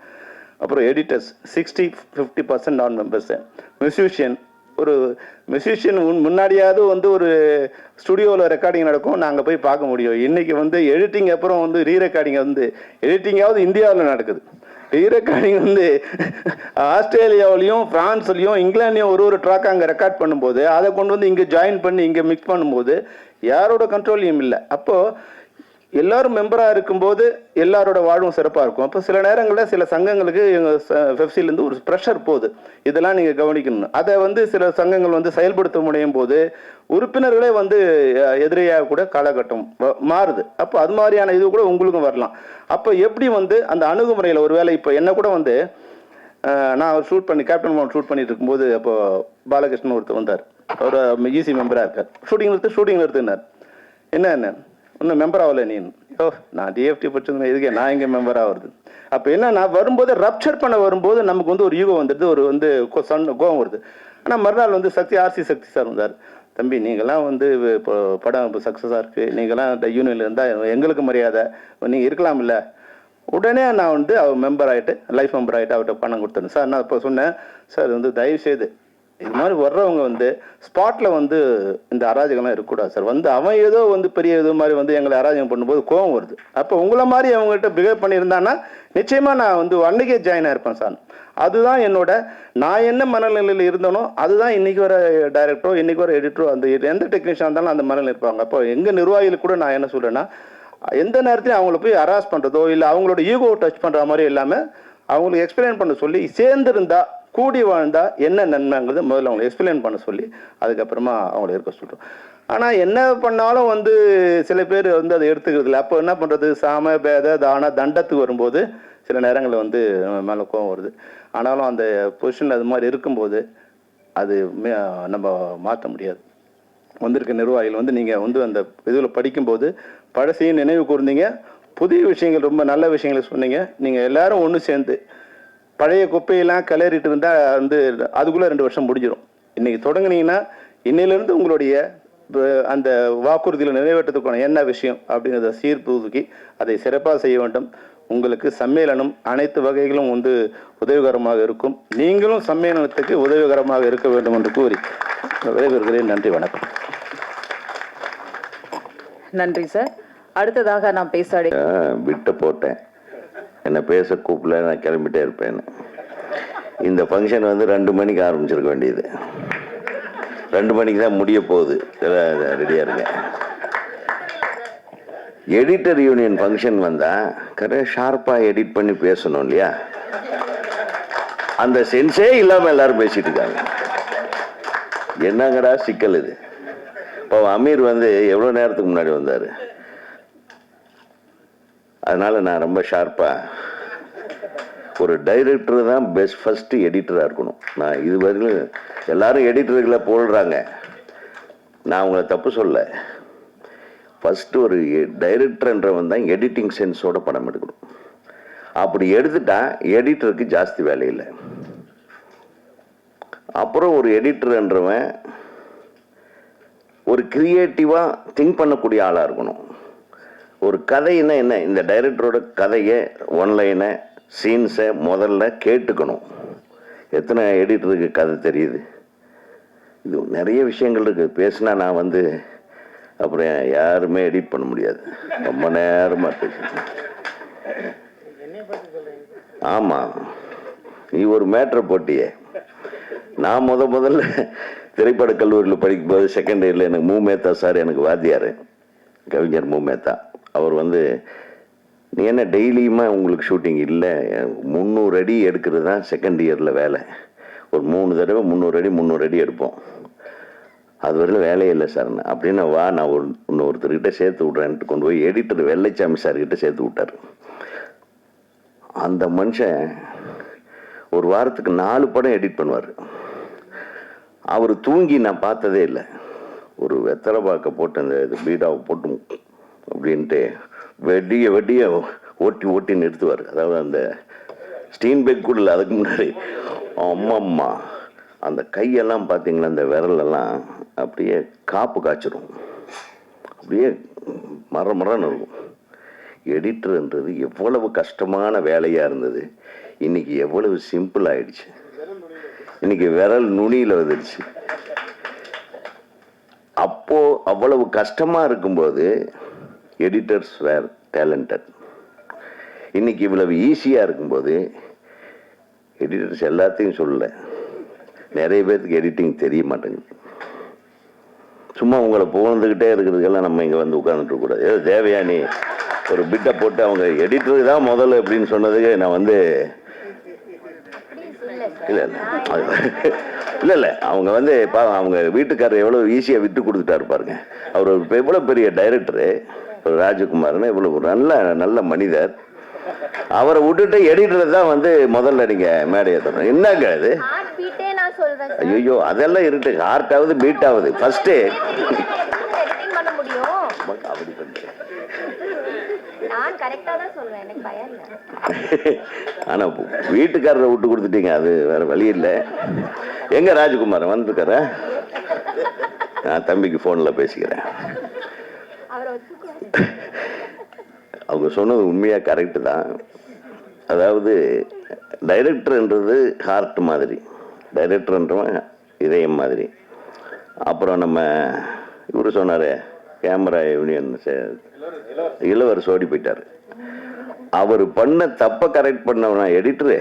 அப்புறம் எடிட்டர்ஸ் 60-50% நான் மெம்பர்ஸு, மியூசிஷியன் ஒரு மியூசிஷியன் முன்னாடியாவது வந்து ஒரு ஸ்டுடியோவில் ரெக்கார்டிங் நடக்கும், நாங்கள் போய் பார்க்க முடியும். இன்றைக்கி வந்து எடிட்டிங் அப்புறம் வந்து ரீரெக்கார்டிங் வந்து எடிட்டிங்காவது இந்தியாவில் நடக்குது, ரீரெக்கார்டிங் வந்து ஆஸ்திரேலியாவிலையும் ஃப்ரான்ஸ்லையும் இங்கிலாண்ட்லையும் ஒரு ட்ராக் அங்கே ரெக்கார்ட் பண்ணும்போது அதை கொண்டு வந்து இங்கே ஜாயின் பண்ணி இங்கே மிக்ஸ் பண்ணும்போது யாரோட கண்ட்ரோல்லையும் இல்லை. அப்போது எல்லாரும் மெம்பராக இருக்கும்போது எல்லாரோட வாழ்வும் சிறப்பாக இருக்கும். அப்போ சில நேரங்களில் சில சங்கங்களுக்கு எங்கள் ஃபெஃப்சிலேருந்து ஒரு ப்ரெஷர் போகுது, இதெல்லாம் நீங்கள் கவனிக்கணும். அதை சில சங்கங்கள் செயல்படுத்த முடியும் போது உறுப்பினர்களே எதிரியாக கூட காலகட்டம் மாறுது. அப்போ அது மாதிரியான இது கூட உங்களுக்கும் வரலாம். அப்போ எப்படி அந்த அணுகுமுறையில் ஒரு வேளை இப்போ என்ன கூட நான் ஷூட் பண்ணி கேப்டன் மோகன் ஷூட் பண்ணிட்டு இருக்கும்போது அப்போ பாலகிருஷ்ணன் ஒருத்தர் வந்தார். அவர் ஈசி மெம்பராக இருக்கார். ஷூட்டிங் நிறுத்தினார். என்ன இன்னும் மெம்பர் ஆகலை நீ? ஓ, நான் டிஎஃப்டி படிச்சிருந்தேன், இதுக்கே நான் இங்கே மெம்பர் ஆகுறது. அப்போ என்னன்னா வரும்போது ரப்சர் பண்ண வரும்போது நமக்கு ஒரு ஈகோ வந்துடுது, ஒரு கோவம் வருது. ஆனால் மறுநாள் சக்தி ஆர்சி சக்தி சார் வந்தார். தம்பி நீங்களாம் இப்போ படம் இப்போ சக்ஸஸாக இருக்குது, நீங்களாம் யூனியனில் இருந்தால் எங்களுக்கு மரியாதை, நீங்கள் இருக்கலாம் இல்லை. உடனே நான் அவர் மெம்பர் ஆகிட்டு லைஃப் மெம்பர் ஆகிட்டு அவர்கிட்ட பணம் கொடுத்தேன். சார் நான் இப்போ சொன்னேன், சார் தயவுசெய்து இது மாதிரி வர்றவங்க ஸ்பாட்டில் இந்த அராஜகம்லாம் இருக்கக்கூடாது சார். அவன் ஏதோ பெரிய இது மாதிரி எங்களை அராஜகம் பண்ணும்போது கோவம் வருது. அப்போ உங்களை மாதிரி அவங்ககிட்ட பிஹேவ் பண்ணியிருந்தான்னா நிச்சயமாக நான் அன்னைக்கே ஜாயின் ஆயிருப்பேன் சார். அதுதான் நான் என்ன மனநிலையில் இருந்தனோ அதுதான் இன்னைக்கு வர டைரக்டரோ இன்னைக்கு வர எடிட்டரோ எந்த டெக்னீஷியன் இருந்தாலும் அந்த மனநிலை இருப்பாங்க. அப்போ எங்கள் நிர்வாகிகள் கூட நான் என்ன சொல்கிறேன்னா, எந்த நேரத்தையும் அவங்கள போய் ஹராஸ் பண்ணுறதோ இல்லை அவங்களோட ஈகோ டச் பண்ணுற மாதிரி இல்லாமல் அவங்களுக்கு எக்ஸ்பிளைன் பண்ண சொல்லி சேர்ந்துருந்தா கூடி வாழ்ந்தா என்ன நன்மைங்கிறது முதல்ல அவங்களை எக்ஸ்பிளைன் பண்ண சொல்லி அதுக்கப்புறமா அவங்கள இருக்க சொல்கிறோம். ஆனால் என்ன பண்ணாலும் சில பேர் அதை எடுத்துக்கிறது இல்லை. அப்போ என்ன பண்ணுறது, சாம பேத தான தண்டத்துக்கு வரும்போது சில நேரங்களில் மேலே கோவம் வருது. ஆனாலும் அந்த பொசிஷன் அது மாதிரி இருக்கும்போது அது நம்ம மாற்ற முடியாது. வந்திருக்க நிர்வாகிகள் நீங்கள் அந்த இதில் படிக்கும்போது பழசையும் நினைவு கூர்ந்தீங்க, புதிய விஷயங்கள் ரொம்ப நல்ல விஷயங்களை சொன்னீங்க. நீங்கள் எல்லாரும் ஒன்று சேர்ந்து பழைய குப்பையெல்லாம் கிளறிட்டு இருந்தால் அதுக்குள்ளே 2 வருஷம் முடிஞ்சிடும். இன்றைக்கி தொடங்குனீங்கன்னா இன்னையிலேருந்து உங்களுடைய அந்த வாக்குறுதியில் நிறைவேற்றத்துக்கான என்ன விஷயம் அப்படிங்கிறத சீர்தூக்கி அதை சிறப்பாக செய்ய வேண்டும். உங்களுக்கு சம்மேளனம் அனைத்து வகைகளும் உதவிகரமாக இருக்கும். நீங்களும் சம்மேளனத்துக்கு உதவிகரமாக இருக்க வேண்டும் என்று கூறி விடைபெறுகிறேன். நன்றி, வணக்கம். நன்றி சார். அடுத்ததாக நான் பேசாடி விட்டு போட்டேன், என்னை பேச கூப்பிடல, நான் கிளம்பிட்டே இருப்பேன். இந்த ஃபங்க்ஷன் 2 மணிக்கு ஆரம்பிச்சிருக்க வேண்டியது, 2 மணிக்கு தான் முடிய போகுது. ரெடியாக இருங்க. எடிட்டர் யூனியன் ஃபங்க்ஷன் வந்தால் கரெக்டாக ஷார்ப்பாக எடிட் பண்ணி பேசணும் இல்லையா? அந்த சென்ஸே இல்லாமல் எல்லாரும் பேசிட்டு இருக்காங்க. என்னங்கடா சிக்கல் இது? இப்போ அமீர் எவ்வளோ நேரத்துக்கு முன்னாடி வந்தார். அதனால நான் ரொம்ப ஷார்ப்பாக, ஒரு டைரக்டர் தான் ஃபர்ஸ்ட் எடிட்டராக இருக்கணும். நான் இதுவரையிலும் எல்லாரும் எடிட்டர்களை போடுறாங்க, நான் உங்களை தப்பு சொல்ல. ஃபஸ்ட்டு ஒரு டைரக்டர்ன்றவன் தான் எடிட்டிங் சென்ஸோட படம் எடுக்கணும். அப்படி எடுத்துட்டா எடிட்டருக்கு ஜாஸ்தி வேலை இல்லை. அப்புறம் ஒரு எடிட்டர்ன்றவன் ஒரு கிரியேட்டிவாக திங்க் பண்ணக்கூடிய ஆளாக இருக்கணும். ஒரு கதைன்னா என்ன, இந்த டைரக்டரோட கதையை ஒன்லைனை சீன்ஸை முதல்ல கேட்டுக்கணும். எத்தனை எடிட்டருக்கு கதை தெரியுது? இது நிறைய விஷயங்கள் இருக்குது. பேசினா நான் அப்புறம் யாருமே எடிட் பண்ண முடியாது, ரொம்ப நேரமாக பேச. ஆமாம், நீ ஒரு மேட்ரை போட்டியே. நான் முதல்ல திரைப்பட கல்லூரியில் படிக்கும்போது செகண்ட் இயரில் எனக்கு மூமேத்தா சார் எனக்கு வாத்தியார், கவிஞர் மூமேத்தா. அவர் நீ என்ன டெய்லியுமா உங்களுக்கு ஷூட்டிங் இல்லை, 300 அடி எடுக்கிறது தான் செகண்ட் இயரில் வேலை. ஒரு 3 தடவை 300 அடி எடுப்போம். அது வரையிலும் வேலையே இல்லை சார். அப்படின்னா வா, நான் இன்னொருத்தர்கிட்ட சேர்த்து விட்றேன்ட்டு கொண்டு போய் எடிட்டர் வெள்ளைச்சாமி சார்கிட்ட சேர்த்து விட்டார். அந்த மனுஷன் ஒரு வாரத்துக்கு 4 படம் எடிட் பண்ணுவார். அவர் தூங்கி நான் பார்த்ததே இல்லை. ஒரு வெத்தலை பாக்க போட்டு அந்த பீடாவை போட்டு அப்படின்ட்டு வெடிய ஓட்டி நிறுத்துவார். அதாவது அந்த ஸ்டீன்பெக் கூட இல்லை, அதுக்கு முன்னாடி அம்மம்மா அந்த கையெல்லாம் பார்த்தீங்களா, அந்த விரலெல்லாம் அப்படியே காப்பு காய்ச்சிரும், அப்படியே மரன்னு இருக்கும். எடிட்டர்ன்றது எவ்வளவு கஷ்டமான வேலையாக இருந்தது, இன்னைக்கு எவ்வளவு சிம்பிள் ஆயிடுச்சு. இன்னைக்கு விரல் நுனியில் வந்துடுச்சு. அப்போ அவ்வளவு கஷ்டமாக இருக்கும்போது எடிட்டர்ஸ் வேர் டேலண்டட். இன்னைக்கு இவ்வளவு ஈஸியாக இருக்கும்போது எடிட்டர்ஸ் எல்லாத்தையும் சொல்லலை, நிறைய பேருக்கு எடிட்டிங் தெரிய மாட்டேங்குது. சும்மா உங்களை புகழ்ந்துக்கிட்டே இருக்கிறதுக்கெல்லாம் நம்ம இங்கே உட்காந்துட்டு இருக்கக்கூடாது. ஏதோ தேவையானி ஒரு பிட்டை போட்டு அவங்க எடிட்டருக்கு தான் முதல்ல அப்படின்னு சொன்னதுக்கு நான் வந்து இல்லை இல்லை அவங்க வந்து அவங்க வீட்டுக்காரர் எவ்வளோ ஈஸியாக விட்டு கொடுத்துட்டாரு பாருங்க. அவர் ஒரு எவ்வளோ பெரிய டைரக்டரு ராஜகுமார்னு, இவ்வளோ நல்ல நல்ல மனிதர். அவரை விட்டுட்டு எடிட்டர் தான் வந்து முதல்ல நீங்க மேடையை தரணும். என்னங்க அது? ஐயோ அதெல்லாம் இருக்கு. ஹார்ட் ஆகுது, பீட் ஆகுது ஃபர்ஸ்ட். ஆனா வீட்டுக்காரரை விட்டு கொடுத்துட்டீங்க, அது வேற வழி இல்லை. எங்க ராஜகுமார் வந்திருக்கார? நான் தம்பிக்கு போன்ல பேசிக்கிறேன். அவங்க சொன்னது உண்மையா கரெக்டு தான். அதாவது டைரக்டர்ன்றது ஹார்ட் மாதிரி, டைரக்டர்ன்றவன் இதயம் மாதிரி. அப்புறம் நம்ம இவரு சொன்னாரு கேமரா யூனியன் இளவர் சோடி போயிட்டாரு. அவர் பண்ண தப்ப கரெக்ட் பண்ணவனா எடிட்டரு,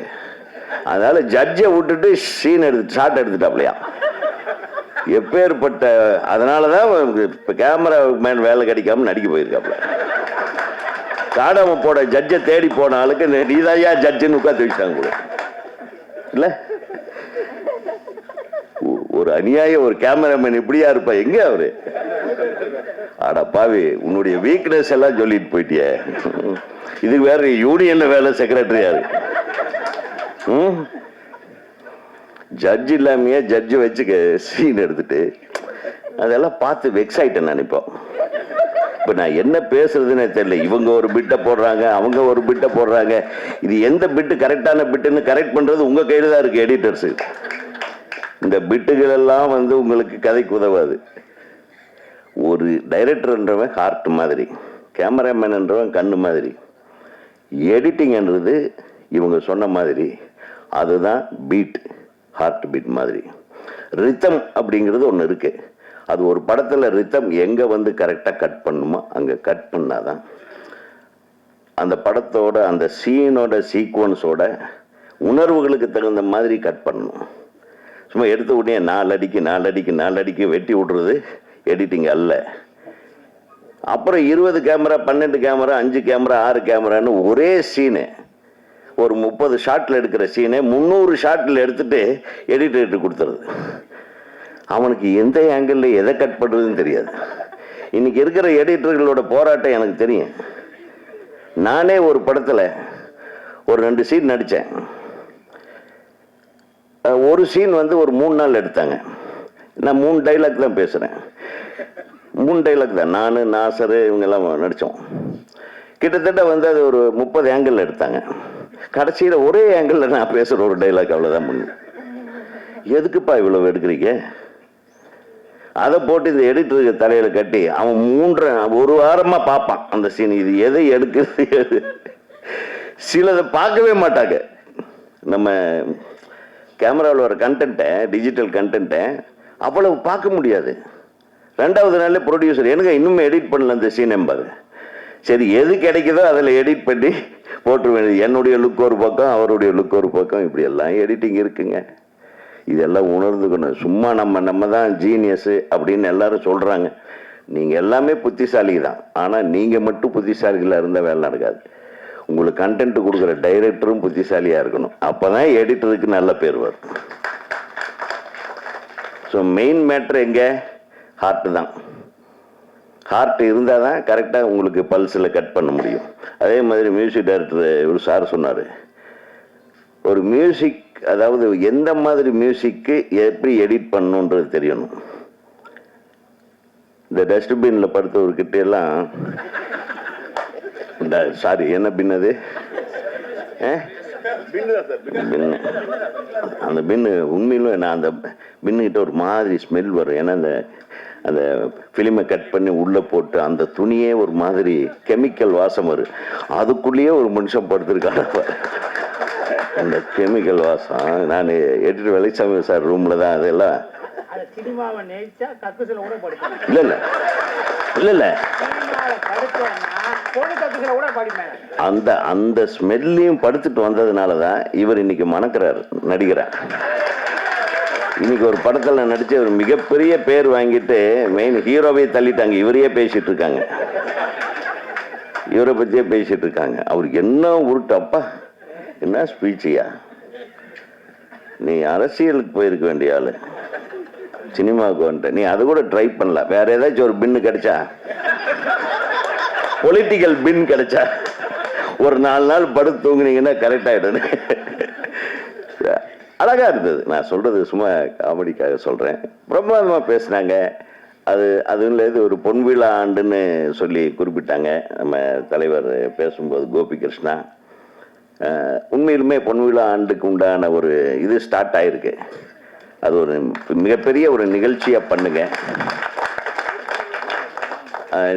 அதனால ஜட்ஜை விட்டுட்டு சீன் எடுத்து ஷாட் எடுத்துட்டாப்லையா எப்பேற்பட்ட. அதனாலதான் இப்ப கேமரா மேன் வேலை கிடைக்காம நடிக்க போயிருக்காப்ல. காடாம போட ஜட்ஜை தேடி போன ஆளுக்கு நீதாயா ஜட்ஜுன்னு உட்காந்து வச்சுட்டாங்க கூட இல்ல. ஒரு அநியாய ஒரு கேமராமேன் இப்படியா இருப்பா? எங்க அவரு? ஆடா பாவி, உன்னுடைய வீக்னஸ் எல்லாம் சொல்லிட்டு போயிட்டிய. இதுக்கு வேற யூனியன்ல வேலை செக்ரட்டரியாரு. ஜட்ஜ் இல்லாமையே ஜட்ஜ் வச்சு சீன் எடுத்துட்டு அதெல்லாம் பார்த்து வெக்ஸ் ஆயிட்டேன் நான். இப்போ நான் என்ன பேசுறதுன்னு தெரியல. இவங்க ஒரு பிட்டை போடுறாங்க, அவங்க ஒரு பிட்டை போடுறாங்க. இது எந்த பிட்டு கரெக்டான பிட்டுன்னு கரெக்ட் பண்றது உங்க கையில தான் இருக்கு எடிட்டர்ஸ். இந்த பிட்டுகள் எல்லாம் வந்து உங்களுக்கு கதைக்கு உதவாது. ஒரு டைரக்டர்ன்றவன் ஹார்ட் மாதிரி, கேமராமேன்ன்றவன் கண்ணு மாதிரி, எடிட்டிங்ன்றது இவங்க சொன்ன மாதிரி அதுதான் பீட், ஹார்ட் பீட் மாதிரி. ரித்தம் அப்படிங்கிறது ஒன்று இருக்கு. அது ஒரு படத்துல ரித்தம் எங்க வந்து கரெக்டா கட் பண்ணுமோ அங்க கட் பண்ணாதான் அந்த படத்தோட அந்த சீனோட சீக்வன்ஸோட உணர்வுகளுக்கு தகுந்த மாதிரி கட் பண்ணணும். சும்மா எடுத்த உடனே 4 அடிக்கு வெட்டி விடுறது எடிட்டிங் அல்ல. அப்புறம் 20 கேமரா, 12 கேமரா, 5 கேமரா, 6 கேமரான்னு ஒரே சீனு, ஒரு 30 ஷாட்ல எடுக்கிற சீனை 300 ஷாட்ல எடுத்துட்டு எடிட்டர் கொடுத்துறது. அவனுக்கு எந்த ஆங்கிள் எதை கட் பண்றதுன்னு தெரியாது. இன்னைக்கு இருக்கிற எடிட்டர்களோட போராட்டம் எனக்கு தெரியும். நானே ஒரு படத்துல ஒரு 2 சீன் நடிச்சேன். ஒரு சீன் வந்து ஒரு 3 நாள் எடுத்தாங்க. நான் 3 டைலாக் தான் பேசுறேன். 3 டைலாக் தான். நான், நாசர் இவங்க எல்லாம் நடிச்சோம். கிட்டத்தட்ட வந்து அது ஒரு 30 ஆங்கிள் எடுத்தாங்க. கடைசியில ஒரே ஆங்கிள் நான் பேசுற ஒரு டைலாக் அவ்வளவுதான் பண்ணு. எதுக்குப்பா இவ்வளவு எடுக்கிறீங்க? அதை போட்டு இந்த எடிட்டருக்கு தலையில கட்டி அவன் 1 வாரமா பார்ப்பான் அந்த சீன். இது எதை எடுக்கிறது? சிலதை பார்க்கவே மாட்டாங்க. நம்ம கேமராவில் வர கண்டென்ட்டை, டிஜிட்டல் கண்டென்ட்டை அவ்வளவு பார்க்க முடியாது. 2வது நாள்ல ப்ரொடியூசர் எனக்கு இன்னுமே எடிட் பண்ணல அந்த சீன் என்பாரு. சரி, எது கிடைக்குதோ அதில் எடிட் பண்ணி போட்டுருவேன். என்னுடைய லுக் ஒரு பக்கம், அவருடைய லுக் ஒரு பக்கம், இப்படி எல்லாம் எடிட்டிங் இருக்குங்க. இதெல்லாம் உணர்ந்துக்கணும். சும்மா நம்ம தான் ஜீனியஸ் அப்படின்னு எல்லாரும் சொல்றாங்க. நீங்க எல்லாமே புத்திசாலி தான். ஆனா நீங்க மட்டும் புத்திசாலிகளா இருந்தா வேலை நடக்காது. உங்களுக்கு கண்டென்ட் கொடுக்குற டைரக்டரும் புத்திசாலியா இருக்கணும். அப்பதான் எடிட்டருக்கு நல்ல பேர் வரும். ஸோ மெயின் மேட்ரு எங்க? ஹார்ட் தான். ஹார்ட் இருந்தால் தான் கரெக்டாக உங்களுக்கு பல்ஸில் கட் பண்ண முடியும். அதே மாதிரி மியூசிக் டைரக்டர் ஒரு சார் சொன்னார், ஒரு மியூசிக், அதாவது எந்த மாதிரி மியூசிக்கு எப்படி எடிட் பண்ணணுன்றது தெரியணும். இந்த டஸ்ட்பின்ல படுத்தவர்கிட்ட எல்லாம், சாரி என்ன பின் அது? அந்த பின்னு உண்மையிலும் நான் அந்த பின்னுகிட்ட ஒரு மாதிரி ஸ்மெல் வரும். ஏன்னா அந்த ஃபிலிமை கட் பண்ணி உள்ளே போட்டு அந்த துணியே ஒரு மாதிரி கெமிக்கல் வாசம் வரும். அதுக்குள்ளேயே ஒரு மனுஷன் படுத்திருக்காங்க. அந்த கெமிக்கல் வாசம். நான் எடிட்டர் வெளிச்சாமி சார் ரூம்ல தான் அதெல்லாம் இல்ல அந்த ஸ்மெல்லையும் படுத்துட்டு வந்ததுனாலதான் இவர் இன்னைக்கு மணக்கிறார், நடிக்கிறார். இன்னைக்கு ஒரு படத்துல நடிச்சு ஒரு மிகப்பெரிய பேர் வாங்கிட்டு மெயின் ஹீரோவே தள்ளிட்டாங்க. இவரையே பேசிட்டு இருக்காங்க. இவரை பற்றியே பேசிட்டு இருக்காங்க. அவருக்கு என்ன உருட்டு, அப்பா என்ன ஸ்பீச்சியா, நீ அரசியலுக்கு போயிருக்க வேண்டிய ஆளு, சினிமாவுக்கு வந்துட்ட. நீ அது கூட ட்ரை பண்ணல, வேற ஏதாச்சும் ஒரு பின்னு கிடைச்சா, பொலிட்டிக்கல் பின் கிடைச்சா ஒரு 4 நாள் படுத்து தூங்குனீங்கன்னா கரெக்ட் ஆயிடும். அழகா இருந்தது. நான் சொல்றது சும்மா காமெடிக்காக சொல்றேன். பிரமாதமா பேசினாங்க. அதுல இது ஒரு பொன்விழா ஆண்டுன்னு சொல்லி குறிப்பிட்டாங்க நம்ம தலைவர் பேசும்போது கோபி கிருஷ்ணா. உண்மையிலுமே பொன்விழா ஆண்டுக்கு உண்டான ஒரு இது ஸ்டார்ட் ஆயிருக்கு. அது ஒரு மிகப்பெரிய ஒரு நிகழ்ச்சியா பண்ணுங்க.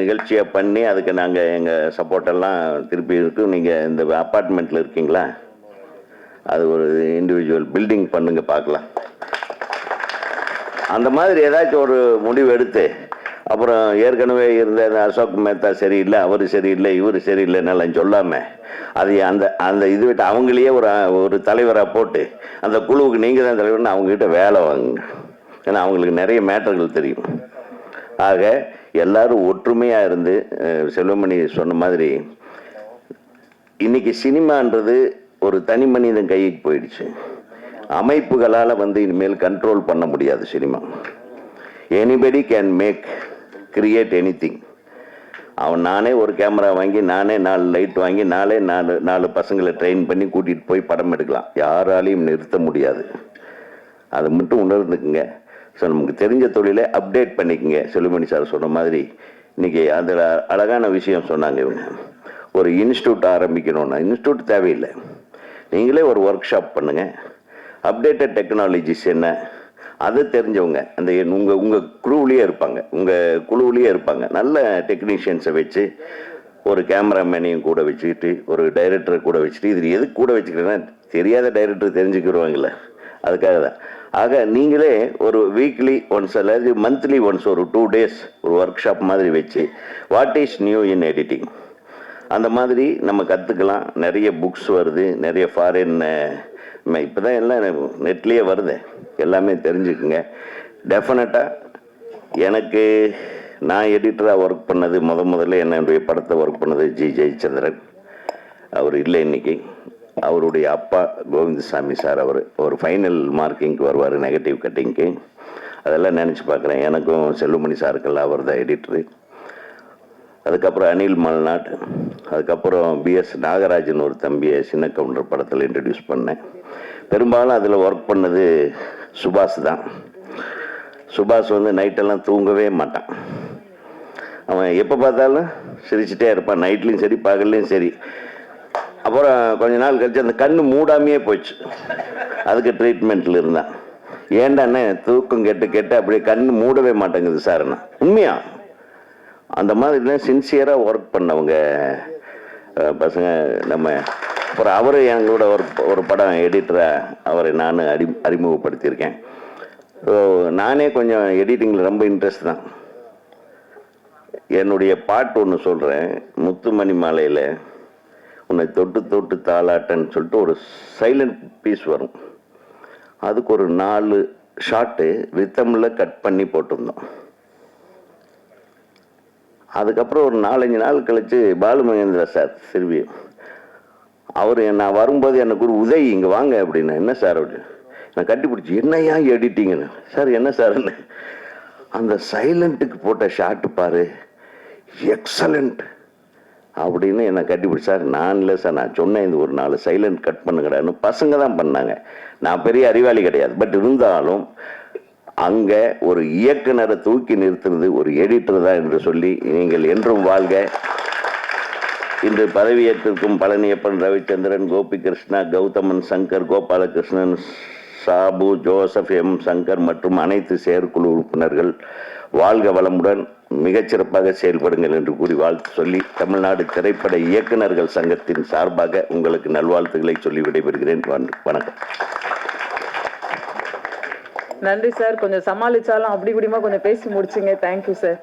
நிகழ்ச்சியாக பண்ணி அதுக்கு நாங்கள் எங்கள் சப்போர்ட்டெல்லாம் திருப்பி இருக்கு. நீங்கள் இந்த அப்பார்ட்மெண்ட்டில் இருக்கீங்களா, அது ஒரு இண்டிவிஜுவல் பில்டிங் பண்ணுங்க பார்க்கலாம். அந்த மாதிரி ஏதாச்சும் ஒரு முடிவு எடுத்து, அப்புறம் ஏற்கனவே இருந்த அசோக் மேத்தா சரியில்லை, அவர் சரியில்லை, இவர் சரியில்லைன்னாலும் சொல்லாமல் அது அந்த இது விட்டு அவங்களையே ஒரு தலைவராக போட்டு அந்த குழுவுக்கு நீங்கள் தான் தலைவர்னு அவங்ககிட்ட வேலை வாங்குங்க. ஏன்னா அவங்களுக்கு நிறைய மேட்டர்கள் தெரியும். ஆக எல்லாரும் ஒற்றுமையாக இருந்து, செல்வமணி சொன்ன மாதிரி இன்னைக்கு சினிமான்றது ஒரு தனி மனிதன் கைக்கு போயிடுச்சு. அமைப்புகளால் இனிமேல் கண்ட்ரோல் பண்ண முடியாது cinema. Anybody can create anything. நானே ஒரு கேமரா வாங்கி, நானே 4 லைட் வாங்கி, நாலு பசங்களை ட்ரெயின் பண்ணி கூட்டிகிட்டு போய் படம் எடுக்கலாம். யாராலையும் நிறுத்த முடியாது. அதை மட்டும் உணர்ந்துக்குங்க. ஸோ நமக்கு தெரிஞ்ச தொழிலை அப்டேட் பண்ணிக்கங்க. செல்வமணி சார் சொன்ன மாதிரி இன்னைக்கு அதில் அழகான விஷயம் சொன்னாங்க. இவங்க ஒரு இன்ஸ்டியூட் ஆரம்பிக்கணும்னா இன்ஸ்டியூட் தேவையில்லை, நீங்களே ஒரு ஒர்க் ஷாப் பண்ணுங்கள். அப்டேட்டட் டெக்னாலஜிஸ் என்ன அது தெரிஞ்சவங்க அந்த உங்கள் குழுவிலேயே இருப்பாங்க. நல்ல டெக்னீஷியன்ஸை வச்சு, ஒரு கேமராமேனையும் கூட வச்சுக்கிட்டு, ஒரு டைரக்டரை கூட வச்சுட்டு, இது எதுக்கு கூட வச்சுக்கிறேன்னா தெரியாத டைரக்டர் தெரிஞ்சுக்கிடுவாங்கல்ல, அதுக்காக தான். ஆக நீங்களே ஒரு வீக்லி ஒன்ஸ் அல்லது மந்த்லி ஒன்ஸ் ஒரு 2 days ஒரு ஒர்க் ஷாப் மாதிரி வச்சு, what is new in editing அந்த மாதிரி நம்ம கற்றுக்கலாம். நிறைய புக்ஸ் வருது, நிறைய ஃபாரின் இப்போ தான் எல்லாம் நெட்லேயே வருது, எல்லாமே தெரிஞ்சுக்குங்க. டெஃபினட்டாக எனக்கு நான் எடிட்டராக ஒர்க் பண்ணது முதல்ல என்னுடைய படத்தை ஒர்க் பண்ணது ஜி ஜெயச்சந்திரன். அவர் இல்லை இன்னைக்கு. அவருடைய அப்பா கோவிந்தசாமி சார், அவர் ஒரு ஃபைனல் மார்க்கிங்க்கு வருவார், நெகட்டிவ் கட்டிங்க்கு. அதெல்லாம் நினச்சி பார்க்குறேன். எனக்கும் செல்வமணி சாருக்கெல்லாம் அவர் தான் எடிட்டரு. அதுக்கப்புறம் அனில் மல்நாட், அதுக்கப்புறம் பிஎஸ் நாகராஜன் ஒரு தம்பியை சின்ன கவுண்டர் படத்தில் இன்ட்ரடியூஸ் பண்ணேன். பெரும்பாலும் அதில் ஒர்க் பண்ணது சுபாஷ் தான். சுபாஷ் நைட்டெல்லாம் தூங்கவே மாட்டான். அவன் எப்போ பார்த்தாலும் சிரிச்சுட்டே இருப்பான், நைட்லேயும் சரி பகல்லையும் சரி. அப்புறம் கொஞ்ச நாள் கழிச்சு அந்த கண்ணு மூடாமையே போச்சு. அதுக்கு ட்ரீட்மெண்ட்டில் இருந்தான். ஏண்டாண்ணே தூக்கம் கெட்டு அப்படியே கண்ணு மூடவே மாட்டேங்குது சார்ண்ணா. உண்மையா அந்த மாதிரிலாம் சின்சியராக ஒர்க் பண்ணவங்க பசங்க நம்ம. அப்புறம் அவரு எங்களோட ஒரு படம் எடிட்டராக அவரை நான் அறிமுகப்படுத்தியிருக்கேன். நானே கொஞ்சம் எடிட்டிங்கில் ரொம்ப இன்ட்ரெஸ்ட் தான். என்னுடைய பாட்டு ஒன்று சொல்கிறேன். முத்துமணி மாலையில் உன்னை தொட்டு தொட்டு தாளாட்டன்னு சொல்லிட்டு ஒரு சைலண்ட் பீஸ் வரும். அதுக்கு ஒரு 4 ஷாட்டு ரித்தமில் கட் பண்ணி போட்டிருந்தோம். அதுக்கப்புறம் ஒரு 4-5 நாள் கழித்து பாலு மகேந்திரா சார் திரும்பி அவர் நான் வரும்போது எனக்கு ஒரு உதவி இங்கே வாங்க அப்படின்னா, என்ன சார் அப்படின்னு நான் கட்டிப்பிடிச்சி, என்னையா எடிட்டிங்கன்னு. சார் என்ன சார்ன்னு, அந்த சைலண்ட்டுக்கு போட்ட ஷாட்டு பாரு எக்ஸலண்ட் அப்படின்னு என்னை கட்டிப்பிடிச்சி. சார் நான் இல்லை சார், நான் சொன்னேன் இது ஒரு 4 சைலண்ட் கட் பண்ணுங்கடான்னு. பசங்க தான் பண்ணாங்க, நான் பெரிய அறிவாளி கிடையாது. பட் இருந்தாலும் அங்கே ஒரு இயக்குனரை தூக்கி நிறுத்துறது ஒரு எடிட்டர் தான் என்று சொல்லி நீங்கள் என்றும் வாழ்க. இன்று பதவியேற்றிருக்கும் பழனியப்பன், ரவிச்சந்திரன், கோபி கிருஷ்ணா, கௌதமன், சங்கர், கோபாலகிருஷ்ணன், சாபு, ஜோசப், எம் சங்கர் மற்றும் அனைத்து செயற்குழு உறுப்பினர்கள் வாழ்க வளமுடன், மிகச்சிறப்பாக செயல்படுங்கள் என்று கூறி வாழ்த்து சொல்லி தமிழ்நாடு திரைப்பட இயக்குநர்கள் சங்கத்தின் சார்பாக உங்களுக்கு நல்வாழ்த்துக்களை சொல்லி விடைபெறுகிறேன். வணக்கம். நன்றி சார். கொஞ்சம் சமாளிச்சாலும் அப்படி இப்படிமா கொஞ்சம் பேசி முடிச்சிங்க. Thank you sir.